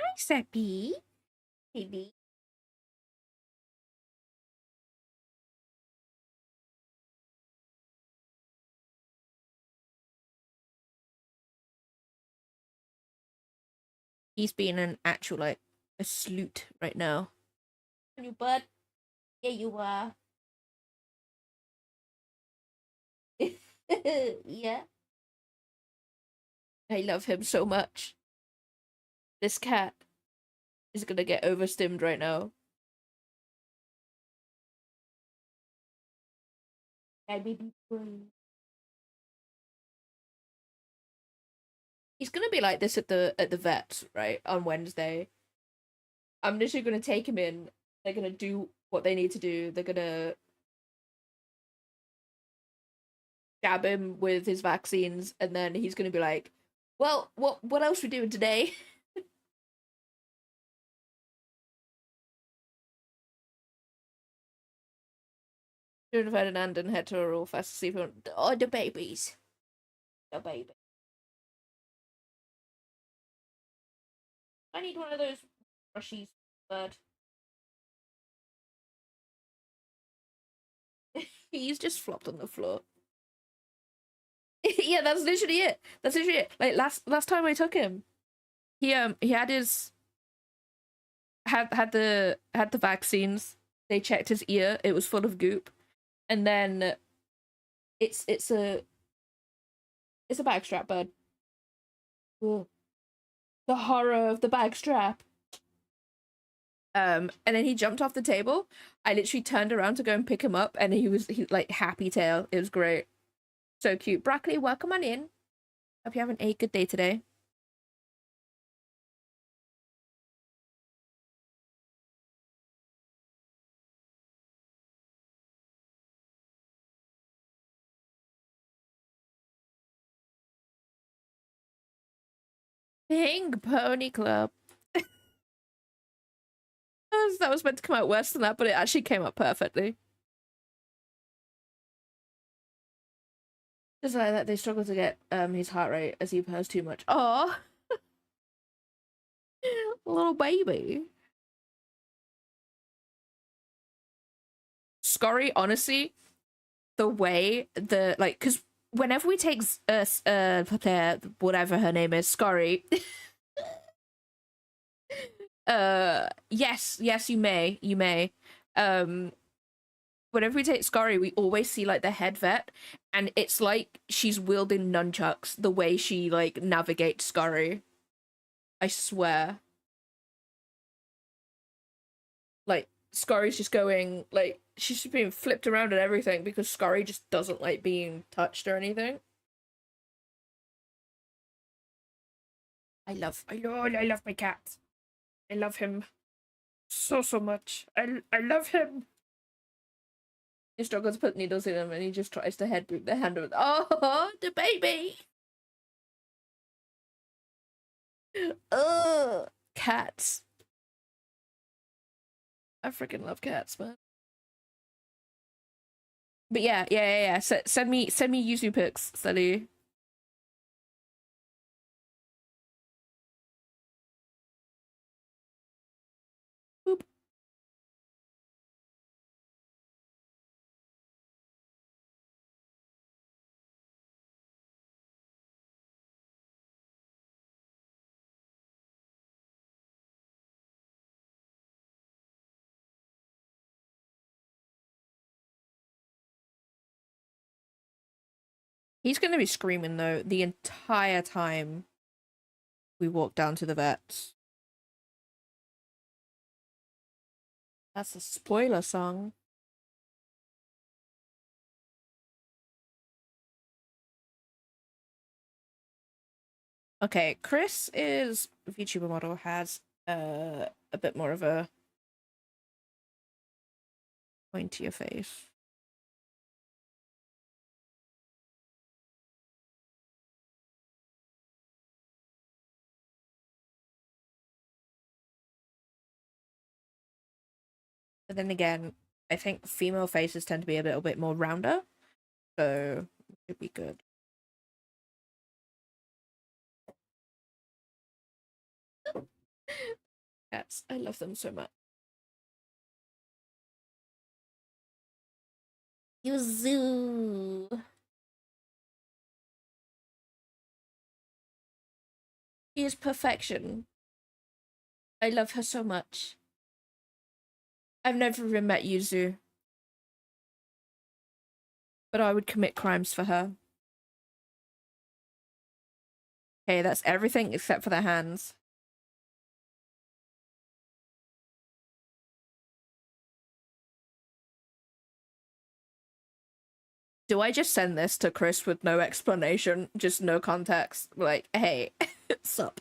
Hi, Seppi. Baby. He's being an actual, like, a sleut right now. You bud? Yeah, you are. Yeah. I love him so much. This cat is gonna get overstimmed right now. Hi, baby boy. He's gonna be like this at the vet, right, on Wednesday. I'm literally gonna take him in. They're gonna do what they need to do. They're gonna jab him with his vaccines, and then he's gonna be like, "Well, what else we doing today?" Bruno Ferdinand and Hector are all fast asleep. Oh, the babies, the baby. I need one of those brushies, bird. He's just flopped on the floor. Yeah, that's literally it. That's literally it. Like last time I took him, he had his had the vaccines. They checked his ear. It was full of goop, and then it's a backstrap bird. Ugh. The horror of the backstrap. And then he jumped off the table. I literally turned around to go and pick him up, and he like happy tail. It was great. So cute. Broccoli, welcome on in. Hope you're having a good day today. Pink Pony Club. That was meant to come out worse than that, but it actually came out perfectly. Just like that, they struggle to get his heart rate as he purrs too much. Oh, little baby. Scurry, honestly, the way the like, because whenever we take whatever her name is, Scurry. Yes, you may. Um, whenever we take Scurry, we always see like the head vet, and it's like she's wielding nunchucks the way she like navigates Scurry. I swear. Like Scurry's just going like she's just being flipped around and everything because Scurry just doesn't like being touched or anything. I love my cat. I love him so much. I love him. He struggles to put needles in him and he just tries to head boot the hand of oh the baby. Ugh, cats. I freaking love cats, man. But yeah. Send me Yuzu pics, Sally. He's gonna be screaming though the entire time we walk down to the vets. That's a spoiler song. Okay, Chris is VTuber model, has a bit more of a pointier face. But then again, I think female faces tend to be a little bit more rounder, so it'd be good. Cats, I love them so much. Yuzu. She is perfection. I love her so much. I've never even met Yuzu, but I would commit crimes for her. Okay, that's everything except for the hands. Do I just send this to Chris with no explanation, just no context? Like, hey, sup?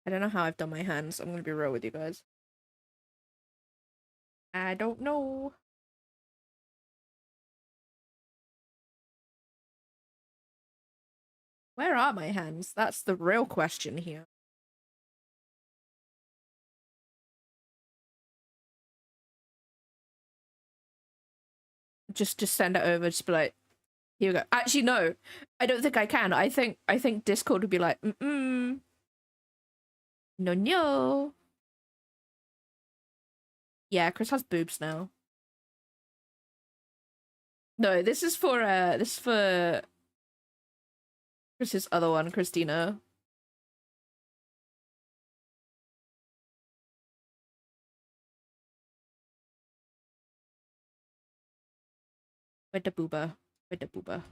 I don't know how I've done my hands. I'm gonna be real with you guys. I don't know. Where are my hands? That's the real question here. Just send it over. Just be like, here we go. Actually, no, I don't think I can. I think Discord would be like, no, no. Yeah, Chris has boobs now. No, this is for Chris's other one, Christina. With the booba. With the booba.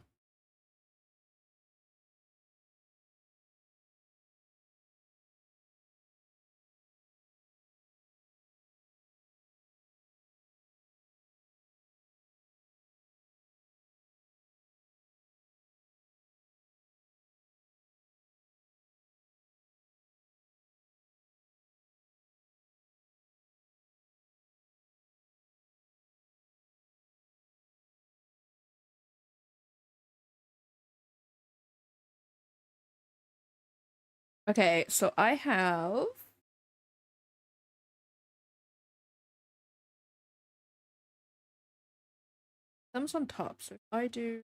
Okay, so I have thumbs on top. So if I do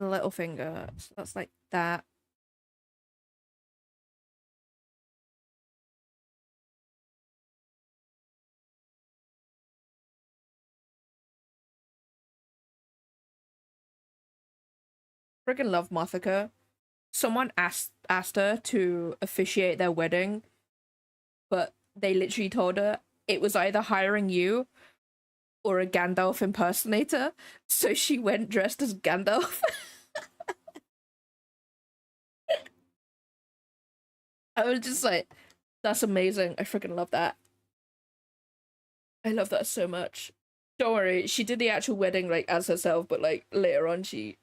the little finger, so that's like that. Friggin' love Mothika. Someone asked her to officiate their wedding, but they literally told her it was either hiring you or a Gandalf impersonator. So she went dressed as Gandalf. I was just like, that's amazing. I freaking love that. I love that so much. Don't worry, she did the actual wedding like as herself, but like later on she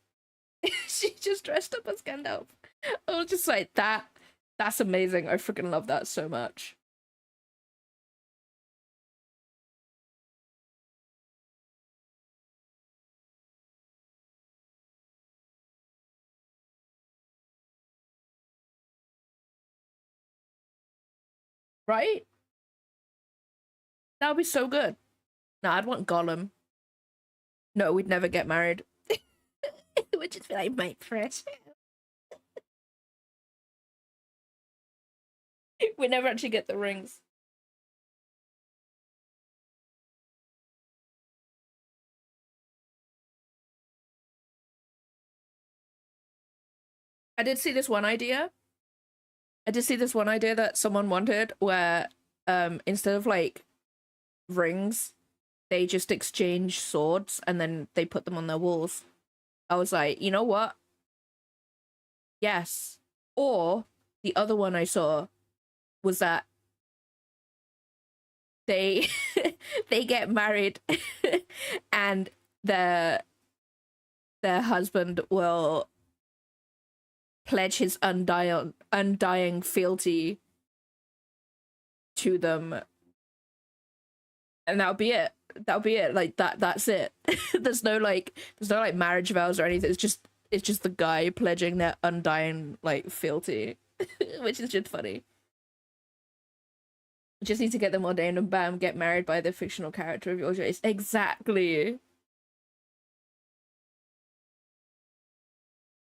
she just dressed up as Gandalf. I was just like, that's amazing. I freaking love that so much. Right? That would be so good. No, I'd want Gollum. No, we'd never get married. It would just be like, my precious. We never actually get the rings. I did see this one idea I did see this one idea that someone wanted where instead of like rings, they just exchange swords and then they put them on their walls. I was like, you know what? Yes. Or the other one I saw was that they they get married and their husband will pledge his undying fealty to them, and that'll be it. That'll be it. Like that's it. There's no like marriage vows or anything. It's just the guy pledging their undying like fealty, which is just funny. Just need to get them ordained and bam, get married by the fictional character of your choice. Exactly.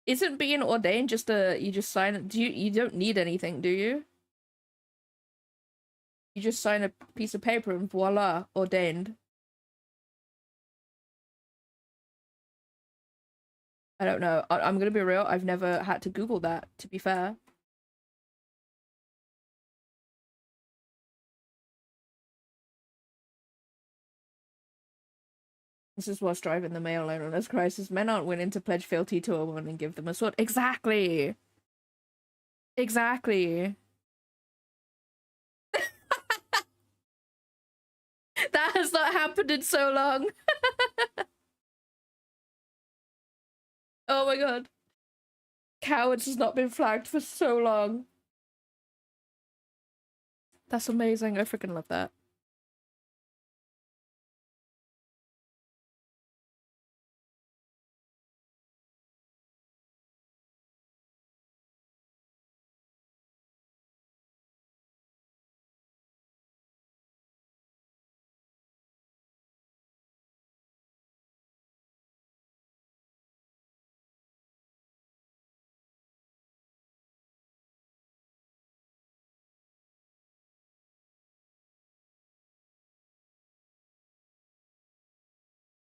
Isn't being ordained just you just sign it? You don't need anything, do you? You just sign a piece of paper and voila, ordained. I don't know. I'm gonna be real. I've never had to Google that, to be fair. This is what's driving the male loneliness crisis. Men aren't willing to pledge fealty to a woman and give them a sword. Exactly. Exactly. That has not happened in so long. Oh my god. Cowards has not been flagged for so long. That's amazing. I freaking love that.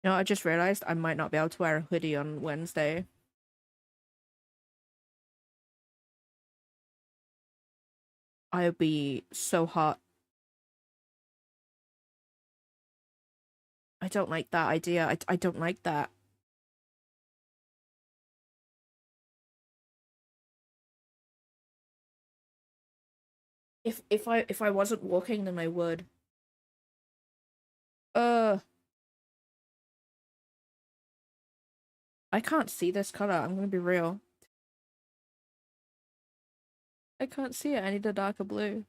You know, I just realized I might not be able to wear a hoodie on Wednesday. I'll be so hot. I don't like that idea. I don't like that. If I wasn't walking, then I would. I can't see this color. I'm gonna be real. I can't see it. I need a darker blue.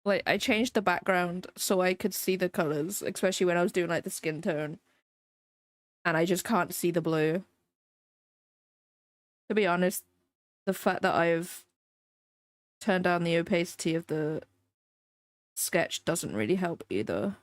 Like, I changed the background so I could see the colors, especially when I was doing like the skin tone. And I just can't see the blue. To be honest, the fact that I've turned down the opacity of the sketch doesn't really help either.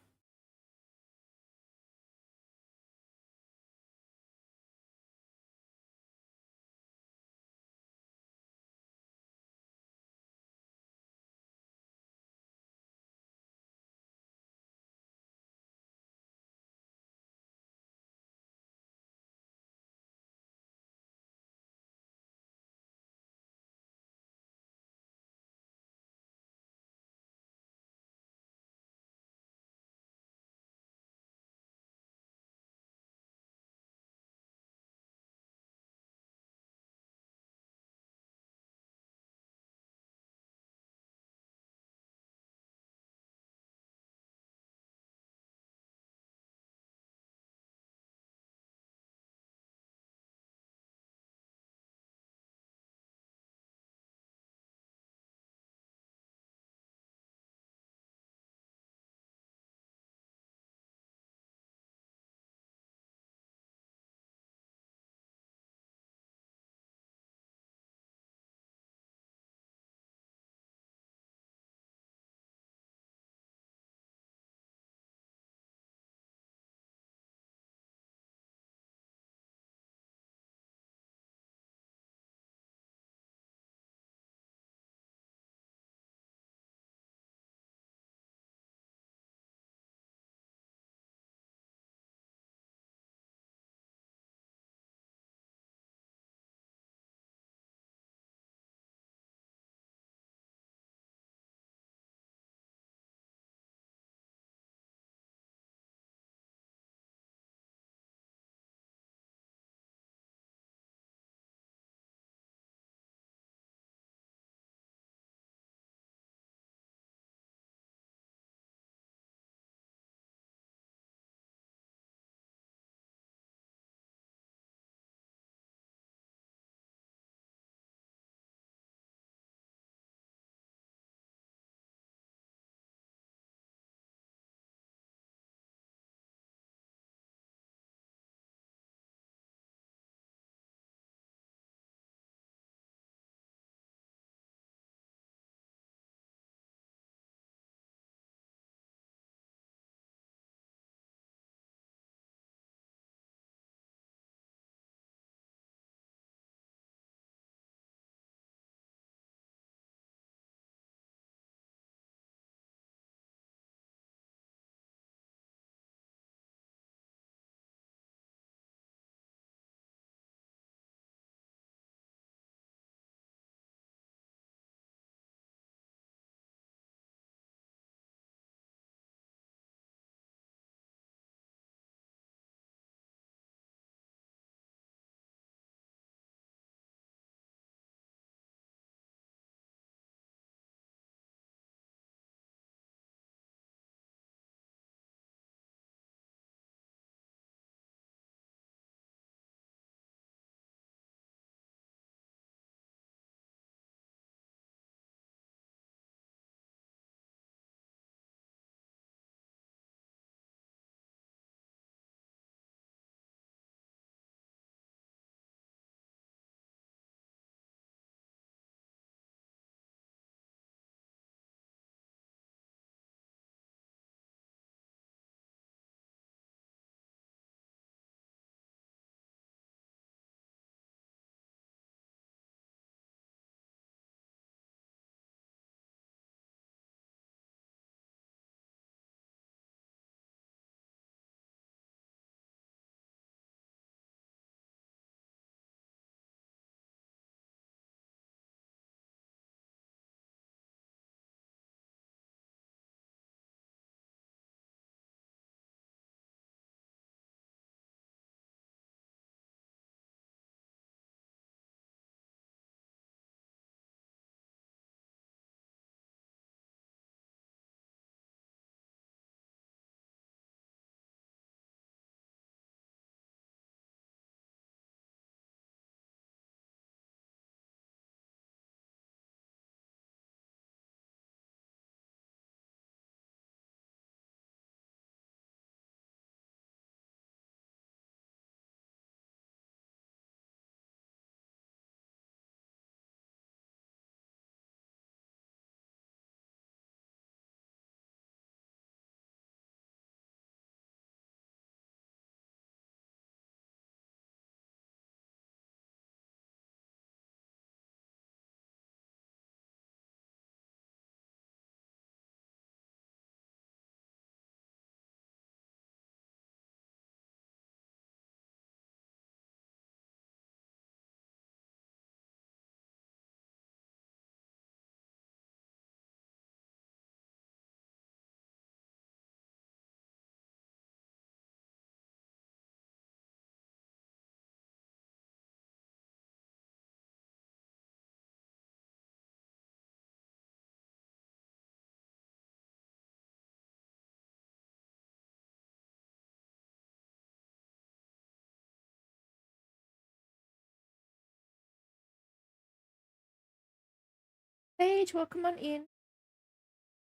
Paige, welcome on in.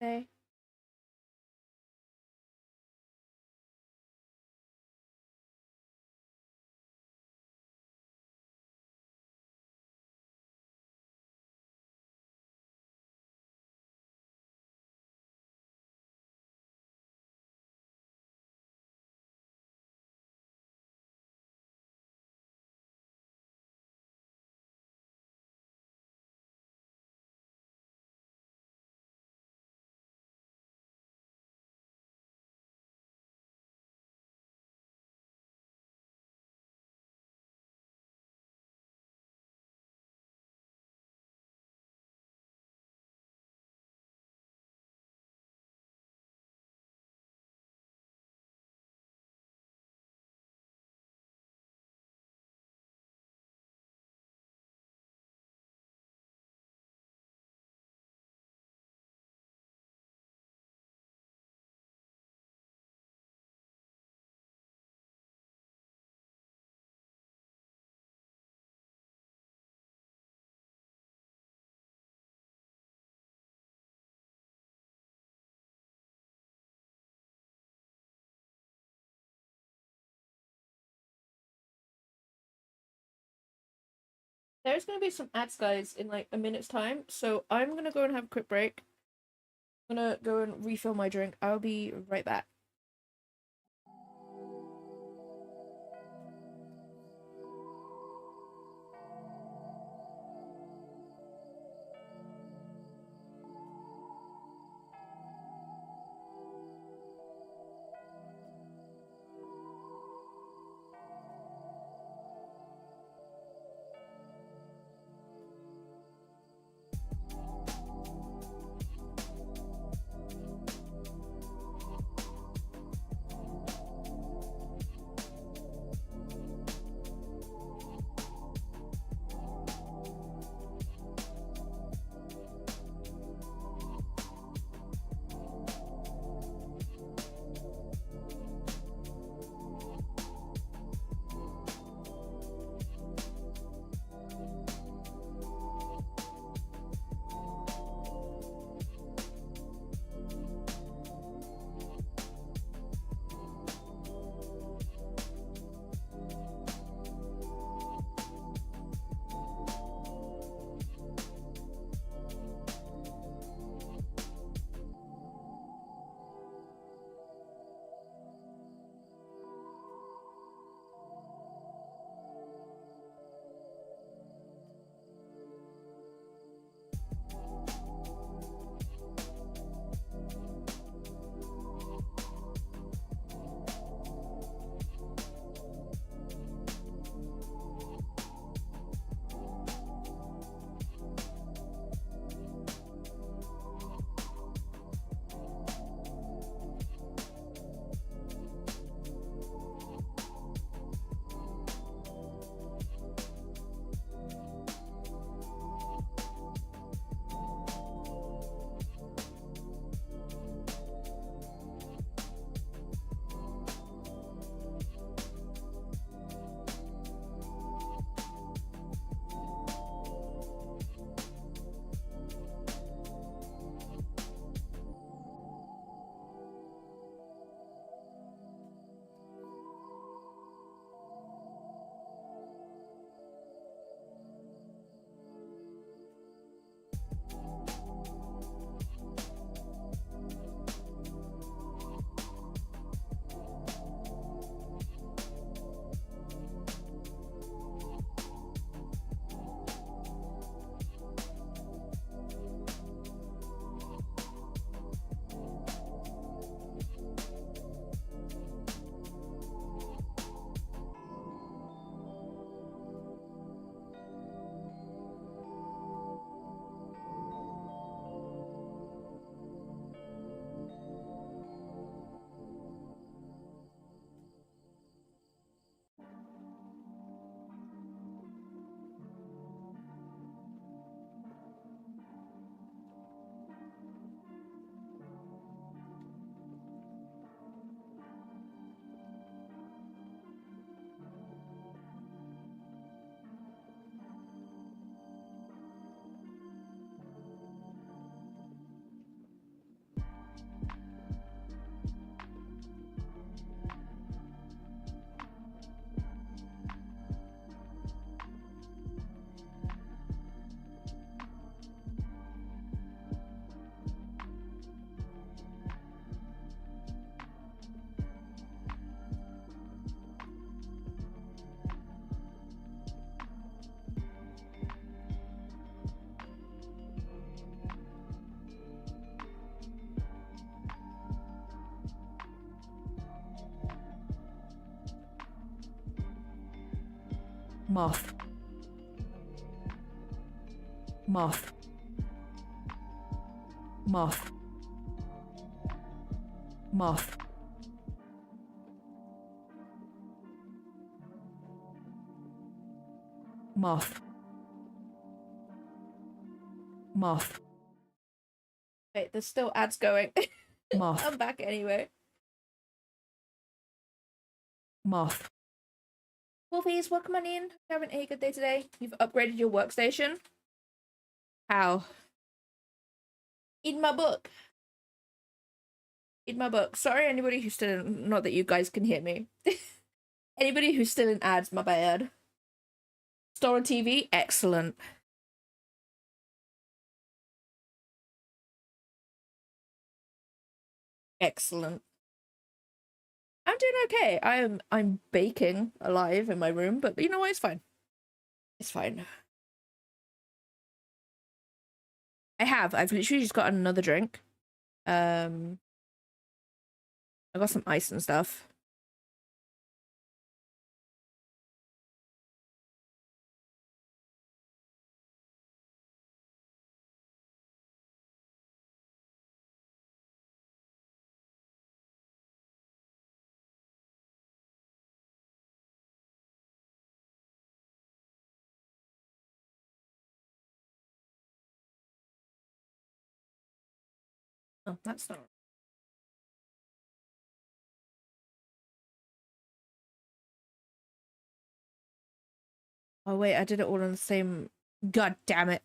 Okay. There's gonna be some ads, guys, in like a minute's time, so I'm gonna go and have a quick break. I'm gonna go and refill my drink. I'll be right back. Moth. Moth. Moth. Moth. Moth. Moth. Wait, there's still ads going. Moth. I'm back anyway. Moth. Wolfies, welcome on in. You're having a good day today. You've upgraded your workstation. How? In my book. In my book. Sorry, anybody who's still in, not that you guys can hear me. Anybody who's still in ads, my bad. Store on TV, excellent. Excellent. I'm doing okay. I'm baking alive in my room, but you know what? It's fine. It's fine. I've literally just got another drink. I got some ice and stuff. Oh, that's not. Oh wait, I did it all on the same. God damn it.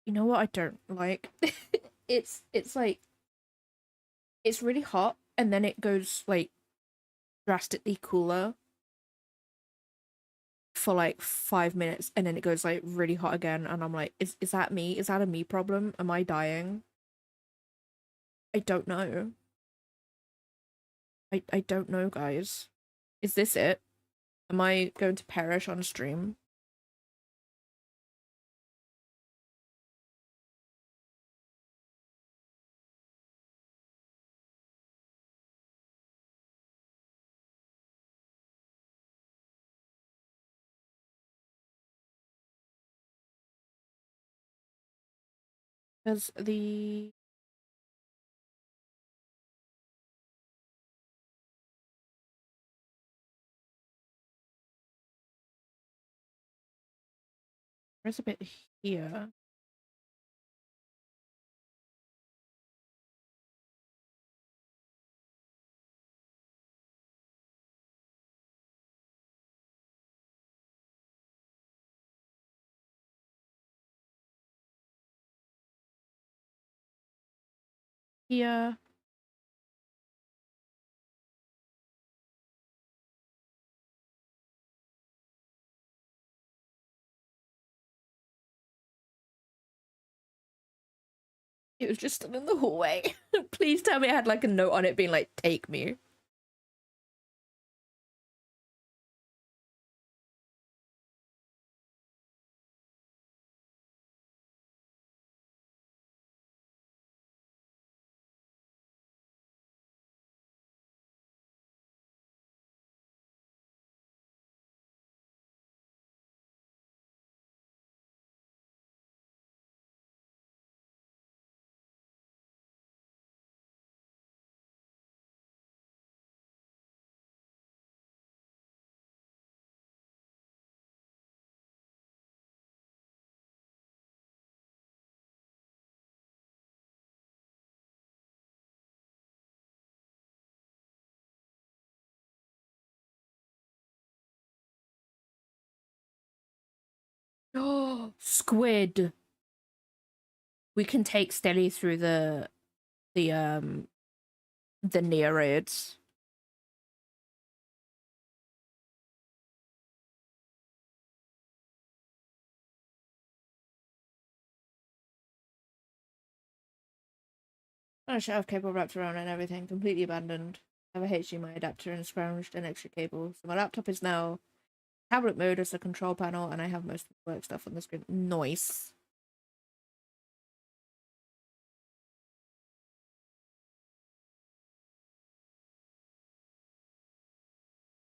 You know what I don't like? It's like it's really hot and then it goes like drastically cooler for like 5 minutes and then it goes like really hot again and I'm like, is that me? Is that a me problem? Am I dying? I don't know. I don't know, guys. Is this it? Am I going to perish on stream? Because there's a bit here. Here. It was just still in the hallway. Please tell me I had like a note on it being like, take me. Oh, squid. We can take Stelly through the near raids. On a shelf, cable wrapped around and everything, completely abandoned. I have a HDMI adapter and scrounged an extra cable. So my laptop is now tablet mode as the control panel, and I have most of the work stuff on the screen. Nice.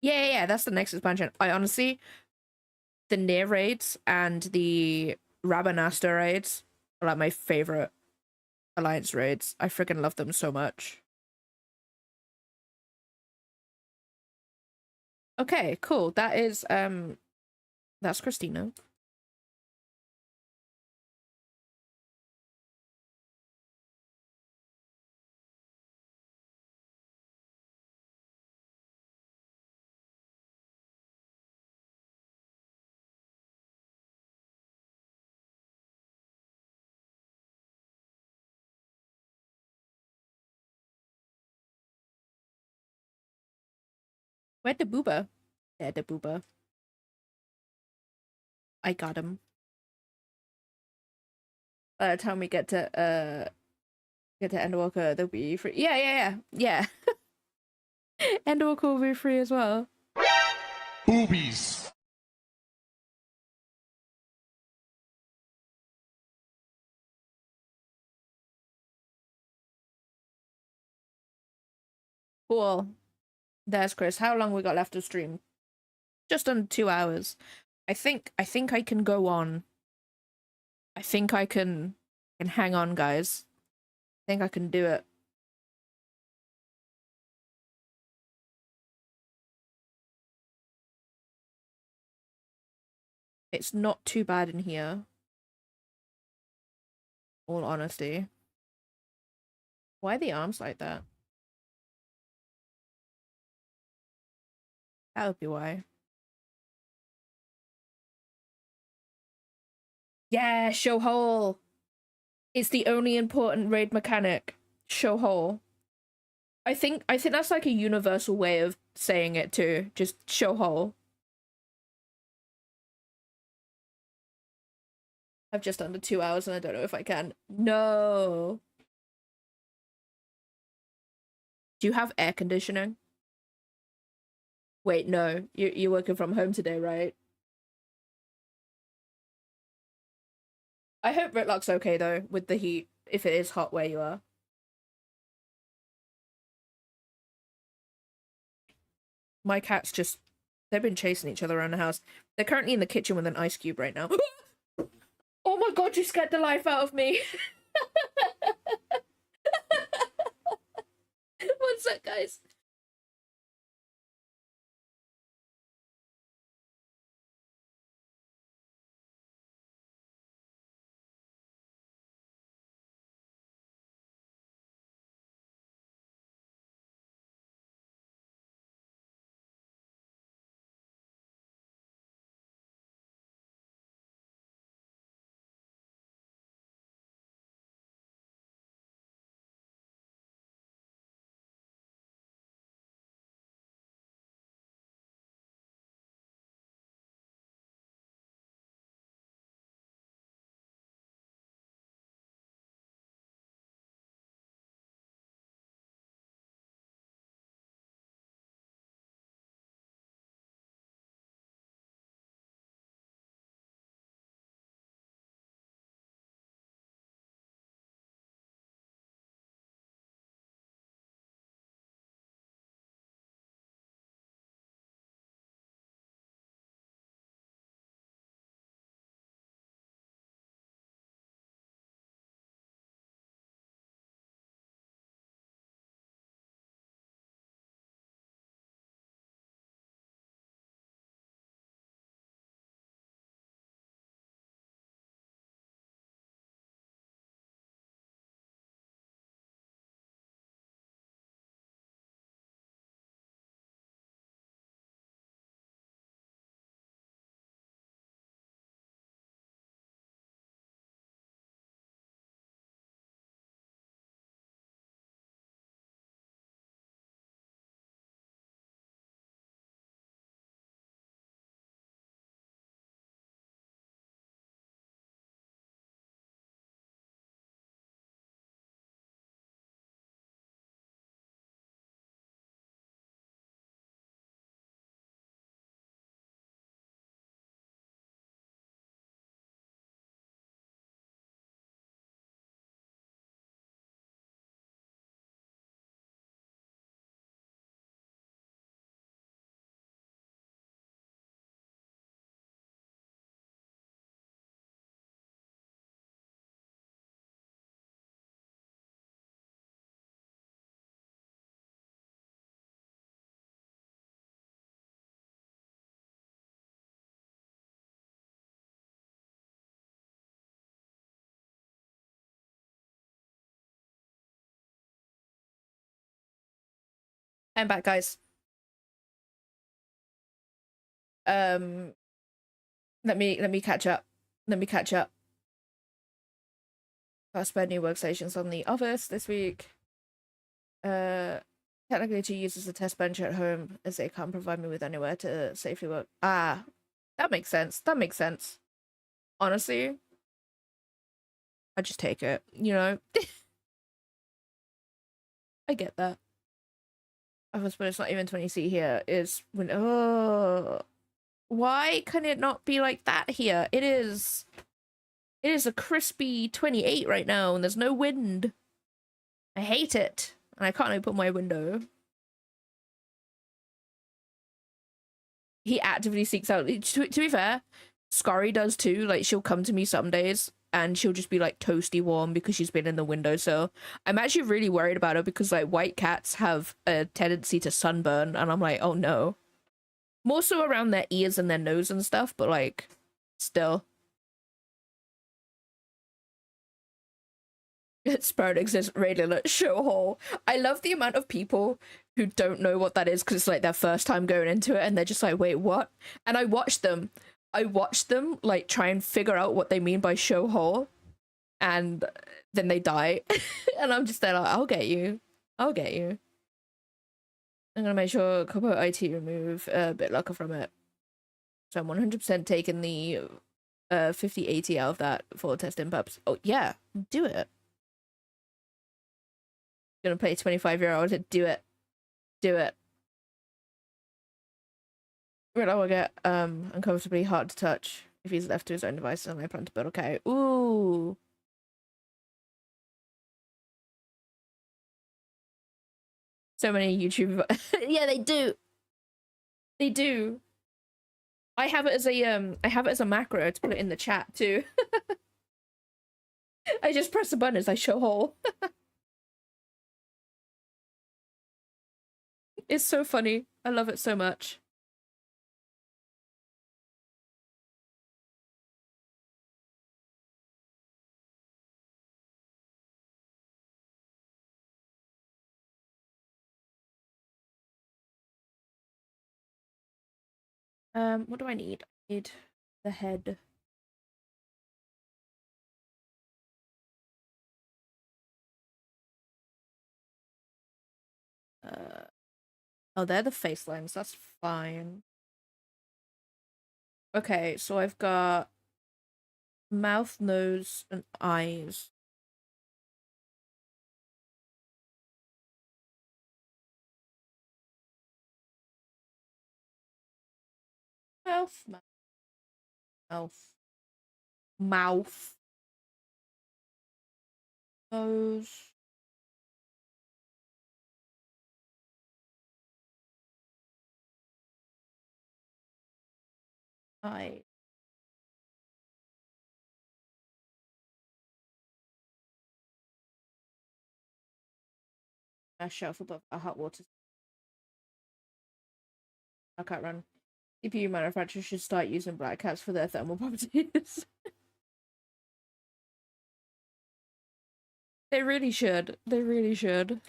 Yeah, that's the next expansion. I honestly, the near raids and the Rabanasta raids are like my favorite Alliance raids. I freaking love them so much. Okay, cool. That's Christina. Where'd the booba? Yeah, the booba. I got him. By the time we get to Endwalker, they'll be free. Yeah. Endwalker will be free as well. Boobies. Cool. There's Chris. How long we got left to stream? Just under 2 hours. I think I can go on. I think I can hang on, guys. I think I can do it. It's not too bad in here. All honesty. Why are the arms like that? That would be why. Yeah, show hole. It's the only important raid mechanic. Show hole. I think that's like a universal way of saying it too. Just show hole. I've just under 2 hours and I don't know if I can. No. Do you have air conditioning? Wait, no. You're working from home today, right? I hope Ritlock's okay though with the heat, if it is hot where you are. My cats just, they've been chasing each other around the house. They're currently in the kitchen with an ice cube right now. Oh my god, you scared the life out of me. One sec, guys. I'm back, guys. Um, let me catch up. Let me catch up. I'll spare new workstations on the office this week. Technically to use as a test bench at home, as they can't provide me with anywhere to safely work. Ah, that makes sense. That makes sense. Honestly, I just take it, you know? I get that. I suppose it's not even 20C here. Is when, oh, why can it not be like that here? It is a crispy 28 right now, and there's no wind. I hate it, and I can't open my window. He actively seeks out. To be fair, Scary does too. Like, she'll come to me some days, and she'll just be like toasty warm because she's been in the windowsill. I'm actually really worried about her because like white cats have a tendency to sunburn, and I'm like, oh no. More so around their ears and their nose and stuff, but like, still. Spirit exists radiant show hole. I love the amount of people who don't know what that is because it's like their first time going into it and they're just like, wait, what? And I watch them like try and figure out what they mean by show hole, and then they die. And I'm just there like, I'll get you. I'm gonna make sure Copo IT remove BitLocker from it. So I'm 100% taking the 5080 out of that for testing purposes. Oh yeah, do it. Gonna play 25-year-old to do it. Do it. Red will get uncomfortably hard to touch if he's left to his own devices, and I plan to build a cow. Ooh. So many YouTube. Yeah, they do. They do. I have it as a macro to put it in the chat too. I just press the button as I show whole. It's so funny. I love it so much. What do I need? I need the head. Oh, they're the face lines. That's fine. Okay, so I've got mouth, nose, and eyes. Mouth, mouth, mouth, nose. Eye. A shelf above a hot water. I can't run. CPU manufacturers should start using black cats for their thermal properties. They really should. They really should.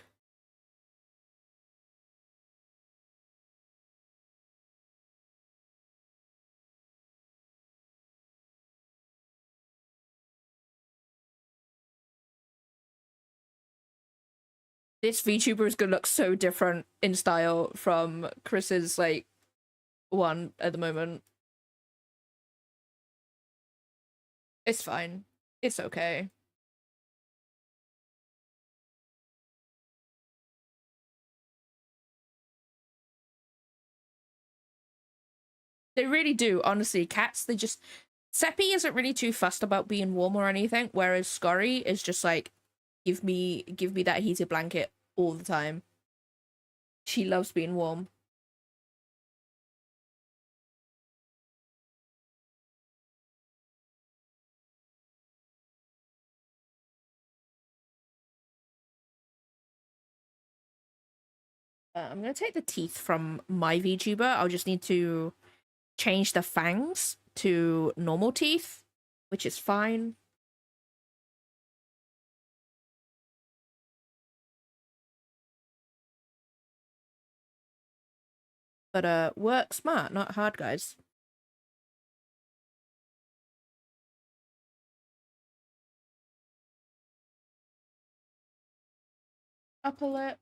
This VTuber is gonna look so different in style from Chris's like one at the moment. It's fine. It's okay. They really do, honestly. Cats, they just Seppi isn't really too fussed about being warm or anything, whereas Scurry is just like, give me that heated blanket all the time. She loves being warm. I'm gonna take the teeth from my VTuber. I'll just need to change the fangs to normal teeth, which is fine. But work smart, not hard, guys. Upper lip.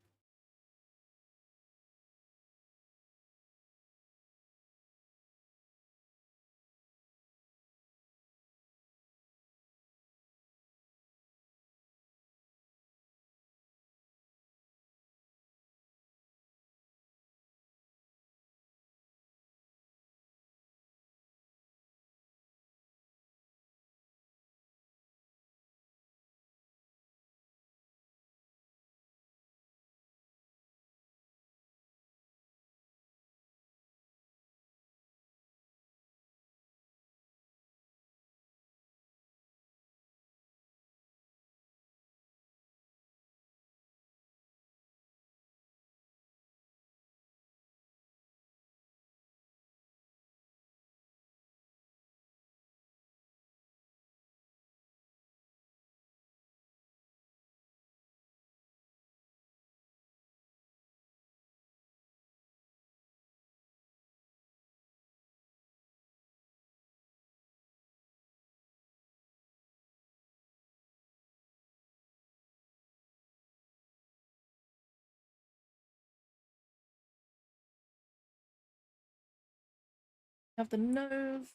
Have the nose.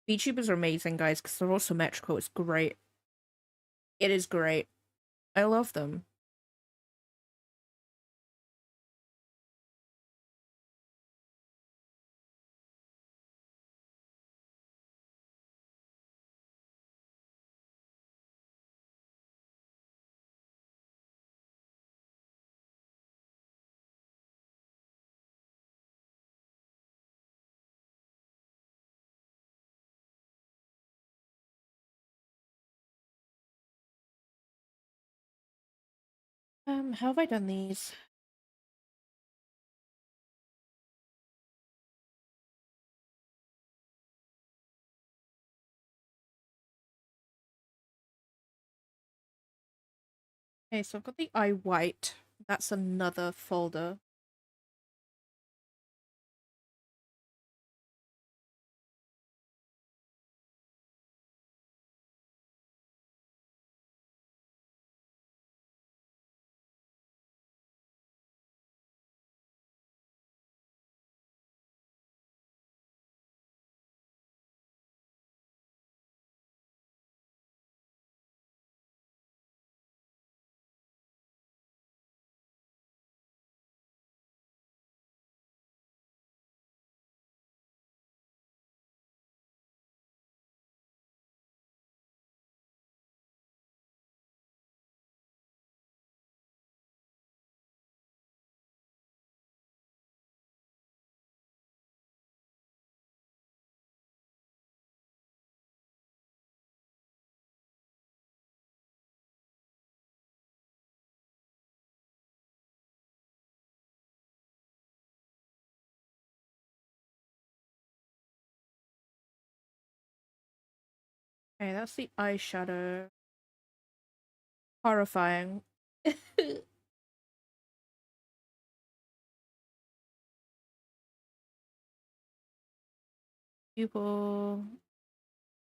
VTubers are amazing, guys, because they're all symmetrical. It's great. It is great. I love them. How have I done these? Okay, so I've got the eye white. That's another folder. Okay, that's the eyeshadow. Horrifying. Pupil.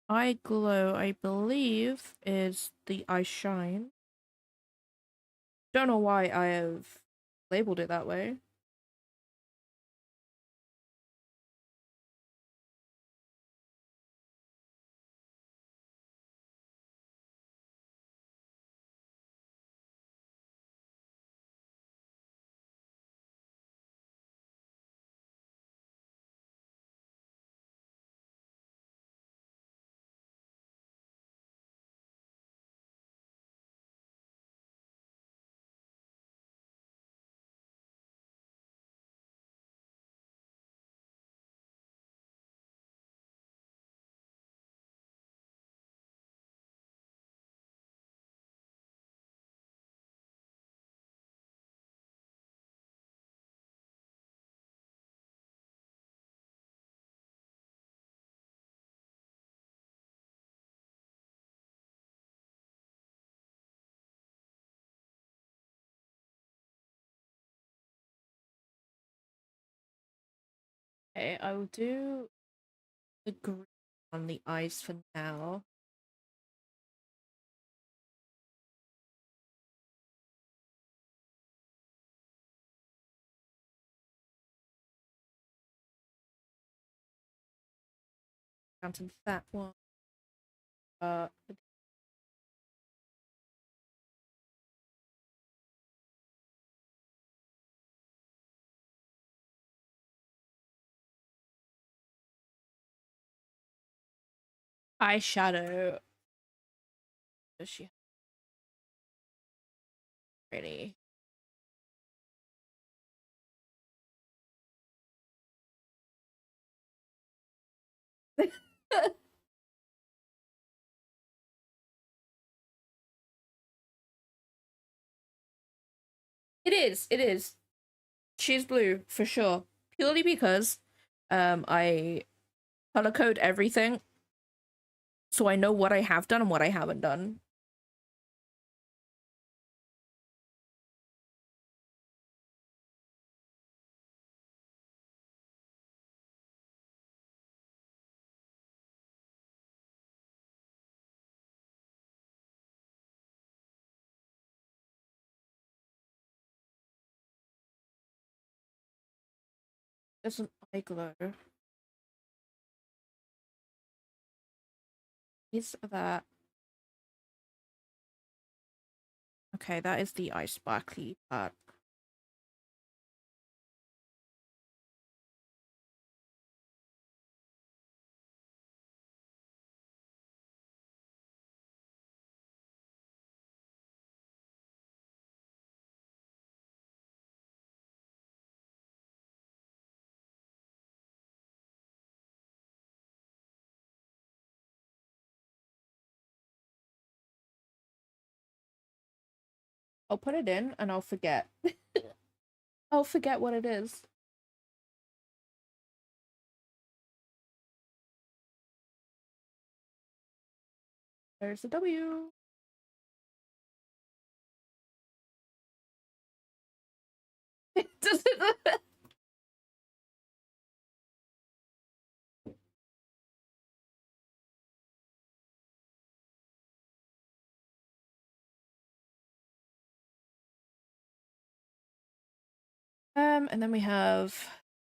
Eye glow, I believe, is the eye shine. Don't know why I have labeled it that way. Okay, I will do the green on the eyes for now. Down to that one. Uh, eyeshadow. Does she pretty? It is. It is. She's blue for sure. Purely because I color code everything so I know what I have done and what I haven't done. There's an eye glow. Is that... Okay, that is the eye sparkly part. I'll put it in and I'll forget. I'll forget what it is. There's the W. Does it... And then we have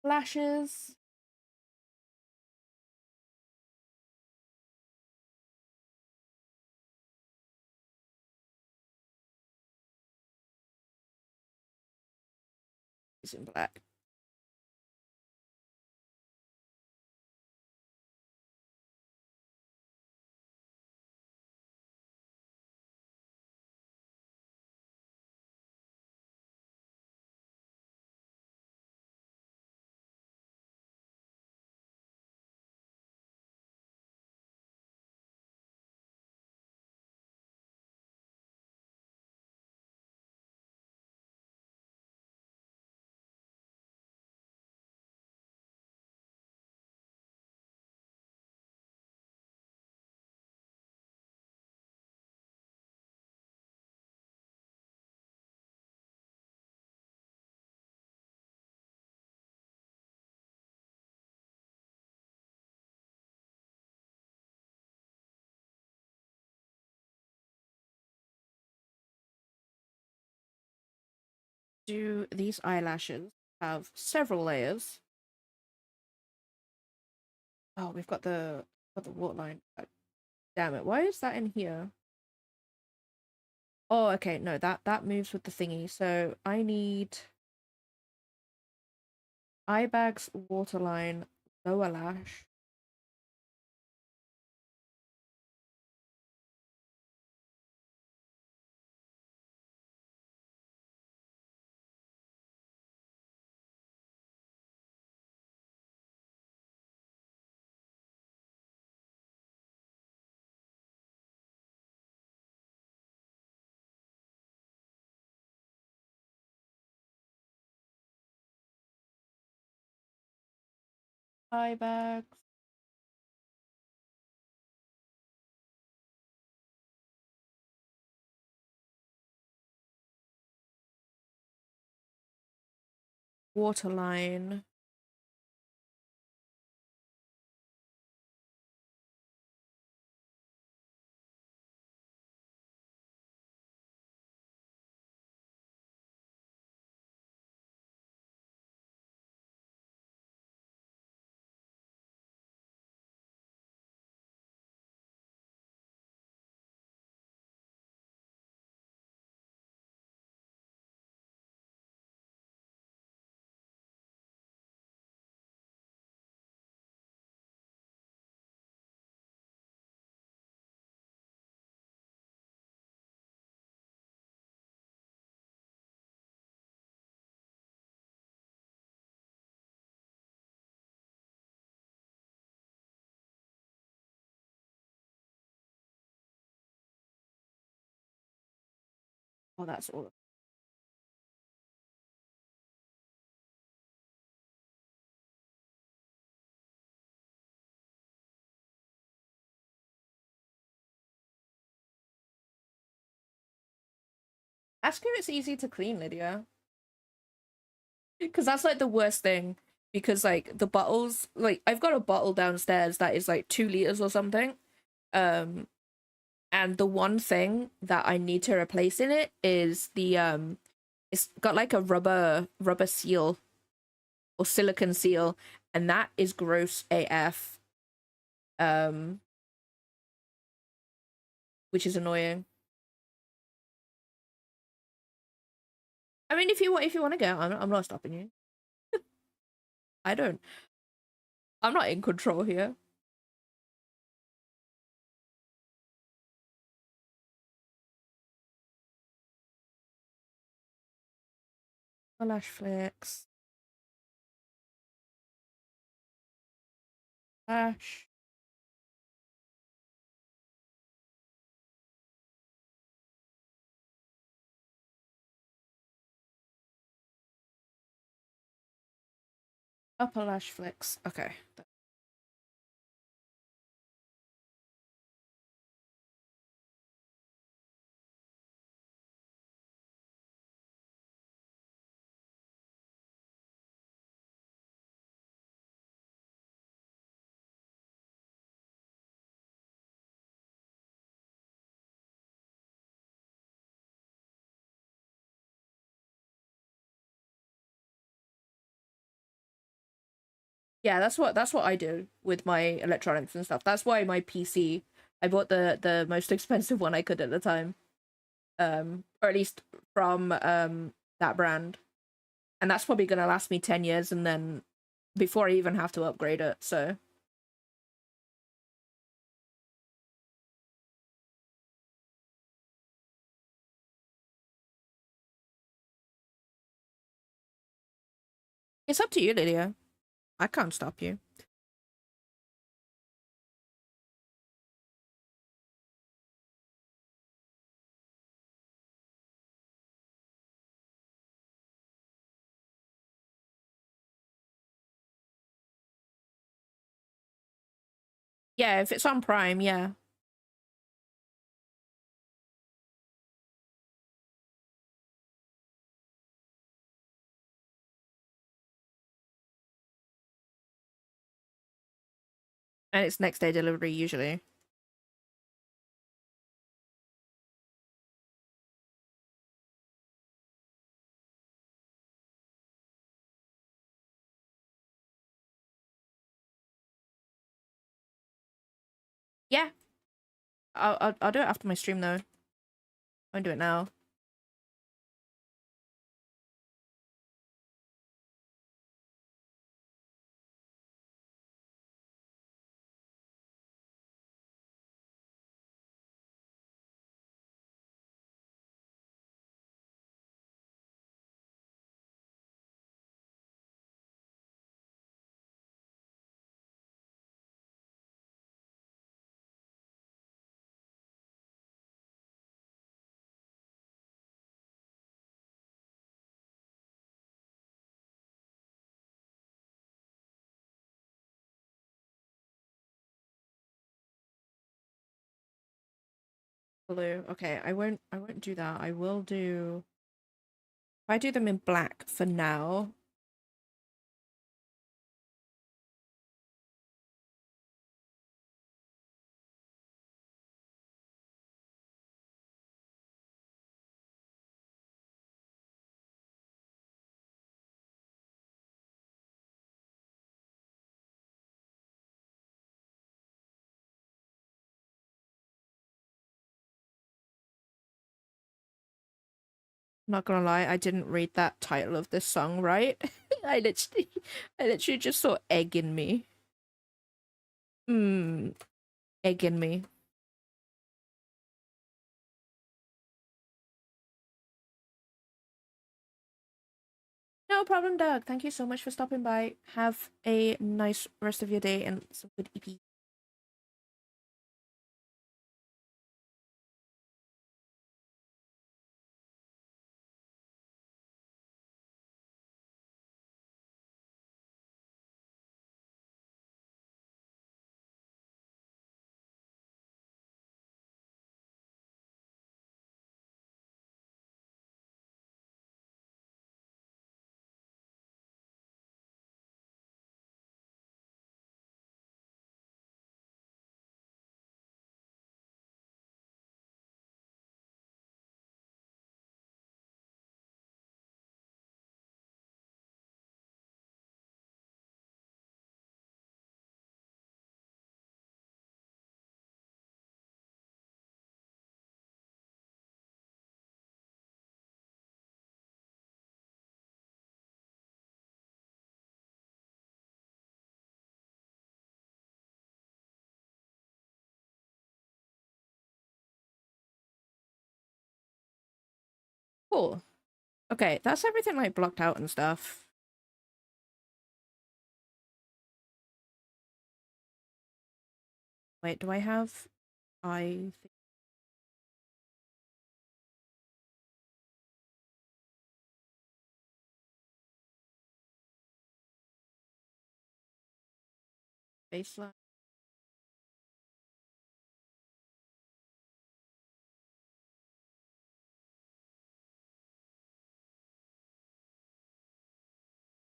lashes. It's in black. Do these eyelashes have several layers? Oh, we've got the waterline. Damn it! Why is that in here? Oh, okay. No, that moves with the thingy. So I need eye bags, waterline, lower lash. Eye bags. Waterline. Oh, that's all. Ask if it's easy to clean, Lydia. Because that's like the worst thing. Because like the bottles, like I've got a bottle downstairs that is like 2 liters or something. Um, and the one thing that I need to replace in it is the it's got like a rubber seal or silicone seal, and that is gross AF. Um, which is annoying. I mean, if you want to go, I'm not stopping you. I don't. I'm not in control here. Lash flicks. Lash. Upper lash flicks. Okay. Yeah, that's what I do with my electronics and stuff. That's why my PC, I bought the most expensive one I could at the time. Or at least from that brand. And that's probably gonna last me 10 years and then before I even have to upgrade it, so it's up to you, Lydia. I can't stop you. Yeah, if it's on Prime, yeah. And it's next day delivery usually. Yeah. I'll do it after my stream though. I won't do it now. Blue. Okay, I won't do that. I will do if I do them in black for now. Not gonna lie, I didn't read that title of this song right. I literally just saw egg in me. Egg in me. No problem, Doug. Thank you so much for stopping by. Have a nice rest of your day and some good EP. Cool. Okay, that's everything like blocked out and stuff. Wait, do I have? I think baseline.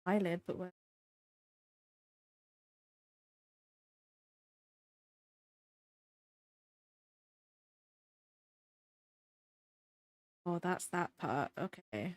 Eyelid, but where? Oh, that's that part. Okay.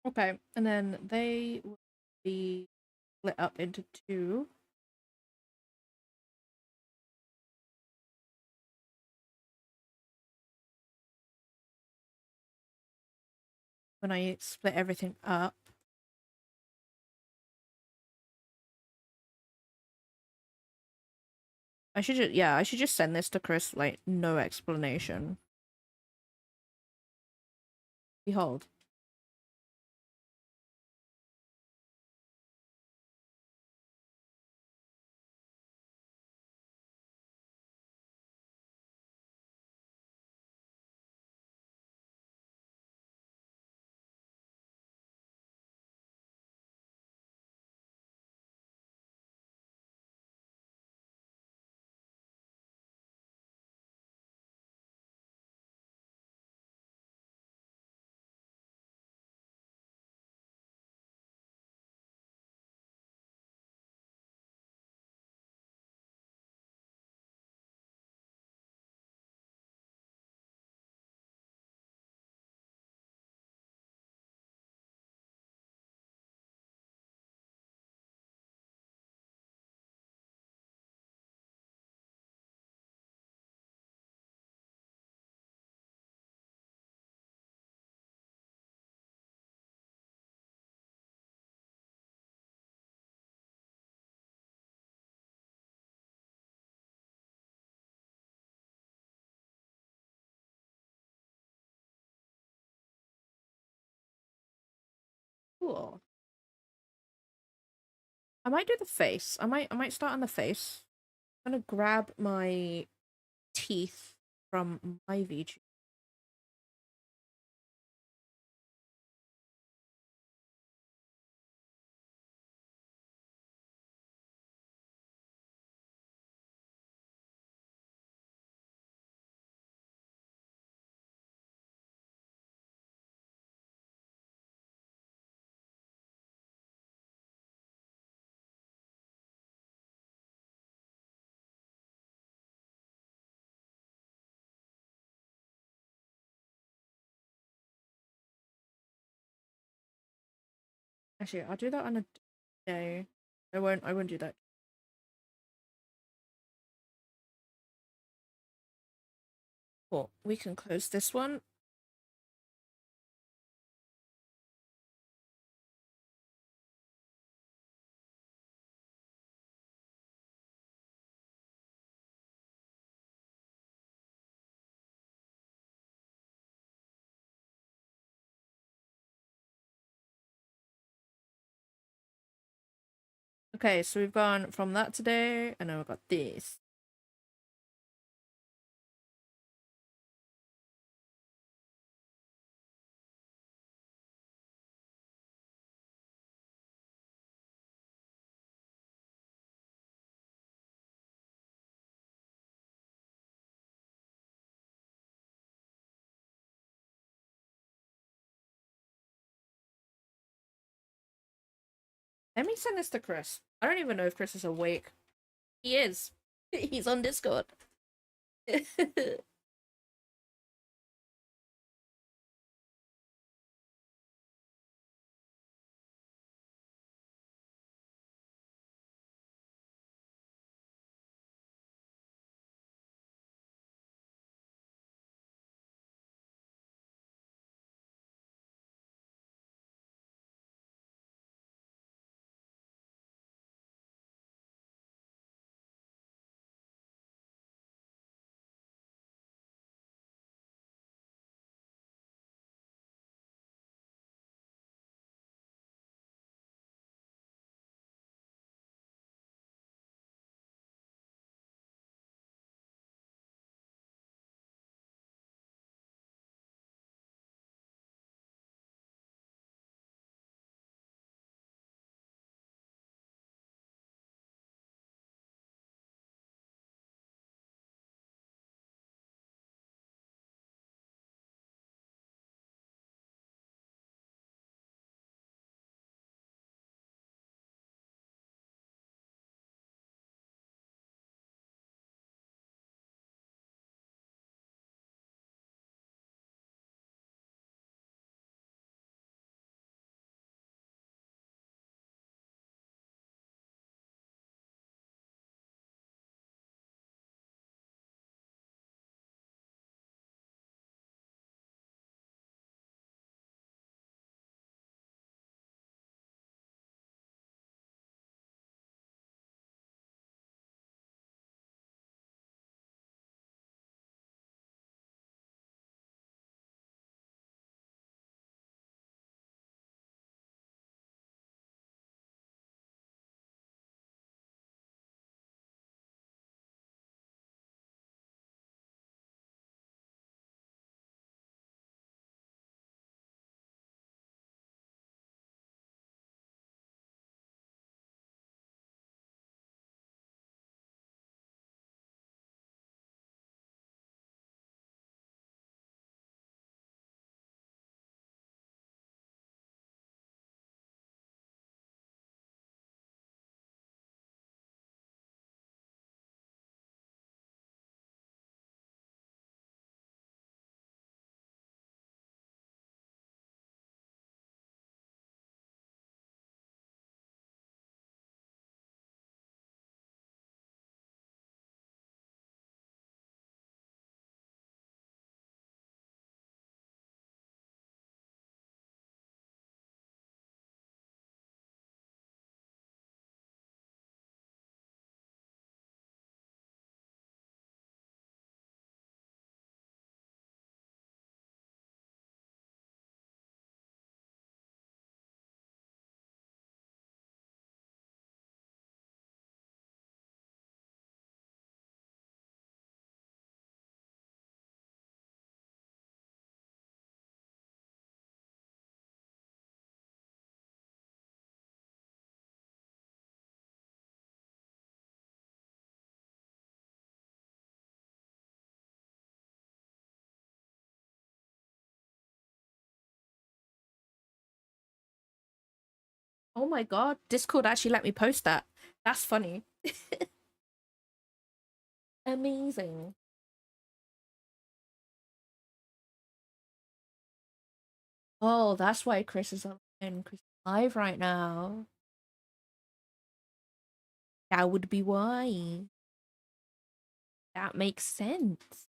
Okay, and then they will be split up into two. When I split everything up. I should just, yeah, I should just send this to Chris, like, no explanation. Behold. Cool. I might do the face. I might start on the face. I'm gonna grab my teeth from my VG. Actually, I'll do that on a day. I won't do that. Cool. We can close this one. Okay, so we've gone from that today, and now we've got this. Let me send this to Chris. I don't even know if Chris is awake. He is. He's on Discord. Oh my god, Discord actually let me post that. That's funny. Amazing. Oh, that's why Chris is on. And Chris live right now. That would be why. That makes sense.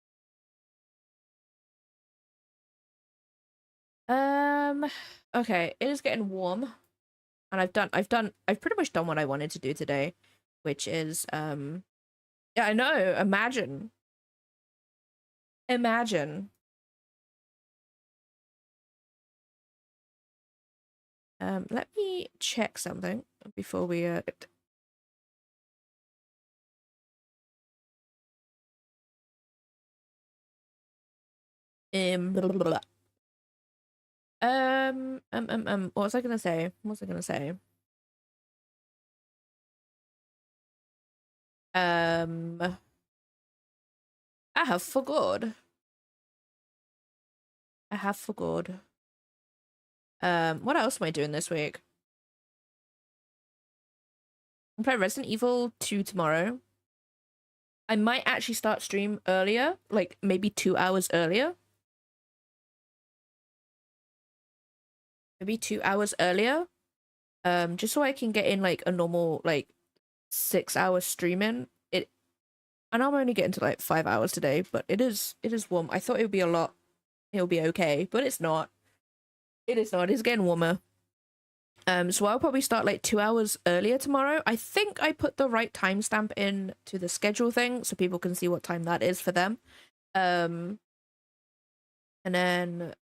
Okay, it is getting warm. And I've pretty much done what I wanted to do today, which is yeah, I know, imagine. Imagine. Let me check something before we blah, blah, blah. What was I gonna say? What was I gonna say? I have forgot. I have forgot. What else am I doing this week? I'm playing Resident Evil 2 tomorrow. I might actually start stream earlier, like maybe 2 hours earlier. Maybe 2 hours earlier. Just so I can get in like a normal like 6 hour streaming. And I'm only getting to like 5 hours today, but it is warm. I thought it would be a lot. It'll be okay, but it's not. It is not. It's getting warmer. So I'll probably start like 2 hours earlier tomorrow. I think I put the right timestamp in to the schedule thing so people can see what time that is for them. And then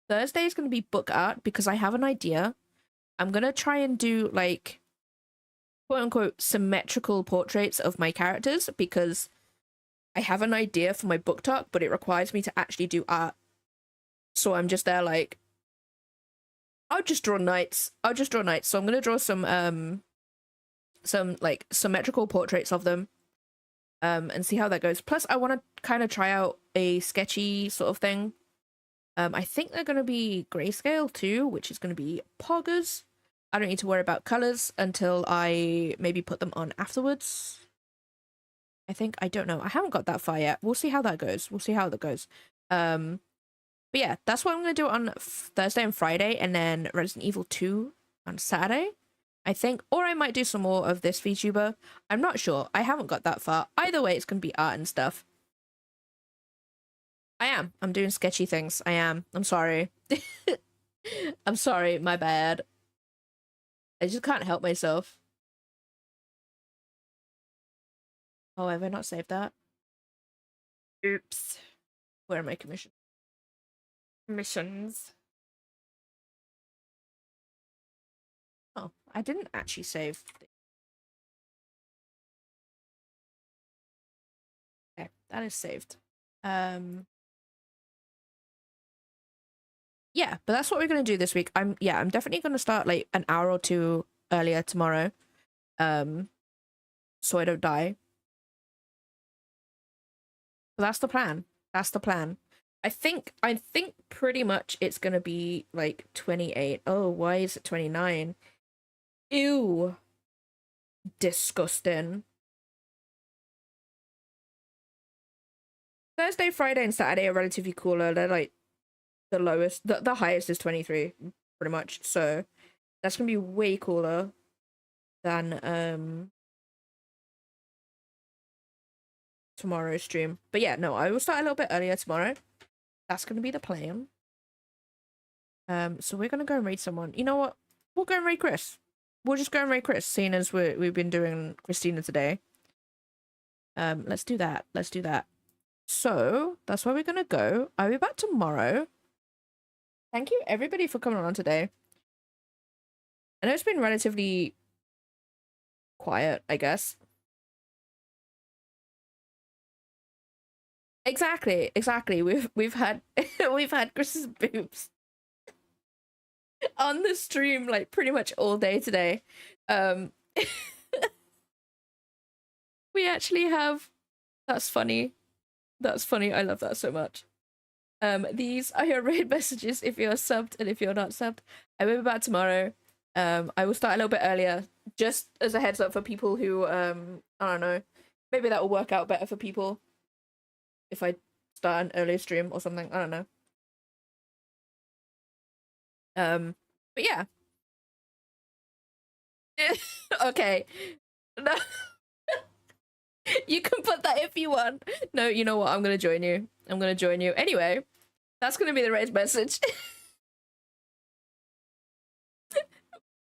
Thursday is going to be book art because I have an idea. I'm going to try and do like quote unquote symmetrical portraits of my characters because I have an idea for my book talk, but it requires me to actually do art. So I'm just there like, I'll just draw knights. So I'm gonna draw some like symmetrical portraits of them, and see how that goes. Plus, I want to kind of try out a sketchy sort of thing. I think they're gonna be grayscale too, which is gonna be poggers. I don't need to worry about colors until I maybe put them on afterwards. I don't know. I haven't got that far yet. We'll see how that goes. But yeah, that's what I'm going to do on Thursday and Friday, and then Resident Evil 2 on Saturday, I think. Or I might do some more of this VTuber. I'm not sure. I haven't got that far. Either way, it's going to be art and stuff. I'm doing sketchy things. I'm sorry. I'm sorry. My bad. I just can't help myself. Oh, have I not saved that? Oops. Where are my commissions? Oh, I didn't actually save. Okay, that is saved. Yeah, but that's what we're gonna do this week. I'm definitely gonna start like an hour or two earlier tomorrow. So I don't die. But that's the plan. I think pretty much it's gonna be like 28. Oh, why is it 29? Ew. Disgusting. Thursday, Friday, and Saturday are relatively cooler. They're like the lowest. The highest is 23, pretty much. So that's gonna be way cooler than tomorrow's stream. But yeah, no, I will start a little bit earlier tomorrow. That's gonna be the plan. So we're gonna go and raid someone. You know what? We'll go and raid Chris. We'll just go and raid Chris, seeing as we've been doing Christina today. Let's do that. So that's where we're gonna go. I'll be back tomorrow. Thank you everybody for coming on today. I know it's been relatively quiet, I guess. Exactly. We've had we've had Chris's boobs on the stream like pretty much all day today. We actually have. That's funny. I love that so much. These are your raid messages if you're subbed and if you're not subbed. I will be back tomorrow. I will start a little bit earlier, just as a heads up for people who I don't know, maybe that will work out better for people if I start an early stream or something. I don't know. But But yeah. Okay. No. You can put that if you want. No, you know what? I'm gonna join you. I'm gonna join you. Anyway, that's gonna be the raid message.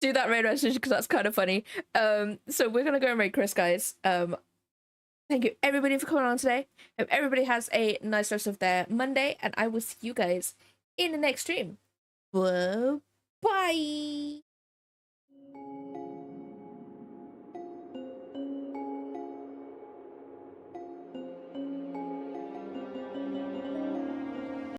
Do that raid message because that's kind of funny. So we're gonna go and raid Chris, guys. Thank you everybody for coming on today. Hope everybody has a nice rest of their Monday, and I will see you guys in the next stream. Whoa, bye.